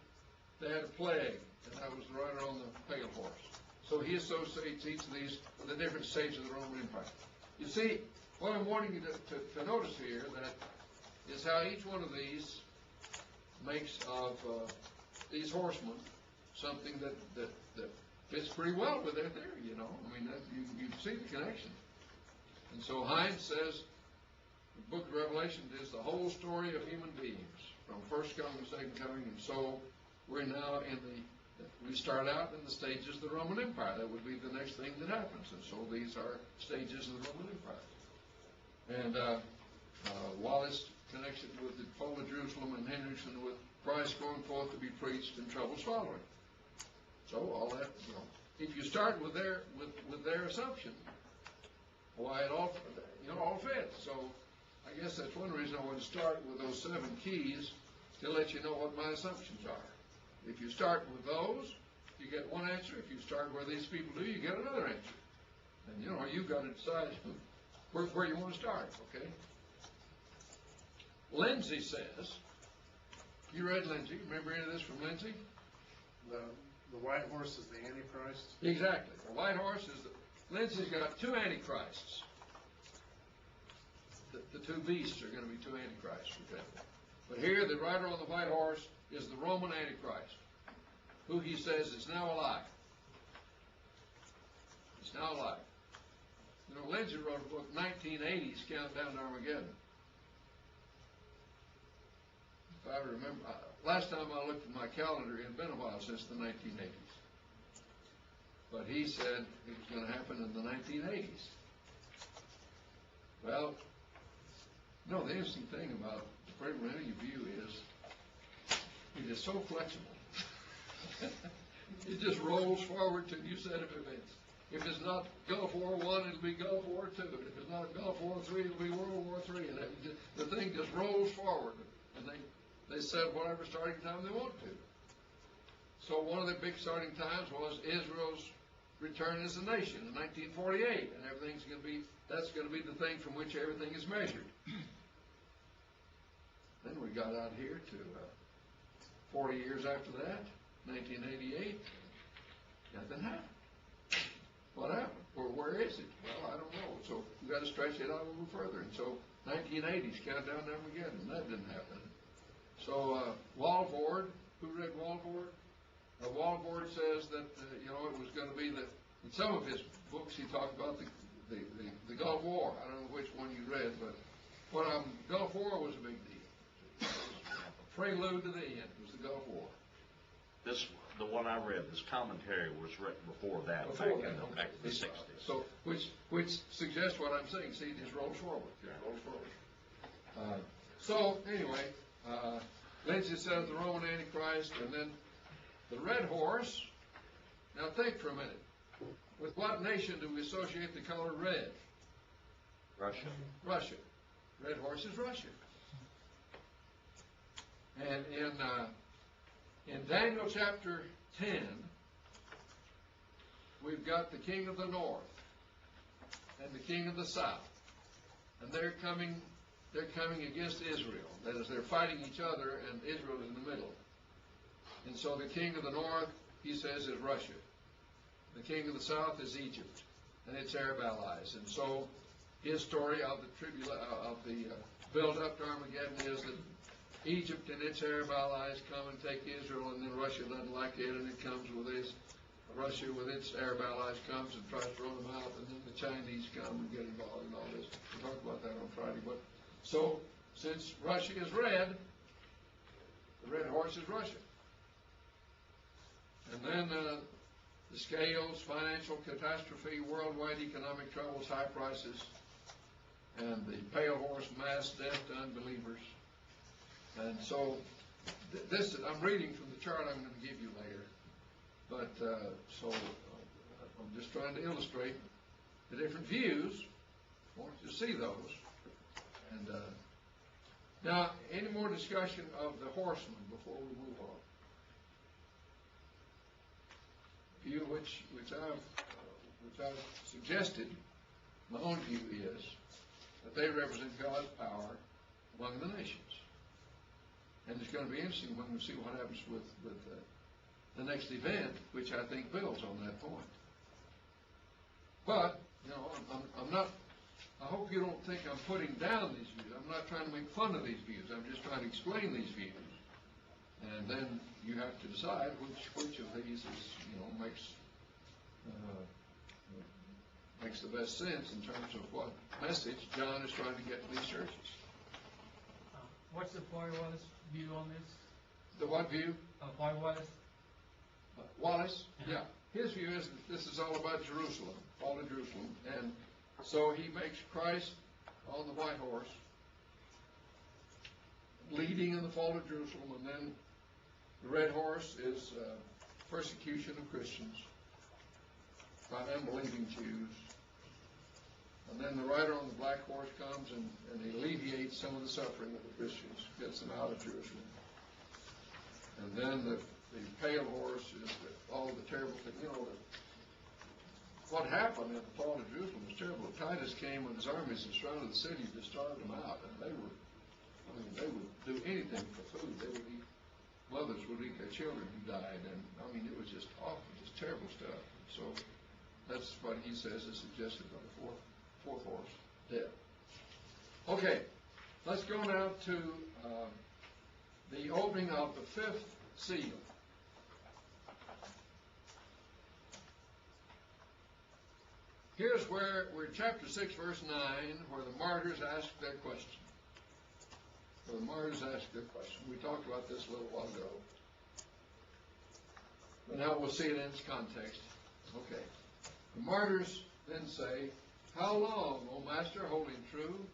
they had a plague, and that was the rider on the pale horse. So he associates each of these with a different stage of the Roman Empire. You see, what I'm wanting you to notice here that is how each one of these makes of these horsemen something that fits pretty well with their theory, you know. I mean, you see the connection. And so Hines says the book of Revelation is the whole story of human beings, from first coming to second coming, and so we're now we start out in the stages of the Roman Empire. That would be the next thing that happens. And so these are stages of the Roman Empire. And Wallace connects it with the fall of Jerusalem, and Hendrickson with Christ going forth to be preached and troubles following. So all that, you know, if you start with their assumption, why it all fits. So I guess that's one reason I want to start with those 7 keys to let you know what my assumptions are. If you start with those, you get one answer. If you start where these people do, you get another answer. And you know, you've got to decide where you want to start, okay? Lindsay says, you read Lindsay, remember any of this from Lindsay? The white horse is the Antichrist. Exactly. The white horse is Lindsay's got 2 Antichrists. The 2 beasts are going to be 2 Antichrists, okay? But here, the rider on the white horse is the Roman Antichrist, who he says is now alive. He's now alive. You know, Lindsay wrote a book, 1980's Countdown to Armageddon. If I remember, last time I looked at my calendar, it had been a while since the 1980s. But he said it was going to happen in the 1980s. Well, no, the interesting thing about the premillennial view is it is so flexible. It just rolls forward to a new set of events. If it's not Gulf War I, it'll be Gulf War II. If it's not Gulf War III, it'll be World War III. And the thing just rolls forward. And they set whatever starting time they want to. So one of the big starting times was Israel's return as a nation in 1948, and that's going to be the thing from which everything is measured. Then we got out here to 40 years after that, 1988, nothing happened. What happened? Or where is it? Well, I don't know. So we got to stretch it out a little further. And so 1980s, countdown never again, and that didn't happen. So Walvoord, who read Walvoord? Walvoord says that it was going to be in some of his books he talked about the Gulf War. I don't know which one you read, but Gulf War was a big deal. Prelude to the end was the Gulf War. The one I read, this commentary was written before that, back in the 60s. So, which suggests what I'm saying. See, it just rolls forward. So, anyway, Lindsay says the Roman Antichrist, and then the red horse. Now think for a minute. With what nation do we associate the color red? Russia. Russia. Red horse is Russia. And in Daniel chapter 10, we've got the king of the north and the king of the south. And they're coming against Israel. That is, they're fighting each other, and Israel is in the middle. And so the king of the north, he says, is Russia. The king of the south is Egypt and its Arab allies. And so his story of the build-up to Armageddon is that Egypt and its Arab allies come and take Israel, and then Russia doesn't like it, and it comes with Russia with its Arab allies comes and tries to throw them out, and then the Chinese come and get involved in all this. We'll talk about that on Friday. But so since Russia is red, the red horse is Russia. And then the scales, financial catastrophe, worldwide economic troubles, high prices, and the pale horse, mass death to unbelievers. And so I'm reading from the chart I'm going to give you later. But I'm just trying to illustrate the different views. I want you to see those. And now, any more discussion of the horseman before we move on? View which I've suggested, my own view is that they represent God's power among the nations. And it's going to be interesting when we see what happens with the next event, which I think builds on that point. But, I'm not, I hope you don't think I'm putting down these views. I'm not trying to make fun of these views. I'm just trying to explain these views. And then you have to decide which of these is, makes the best sense in terms of what message John is trying to get to these churches. What's the Floyd Wallace view on this? The what view? Floyd Wallace? Wallace? Yeah. His view is that this is all about Jerusalem, fall of Jerusalem. And so he makes Christ on the white horse, leading in the fall of Jerusalem, and then the red horse is persecution of Christians by unbelieving Jews. And then the rider on the black horse comes and he alleviates some of the suffering of the Christians, gets them out of Jerusalem. And then the pale horse is all the terrible things. What happened in the fall of Jerusalem was terrible. Titus came with his armies and surrounded the city to starve them out. And they would do anything for food. They would eat, mothers would eat their children who died. And, it was just awful, just terrible stuff. So that's what he says is suggested by the fourth horse, death. Okay, let's go now to the opening of the fifth seal. Here's where we're chapter 6, verse 9, where the martyrs ask their question. We talked about this a little while ago. But now we'll see it in its context. Okay. The martyrs then say, "How long, O Master, holy and true,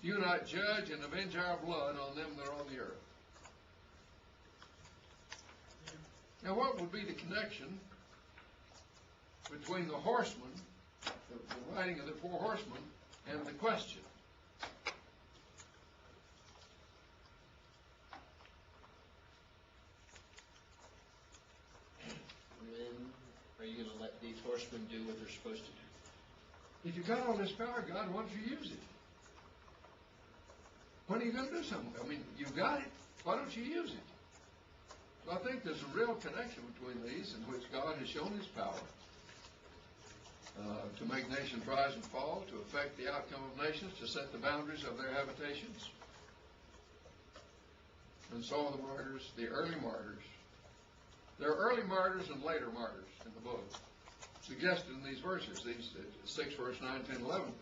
do you not judge and avenge our blood on them that are on the earth?" Now, what would be the connection between the horsemen, the riding of the four horsemen, and the question? these horsemen do what they're supposed to do. If you got all this power, God, why don't you use it? When are you going to do something? I mean, you got it. Why don't you use it? So I think there's a real connection between these in which God has shown His power to make nations rise and fall, to affect the outcome of nations, to set the boundaries of their habitations. And so the martyrs, the early martyrs, there are early martyrs and later martyrs in the book, suggested in these verses, these 6, verse 9, 10, 11.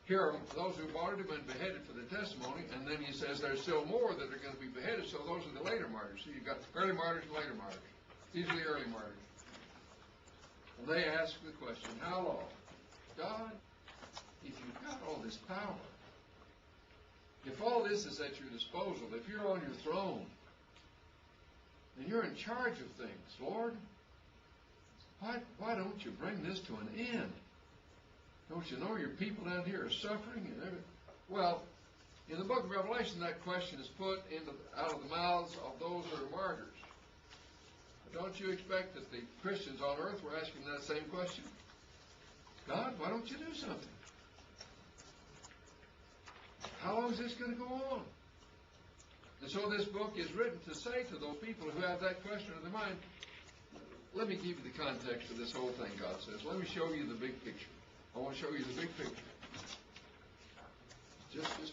Here are those who've already been beheaded for their testimony, and then he says there's still more that are going to be beheaded, so those are the later martyrs. So you've got early martyrs and later martyrs. These are the early martyrs. And they ask the question, how long? God, if you've got all this power, if all this is at your disposal, if you're on your throne, and you're in charge of things, Lord, why don't you bring this to an end? Don't you know your people down here are suffering and everything? Well, in the book of Revelation, that question is put out of the mouths of those that are martyrs. But don't you expect that the Christians on earth were asking that same question? God, why don't you do something? How long is this going to go on? And so this book is written to say to those people who have that question in their mind, let me give you the context of this whole thing, God says. Let me show you the big picture. I want to show you the big picture. Just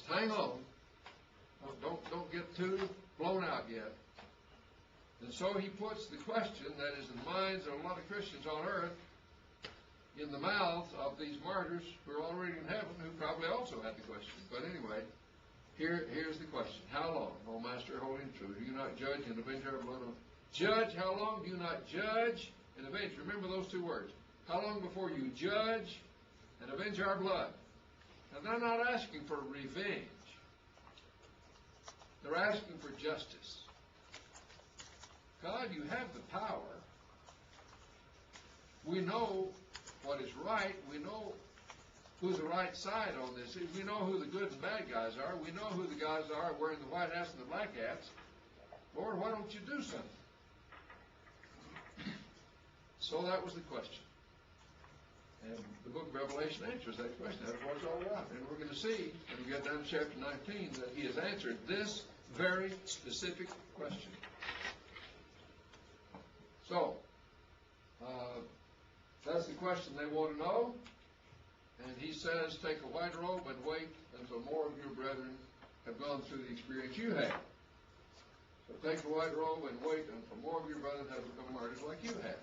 hang on. Don't get too blown out yet. And so he puts the question that is in the minds of a lot of Christians on earth in the mouths of these martyrs who are already in heaven, who probably also had the question. But anyway, here's the question. How long, O Master, holy and true, do you not judge and avenge our blood? Judge, how long do you not judge and avenge? Remember those two words. How long before you judge and avenge our blood? Now, they're not asking for revenge. They're asking for justice. God, you have the power. We know what is right. We know who's the right side on this. We know who the good and bad guys are. We know who the guys are wearing the white hats and the black hats. Lord, why don't you do something? So that was the question. And the book of Revelation answers that question. That's what it's all about. And we're going to see, when we get down to chapter 19, that he has answered this very specific question. So, that's the question they want to know. And he says, take a white robe and wait until more of your brethren have gone through the experience you have. So take a white robe and wait until more of your brethren have become martyrs like you have.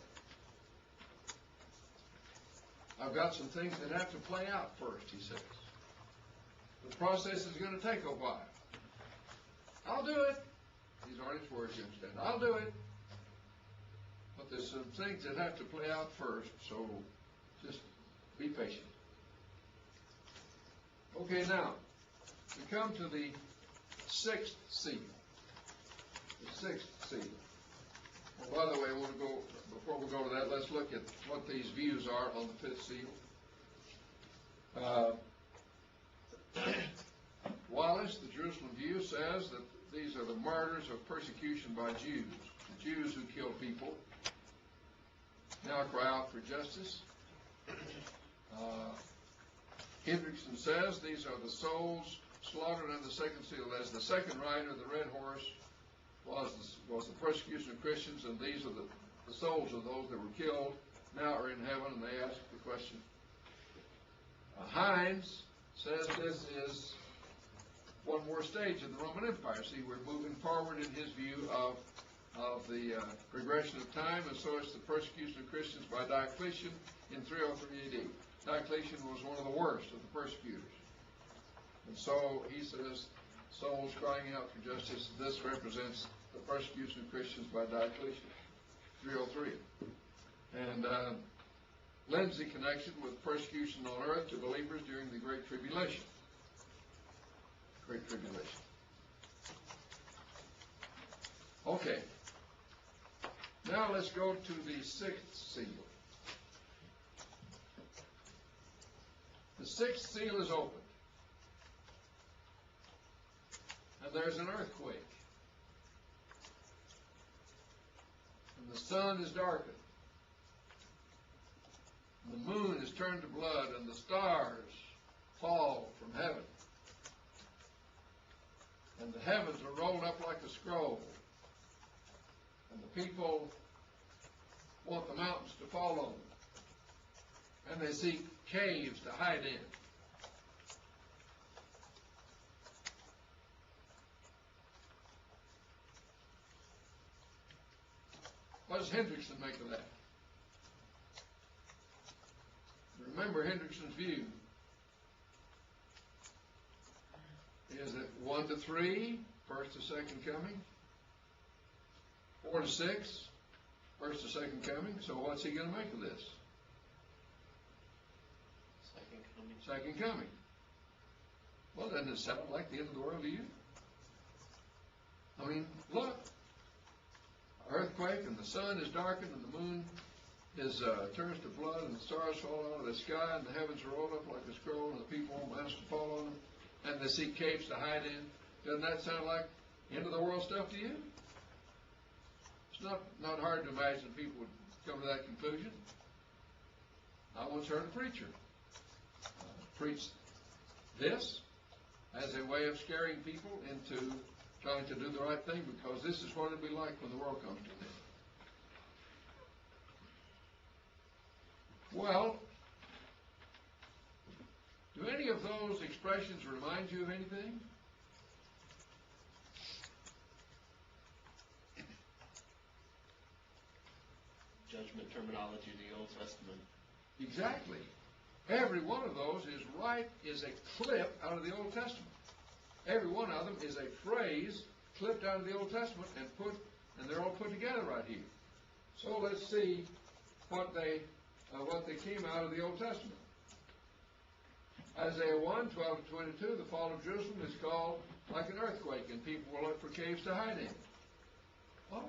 I've got some things that have to play out first, he says. The process is going to take a while. I'll do it. These aren't his words, you understand. I'll do it. But there's some things that have to play out first, so just be patient. Okay, now, we come to the sixth seal. The sixth seal. Well, by the way, I want to go, before we go to that, let's look at what these views are on the fifth seal. Wallace, the Jerusalem View, says that these are the martyrs of persecution by Jews. The Jews who kill people now cry out for justice. Hendrickson says these are the souls slaughtered under the second seal. As the second rider, the red horse, was the persecution of Christians, and these are the souls of those that were killed, now are in heaven, and they ask the question. Hines says this is one more stage of the Roman Empire. See, we're moving forward in his view of the progression of time, and so it's the persecution of Christians by Diocletian in 303 AD. Diocletian was one of the worst of the persecutors. And so he says, souls crying out for justice, this represents the persecution of Christians by Diocletian, 303. And Lindsay connection with persecution on earth to believers during the Great Tribulation. Great Tribulation. Okay. Now let's go to the sixth seal. The sixth seal is opened. And there's an earthquake. And the sun is darkened. turn to blood and the stars fall from heaven. And the heavens are rolled up like a scroll. And the people want the mountains to fall on them. And they seek caves to hide in. What does Hendrickson make of that? Remember Hendrickson's view. Is it 1 to 3, first to second coming? 4 to 6, first to second coming? So what's he going to make of this? Second coming. Second coming. Well, doesn't it sound like the end of the world to you? I mean, look. Earthquake, and the sun is darkened, and the moon is turns to blood, and the stars fall out of the sky, and the heavens are rolled up like a scroll, and the people want mountains to fall on them, and they seek caves to hide in. Doesn't that sound like end of the world stuff to you? It's not hard to imagine people would come to that conclusion. I once heard a preacher preach this as a way of scaring people into trying to do the right thing, because this is what it'll be like when the world comes to an end. Well, do any of those expressions remind you of anything? Judgment terminology of the Old Testament. Exactly. Every one of those is a clip out of the Old Testament. Every one of them is a phrase clipped out of the Old Testament and they're all put together right here. So let's see what they came out of the Old Testament. Isaiah 1, 12 to 22, the fall of Jerusalem is called like an earthquake, and people will look for caves to hide in. Oh.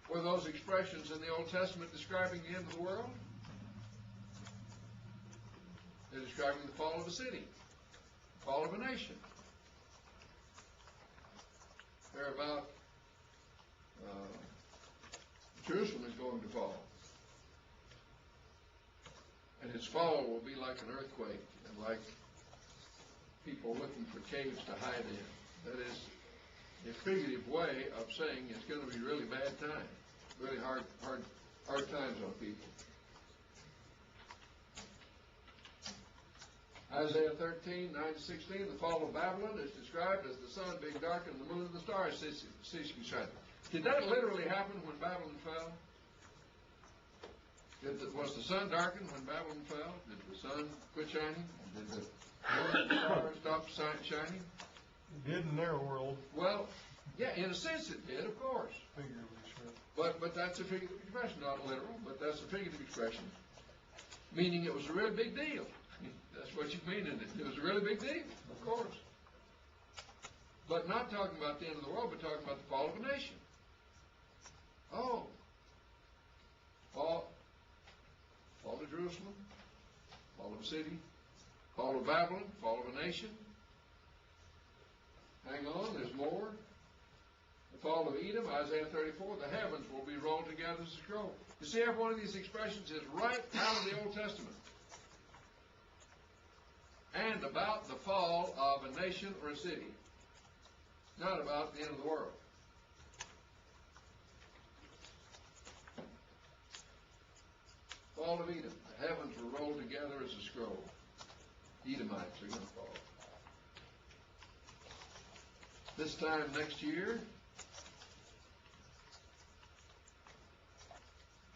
Were those expressions in the Old Testament describing the end of the world? They're describing the fall of a city. Fall of a nation. They're about Jerusalem is going to fall. And its fall will be like an earthquake and like people looking for caves to hide in. That is a figurative way of saying it's going to be really bad times, really hard times on people. Isaiah 13, 9 to 16, the fall of Babylon is described as the sun being darkened and the moon and the stars ceasing shining. Did that literally happen when Babylon fell? Was the sun darkened when Babylon fell? Did the sun quit shining? Did the moon and the stars stop shining? It did in their world. Well, yeah, in a sense it did, of course. Figuratively, sure. But that's a figurative expression, not literal, but that's a figurative expression, meaning it was a really big deal. That's what you mean, isn't it? It was a really big deal, of course. But not talking about the end of the world, but talking about the fall of a nation. Oh. Fall of Jerusalem, fall of a city, fall of Babylon, fall of a nation. Hang on, there's more. The fall of Edom, Isaiah 34, the heavens will be rolled together as a scroll. You see, every one of these expressions is right out of the Old Testament. And about the fall of a nation or a city, not about the end of the world. Fall of Edom. The heavens were rolled together as a scroll. Edomites are going to fall. This time next year,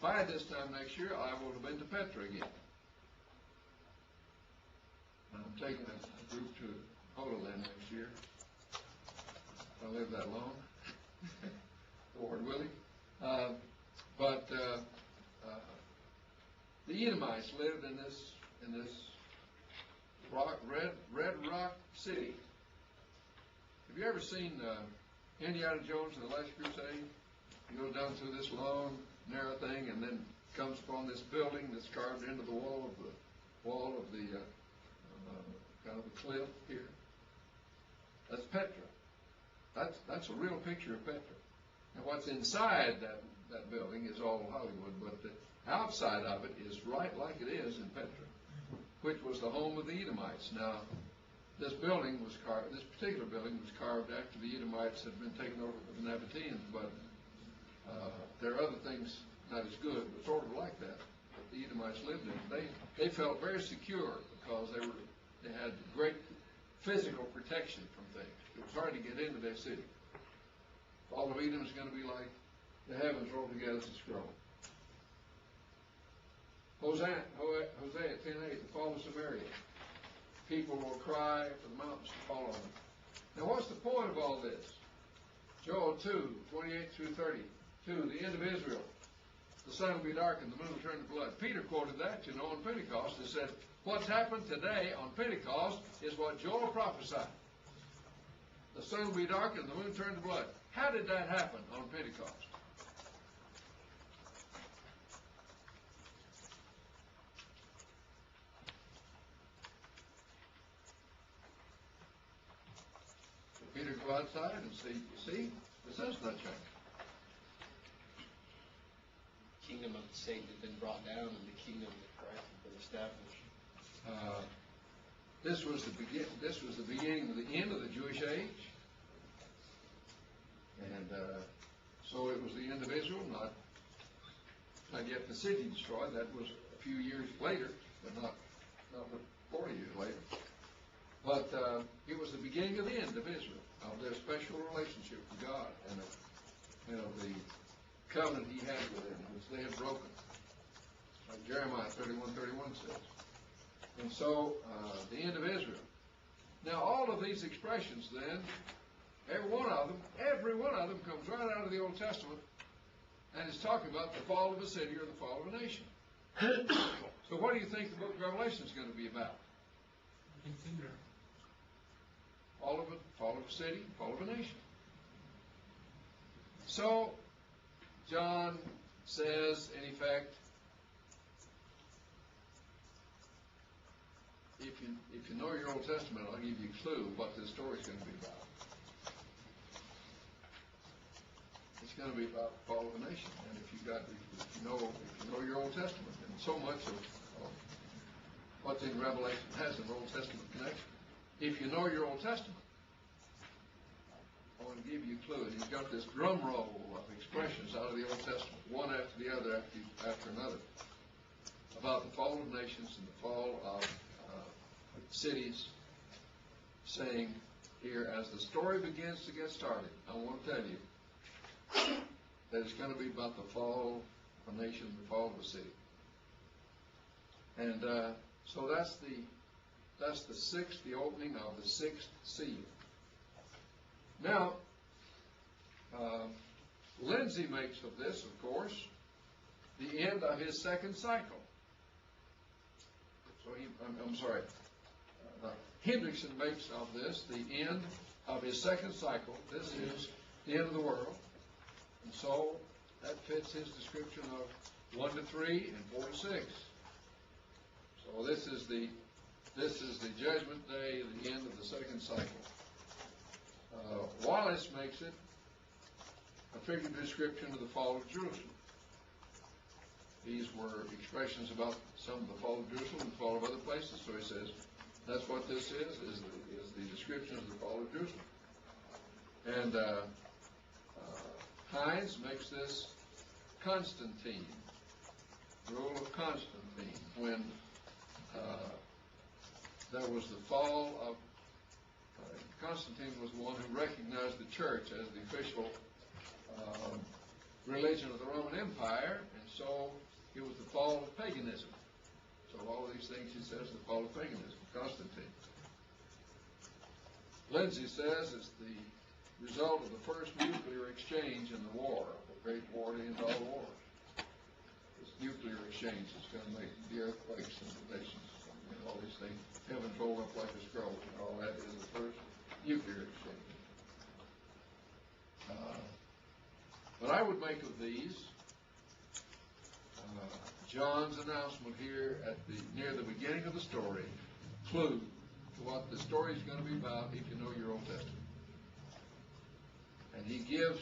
by this time next year, I will have been to Petra again. I'm taking a group to Holy Land next year. If I live that long, Lord willing. The Edomites lived in this red rock city. Have you ever seen Indiana Jones and the Last Crusade? He goes down through this long, narrow thing, and then comes upon this building that's carved into the wall of the kind of a cliff here. That's Petra. That's a real picture of Petra. And what's inside that building is all Hollywood, but outside of it is right like it is in Petra, which was the home of the Edomites. Now, this particular building was carved after the Edomites had been taken over by the Nabateans, but there are other things not as good, but sort of like that the Edomites lived in. They felt very secure because they had great physical protection from things. It was hard to get into their city. All of Edom is going to be like the heavens rolled together as a scroll. Hosea 10:8, the fall of Samaria. People will cry for the mountains to fall on them. Now, what's the point of all this? Joel 2:28 through 32, the end of Israel. The sun will be darkened, the moon will turn to blood. Peter quoted that, on Pentecost. He said, what's happened today on Pentecost is what Joel prophesied. The sun will be darkened, the moon turn to blood. How did that happen on Pentecost? So Peter go outside and see, the sun's not shining. Kingdom of Satan had been brought down, and the kingdom of Christ had been established. This was the beginning of the end of the Jewish age, and so it was the end of Israel. Not yet the city destroyed. That was a few years later, but not 40 years later. But it was the beginning of the end of Israel, of their special relationship with God, and of the covenant He had with them, which they had broken, like Jeremiah 31:31 says. And so, the end of Israel. Now, all of these expressions then, every one of them comes right out of the Old Testament, and is talking about the fall of a city or the fall of a nation. So what do you think the book of Revelation is going to be about? Fall of a city, fall of a nation. So, John says, in effect, if you know your Old Testament, I'll give you a clue what this story is going to be about. It's going to be about the fall of a nation. And if you know your Old Testament, and so much of what's in Revelation has an Old Testament connection. If you know your Old Testament, I want to give you a clue. He's got this drum roll of expressions out of the Old Testament, one after the other, after another, about the fall of nations and the fall of cities, saying here, as the story begins to get started, I want to tell you that it's going to be about the fall of a nation, the fall of a city. And so that's the opening of the sixth seal. Now, Lindsay makes of this, of course, the end of his second cycle. So Hendrickson makes of this the end of his second cycle. This is the end of the world. And so that fits his description of 1 to 3 and 4 to 6. So this is the judgment day, the end of the second cycle. Wallace makes it a figurative description of the fall of Jerusalem. These were expressions about some of the fall of Jerusalem and the fall of other places. So he says that's what this is the description of the fall of Jerusalem. And Hines makes this Constantine, rule of Constantine, when there was the fall of Constantine was the one who recognized the church as the official religion of the Roman Empire, and so it was the fall of paganism. So all of these things he says the fall of paganism, Constantine. Lindsay says it's the result of the first nuclear exchange in the war, the Great War to end all wars. This nuclear exchange is going to make the earthquakes and the nations and all these things. Heaven rolled up like a scroll, and all that is the first nuclear exchange. But I would make of these John's announcement here near the beginning of the story, clue to what the story is going to be about if you know your Old Testament. And he gives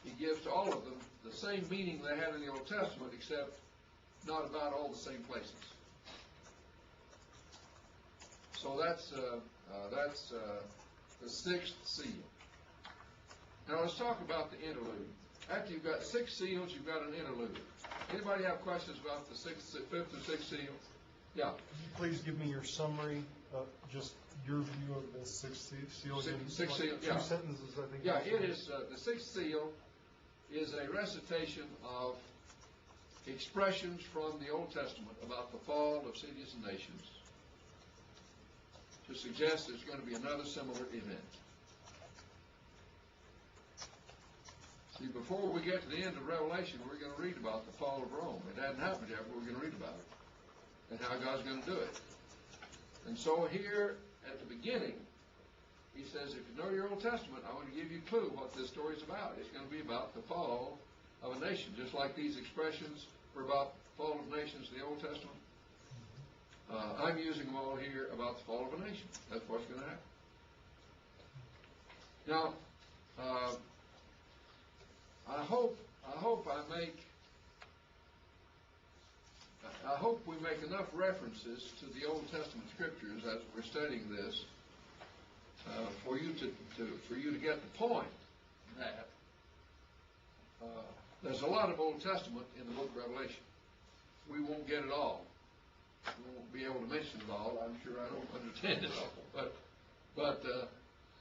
he gives to all of them the same meaning they had in the Old Testament, except not about all the same places. So that's the sixth seal. Now let's talk about the interlude. After you've got 6 seals, you've got an interlude. Anybody have questions about the fifth and sixth seal? Yeah. Could you please give me your summary, just your view of the sixth seal? Sixth seal, Two yeah. sentences, I think. Yeah, it is, the sixth seal is a recitation of expressions from the Old Testament about the fall of cities and nations to suggest there's going to be another similar event. See, before we get to the end of Revelation, we're going to read about the fall of Rome. It hadn't happened yet, but we're going to read about it and how God's going to do it. And so here at the beginning, he says, if you know your Old Testament, I want to give you a clue what this story is about. It's going to be about the fall of a nation, just like these expressions were about the fall of nations in the Old Testament. I'm using them all here about the fall of a nation. That's what's going to happen. Now, I hope we make enough references to the Old Testament scriptures as we're studying this for you to get the point that there's a lot of Old Testament in the book of Revelation. We won't get it all. We won't be able to mention it all. I'm sure I don't understand it all. But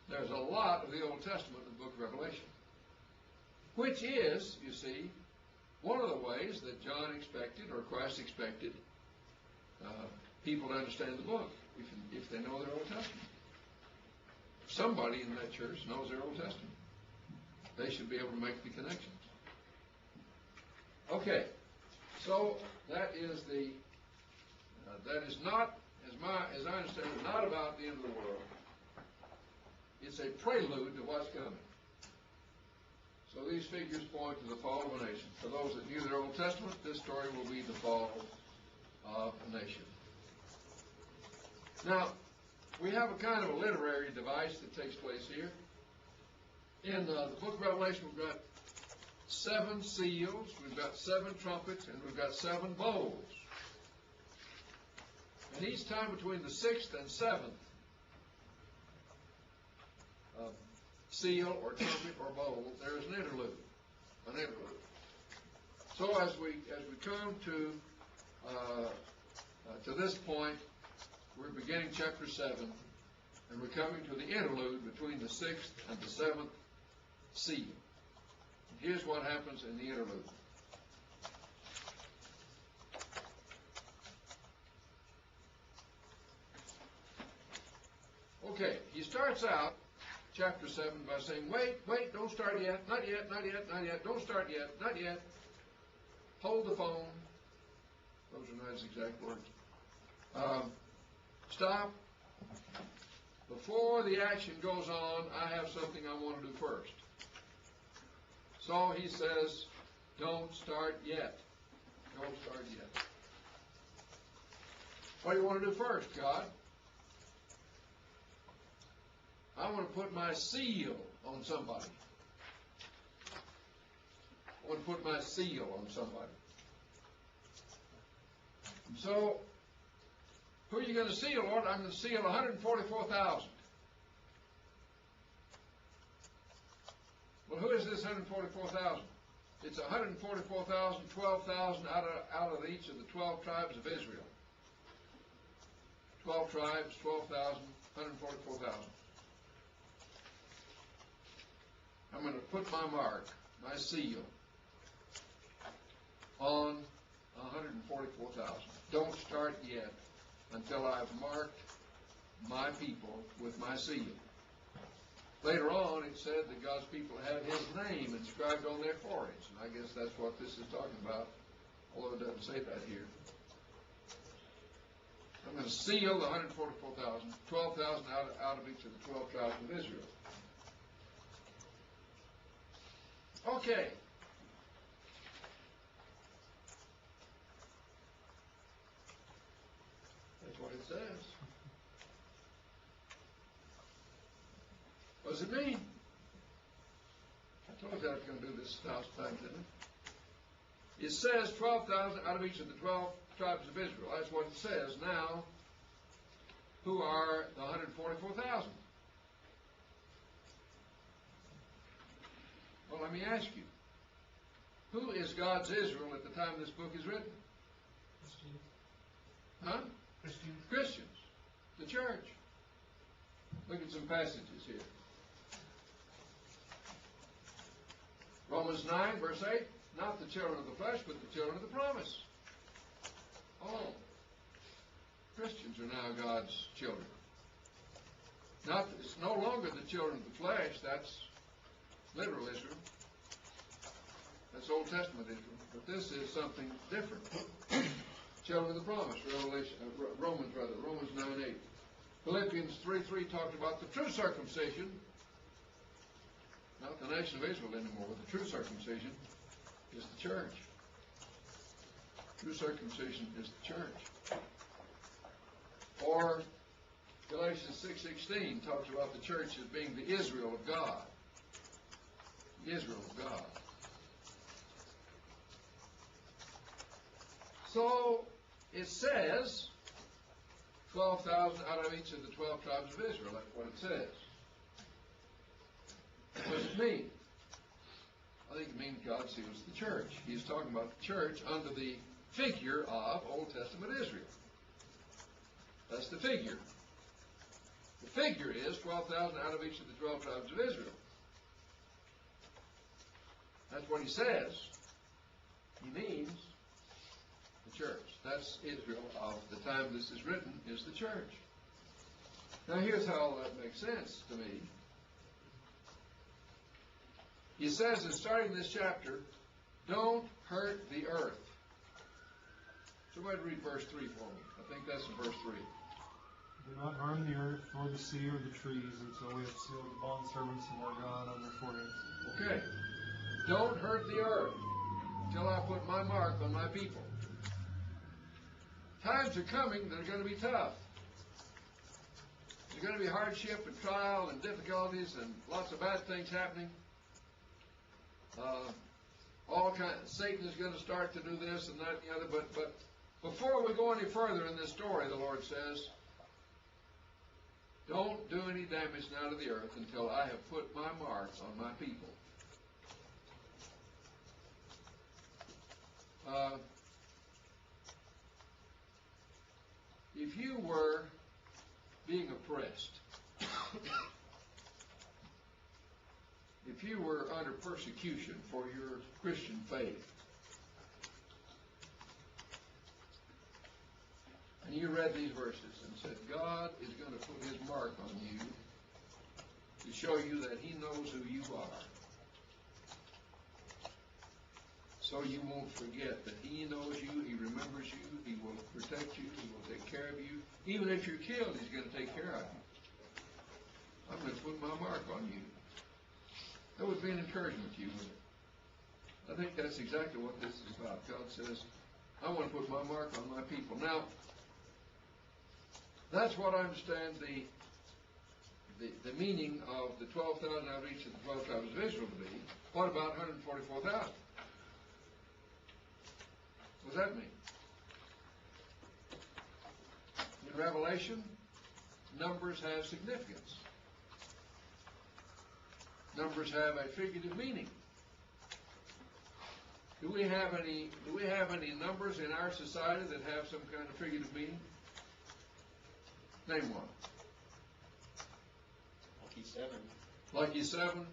there's a lot of the Old Testament in the book of Revelation, which is, you see, one of the ways that John expected, or Christ expected, people to understand the book, if they know their Old Testament. If somebody in that church knows their Old Testament, they should be able to make the connections. Okay, so that is not, as I understand it, not about the end of the world. It's a prelude to what's coming. So these figures point to the fall of a nation. For those that knew their Old Testament, this story will be the fall of a nation. Now, we have a kind of a literary device that takes place here. In the book of Revelation, we've got 7 seals, we've got 7 trumpets, and we've got 7 bowls. And each time between the 6th and 7th seal or trumpet or bowl, there is an interlude. So as we come to this point, we're beginning chapter 7, and we're coming to the interlude between the 6th and the 7th seal. Here's what happens in the interlude. Okay, he starts out chapter 7 by saying, wait, don't start yet, not yet, don't start yet, not yet. Hold the phone. Those are not his exact words. Stop. Before the action goes on, I have something I want to do first. So he says, don't start yet. Don't start yet. What do you want to do first, God? I want to put my seal on somebody. I want to put my seal on somebody. So, who are you going to seal, Lord? I'm going to seal 144,000. Well, who is this 144,000? It's 144,000, 12,000 out of each of the 12 tribes of Israel. 12 tribes, 12,000, 144,000. I'm going to put my mark, my seal, on 144,000. Don't start yet until I've marked my people with my seal. Later on, it said that God's people have His name inscribed on their foreheads, and I guess that's what this is talking about, although it doesn't say that here. I'm going to seal the 144,000, 12,000 out of each of the 12 tribes of Israel. Okay. That's what it says. What does it mean? told us I was gonna do this 1,000 times, didn't I? It says 12,000 out of each of the 12 tribes of Israel. That's what it says. Now, who are the 144,000? Well, let me ask you. Who is God's Israel at the time this book is written? Christians. Huh? Christians. Christians. The church. Look at some passages here. Romans 9, verse 8. Not the children of the flesh, but the children of the promise. Oh. Christians are now God's children. It's no longer the children of the flesh. That's literal Israel. That's Old Testament Israel. But this is something different. Children of the promise. Romans 9:8. Philippians 3:3 talked about the true circumcision. Not the nation of Israel anymore, but the true circumcision is the church. True circumcision is the church. Or Galatians 6:16 talks about the church as being the Israel of God. The Israel of God. So it says 12,000 out of each of the 12 tribes of Israel. That's what it says. What does it mean? I think it means God seals the church. He's talking about the church under the figure of Old Testament Israel. That's the figure. The figure is 12,000 out of each of the 12 tribes of Israel. That's what he says. He means the church. That's Israel of the time this is written, is the church. Now here's how that makes sense to me. He says in starting this chapter, don't hurt the earth. Somebody read verse 3 for me. I think that's in verse 3. Do not harm the earth, nor the sea, or the trees, until we have sealed the bondservants of our God on their foreheads. Okay. Don't hurt the earth until I put my mark on my people. Times are coming that are going to be tough. There's going to be hardship and trial and difficulties and lots of bad things happening. Satan is going to start to do this and that and the other. But before we go any further in this story, the Lord says, don't do any damage now to the earth until I have put my mark on my people. If you were being oppressed, if you were under persecution for your Christian faith, and you read these verses and said, God is going to put his mark on you to show you that he knows who you are, so you won't forget that he knows you, he remembers you, he will protect you, he will take care of you. Even if you're killed, he's going to take care of you. I'm going to put my mark on you. That would be an encouragement to you, wouldn't it? I think that's exactly what this is about. God says, I want to put my mark on my people. Now, that's what I understand the meaning of the 12,000 out of each of the 12 tribes of Israel to be. What about 144,000? What does that mean? In Revelation, numbers have significance. Numbers have a figurative meaning. Do we have any numbers in our society that have some kind of figurative meaning? Name one. Lucky 7. Lucky 7.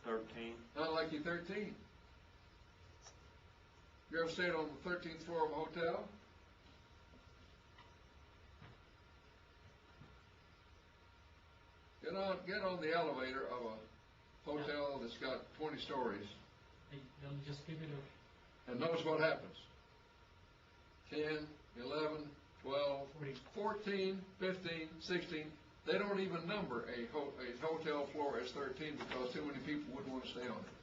13. Not lucky 13. You ever stayed on the 13th floor of a hotel? Get on the elevator of a hotel that's got 20 stories. They'll just give it a And notice what happens. 10, 11, 12, 14, 15, 16. They don't even number a hotel floor as 13 because too many people wouldn't want to stay on it.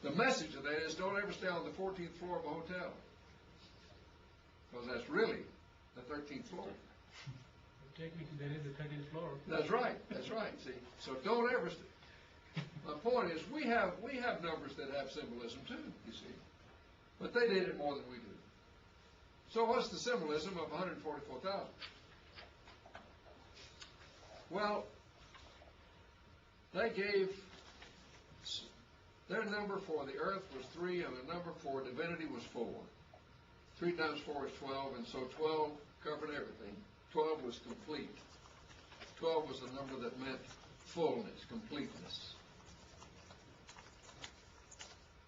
The message of that is don't ever stay on the 14th floor of a hotel, because that's really the 13th floor. technically there is a 13th floor. That's right. That's right. See, so don't ever My point is, we have numbers that have symbolism too, you see. But they did it more than we do. So what's the symbolism of 144,000? Well, they gave, their number for the earth was 3, and the number for divinity was 4. 3 times 4 is 12, and so 12 covered everything. 12 was complete. 12 was the number that meant fullness, completeness.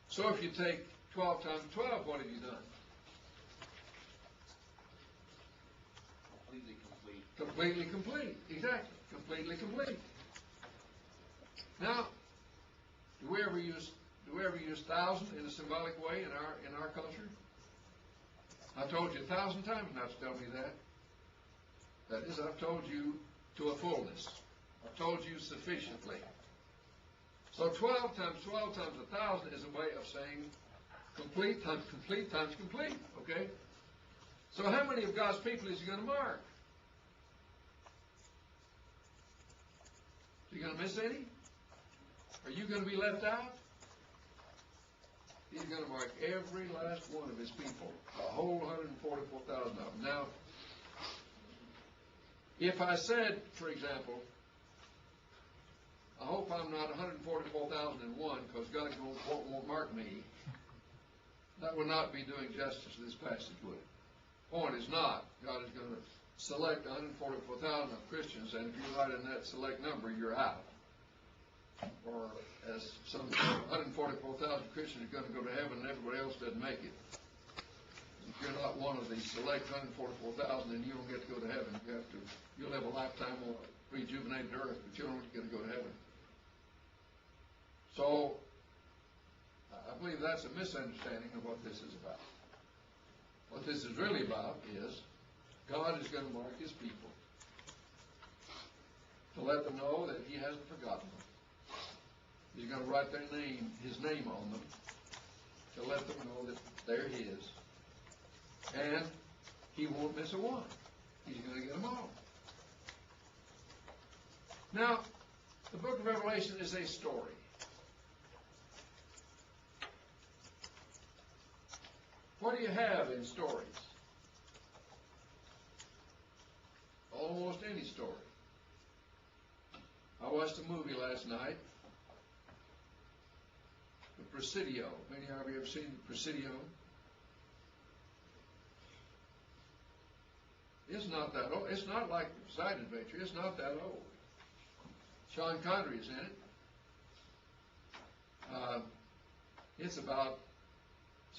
So if you take 12 times 12, what have you done? Completely complete. Completely complete, exactly, completely complete. Now, do we ever use 1,000 in a symbolic way in our culture? I told you 1,000 times not to tell me that. That is, I've told you to a fullness. I've told you sufficiently. So 12 times 1,000 is a way of saying complete times complete times complete, okay? So how many of God's people is he going to mark? Is he going to miss any? Are you going to be left out? He's going to mark every last one of his people, the whole 144,000 of them. Now, if I said, for example, I hope I'm not 144,001 because God won't mark me, that would not be doing justice to this passage, would it? Point is not. God is going to select 144,000 of Christians, and if you're not in that select number, you're out. Or as some 144,000 Christians are going to go to heaven and everybody else doesn't make it. If you're not one of the select 144,000, then you don't get to go to heaven. You'll have a lifetime on rejuvenated earth, but you don't get to go to heaven. So, I believe that's a misunderstanding of what this is about. What this is really about is God is going to mark his people to let them know that he hasn't forgotten them. He's going to write his name on them to let them know that they're his. And he won't miss a one. He's going to get them all. Now, the book of Revelation is a story. What do you have in stories? Almost any story. I watched a movie last night, The Presidio. Many of you ever seen The Presidio? It's not that old. It's not like The Side Adventure. It's not that old. Sean Connery is in it. It's about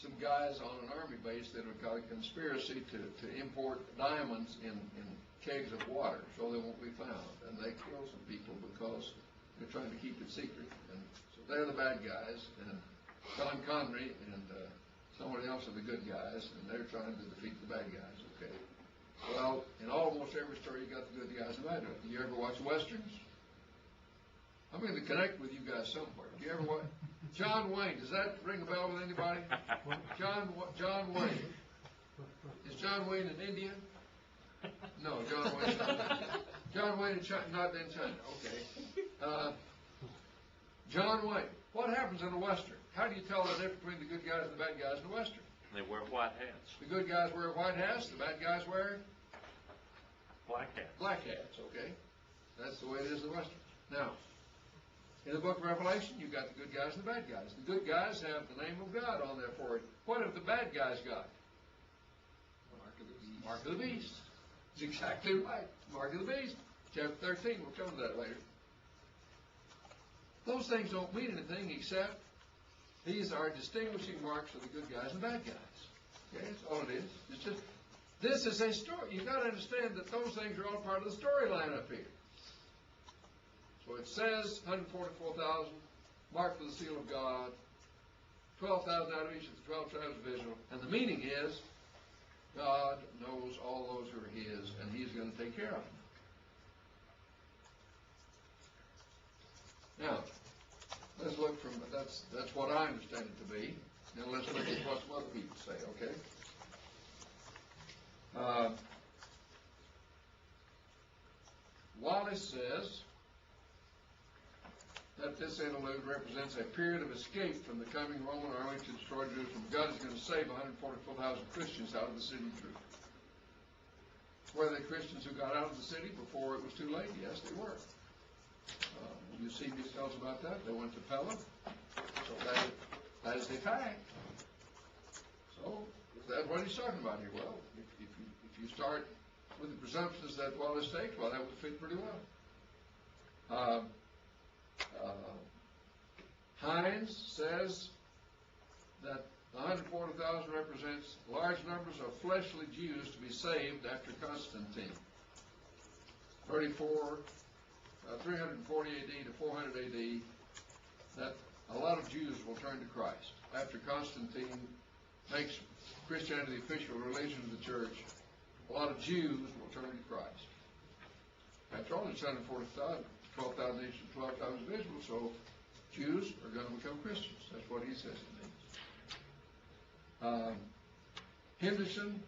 some guys on an army base that have got a conspiracy to import diamonds in kegs of water so they won't be found. And they kill some people because they're trying to keep it secret. And so they're the bad guys, and Sean Connery and somebody else are the good guys, and they're trying to defeat the bad guys, okay? Well, in almost every story, you got the good guys and the bad guys. Do you ever watch Westerns? I'm going to connect with you guys somewhere. Do you ever watch? John Wayne, does that ring a bell with anybody? John Wayne. Is John Wayne in India? No, John Wayne. John Wayne in China, not in China. Okay. John Wayne. What happens in a Western? How do you tell the difference between the good guys and the bad guys in a Western? They wear white hats. The good guys wear white hats. The bad guys wear Black hats. black hats. Okay. That's the way it is in the Western. Now, in the book of Revelation, you've got the good guys and the bad guys. The good guys have the name of God on their forehead. What have the bad guys got? Mark of the beast. Mark of the beast. It's exactly right. Mark of the beast. Chapter 13. We'll come to that later. Those things don't mean anything except these are distinguishing marks of the good guys and bad guys. Okay, that's all it is. It's just, this is a story. You've got to understand that those things are all part of the storyline up here. So it says 144,000, marked with the seal of God, 12,000 out of each of the 12 tribes of Israel. And the meaning is, God knows all those who are his, and he's going to take care of them. Now, let's look from, that's what I understand it to be. Now let's look at what some other people say, okay? Wallace says, that this interlude represents a period of escape from the coming Roman army to destroy Jerusalem. God is going to save 144,000 Christians out of the city of truth. Were they Christians who got out of the city before it was too late? Yes, they were. Eusebius tells about that. They went to Pella. So that is a fact. So that's what he's talking about here. Well, if you start with the presumptions that while it's staked, well, that would fit pretty well. Hines says that 140,000 represents large numbers of fleshly Jews to be saved after Constantine. 340 AD to 400 AD, that a lot of Jews will turn to Christ. After Constantine makes Christianity the official religion of the church, a lot of Jews will turn to Christ. After all, it's 140,000, 12,000 each, 12,000 visible, so Jews are going to become Christians. That's what he says it means. Henderson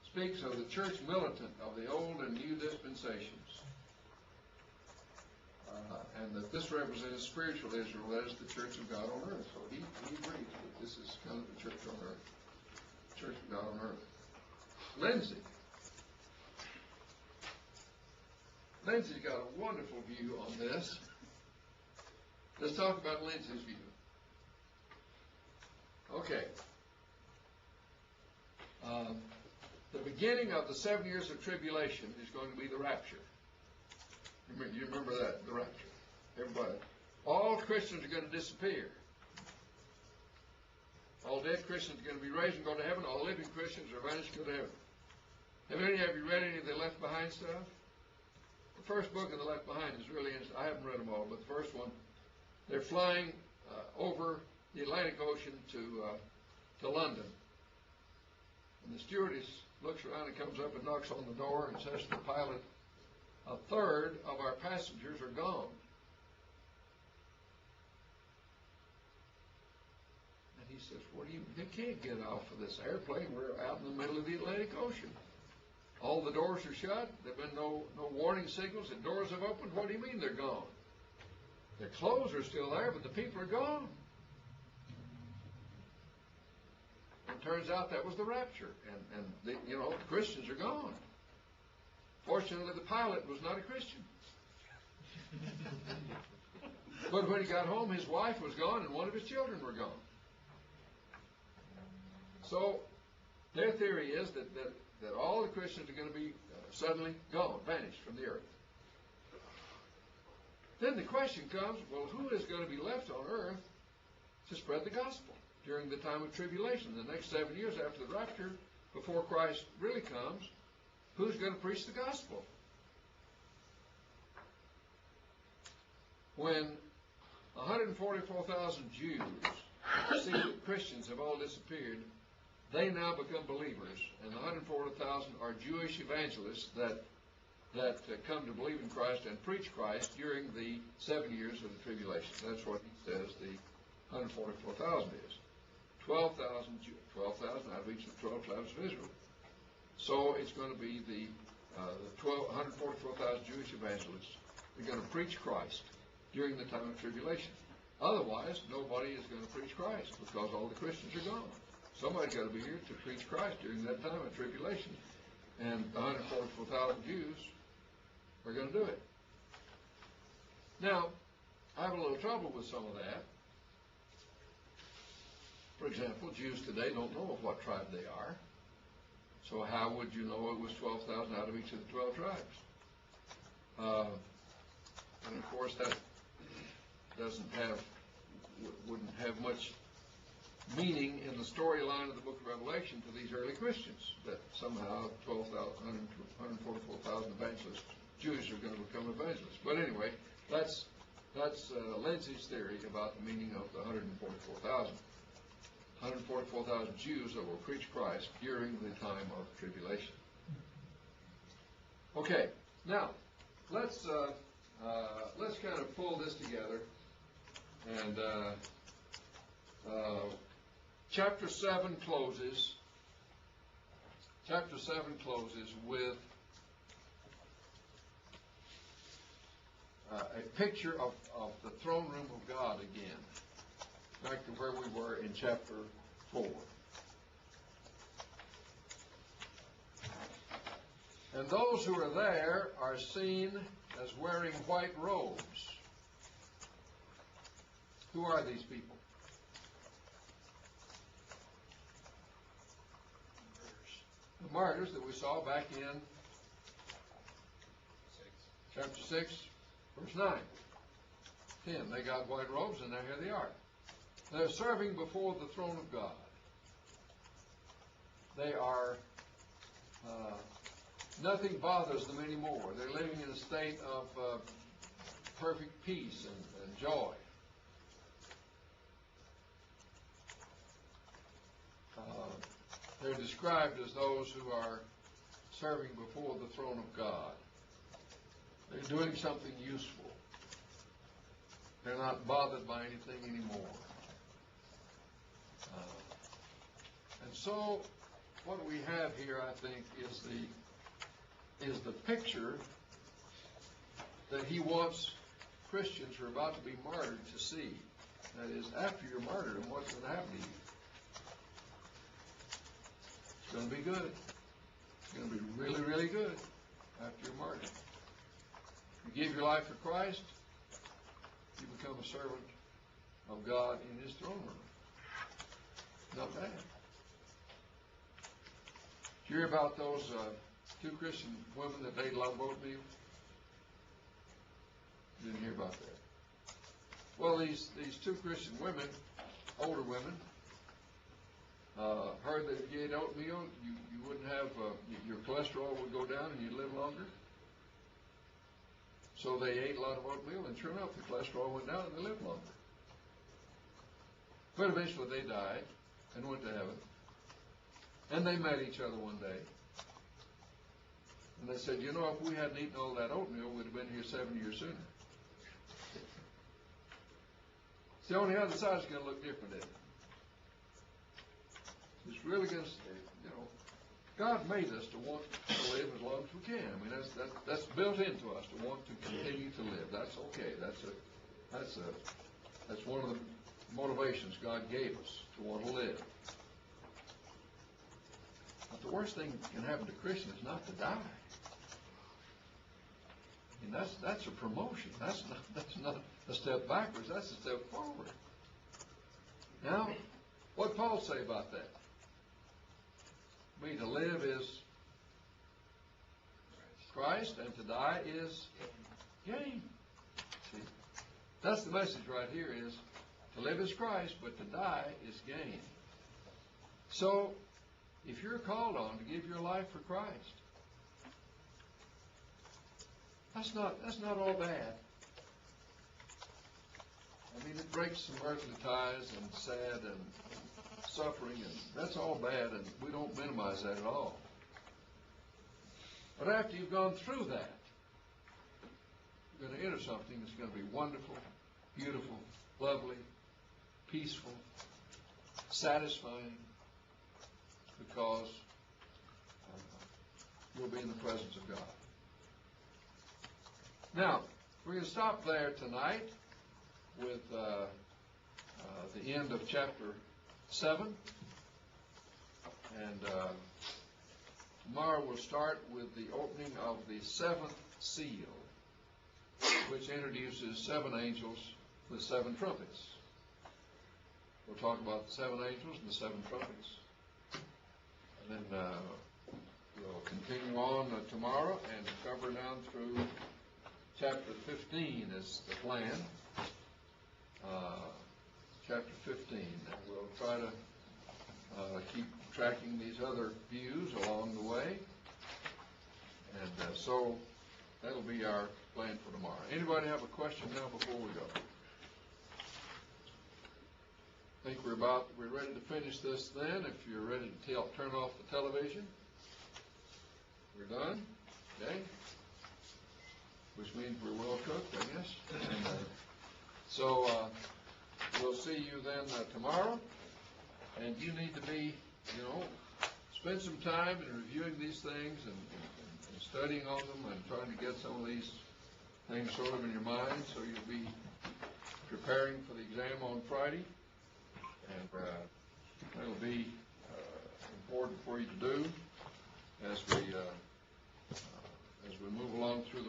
speaks of the church militant of the Old and New dispensations, and that this represents spiritual Israel, that is the church of God on earth. So he agrees that this is kind of the church on earth, church of God on earth. Lindsay's got a wonderful view on this. Let's talk about Lindsay's view. Okay. The beginning of the 7 years of tribulation is going to be the rapture. You remember that, the rapture. Everybody. All Christians are going to disappear. All dead Christians are going to be raised and go to heaven. All living Christians are vanished and go to heaven. Have any of you read any of the Left Behind stuff? The first book of the Left Behind is really interesting. I haven't read them all, but the first one, they're flying over the Atlantic Ocean to London. And the stewardess looks around and comes up and knocks on the door and says to the pilot, "A third of our passengers are gone." And he says, "What do you, they can't get off of this airplane. We're out in the middle of the Atlantic Ocean. All the doors are shut. There have been no warning signals. The doors have opened. What do you mean they're gone? Their clothes are still there, but the people are gone." And it turns out that was the rapture. And the Christians are gone. Fortunately, the pilot was not a Christian. But when he got home, his wife was gone and one of his children were gone. So their theory is that all the Christians are going to be suddenly gone, vanished from the earth. Then the question comes, well, who is going to be left on earth to spread the gospel during the time of tribulation, the next 7 years after the rapture, before Christ really comes? Who's going to preach the gospel? When 144,000 Jews see that Christians have all disappeared, they now become believers, and the 140,000 are Jewish evangelists that come to believe in Christ and preach Christ during the 7 years of the tribulation. That's what he says the 144,000 is. 12,000 out of each of the 12 tribes of Israel. So it's going to be the 144,000 Jewish evangelists. They're going to preach Christ during the time of tribulation. Otherwise, nobody is going to preach Christ because all the Christians are gone. Somebody's got to be here to preach Christ during that time of tribulation. And 144,000 Jews are going to do it. Now, I have a little trouble with some of that. For example, Jews today don't know of what tribe they are. So how would you know it was 12,000 out of each of the 12 tribes? And of course that wouldn't have much meaning in the storyline of the book of Revelation to these early Christians, that somehow 144,000 evangelists, Jews are going to become evangelists. But anyway, that's Lindsay's theory about the meaning of the 144,000. 144,000 Jews that will preach Christ during the time of tribulation. Okay, now let's kind of pull this together, and chapter 7 closes. Chapter 7 closes with a picture of the throne room of God again, back to where we were in chapter 4. And those who are there are seen as wearing white robes. Who are these people? The martyrs that we saw back in chapter 6, verse 9. 10. They got white robes, and now here they are. They're serving before the throne of God. They are, nothing bothers them anymore. They're living in a state of perfect peace and joy. They're described as those who are serving before the throne of God. They're doing something useful. They're not bothered by anything anymore. And so, what we have here, I think, is the picture that he wants Christians who are about to be martyred to see. That is, after you're martyred, what's going to happen to you? It's going to be good. It's going to be really, really good after you're martyred. You give your life for Christ, you become a servant of God in His throne room. Not bad. Did you hear about those two Christian women that ate a lot of oatmeal? Didn't hear about that. Well, these two Christian women, older women, heard that if you ate oatmeal, you wouldn't have, your cholesterol would go down and you'd live longer. So they ate a lot of oatmeal, and sure enough, the cholesterol went down and they lived longer. But eventually they died and went to heaven. And they met each other one day. And they said, you know, if we hadn't eaten all that oatmeal, we'd have been here 7 years sooner. See, on the other side, it's going to look different, isn't it? It's really going to, you know, God made us to want to live as long as we can. I mean, that's built into us to want to continue to live. That's okay. That's one of the motivations God gave us to want to live. But the worst thing that can happen to Christians is not to die. I mean, that's a promotion. That's not a step backwards. That's a step forward. Now, what did Paul say about that? To live is Christ, and to die is gain. See, that's the message right here: is to live is Christ, but to die is gain. So, if you're called on to give your life for Christ, that's not all bad. I mean, it breaks some earthly ties and sad and suffering, and that's all bad, and we don't minimize that at all. But after you've gone through that, you're going to enter something that's going to be wonderful, beautiful, lovely, peaceful, satisfying, because you'll be in the presence of God. Now, we're going to stop there tonight with the end of chapter 7, and tomorrow we'll start with the opening of the 7th seal, which introduces 7 angels with 7 trumpets. We'll talk about the 7 angels and the 7 trumpets, and then we'll continue on tomorrow and cover down through chapter 15 is the plan. Chapter 15, and we'll try to keep tracking these other views along the way, and so that'll be our plan for tomorrow. Anybody have a question now before we go? I think we're ready to finish this then. If you're ready to turn off the television, we're done, okay? Which means we're well cooked, I guess. And, so we'll see you then tomorrow, and you need to be, spend some time in reviewing these things and studying on them and trying to get some of these things sort of in your mind, so you'll be preparing for the exam on Friday. And it'll be important for you to do as we move along through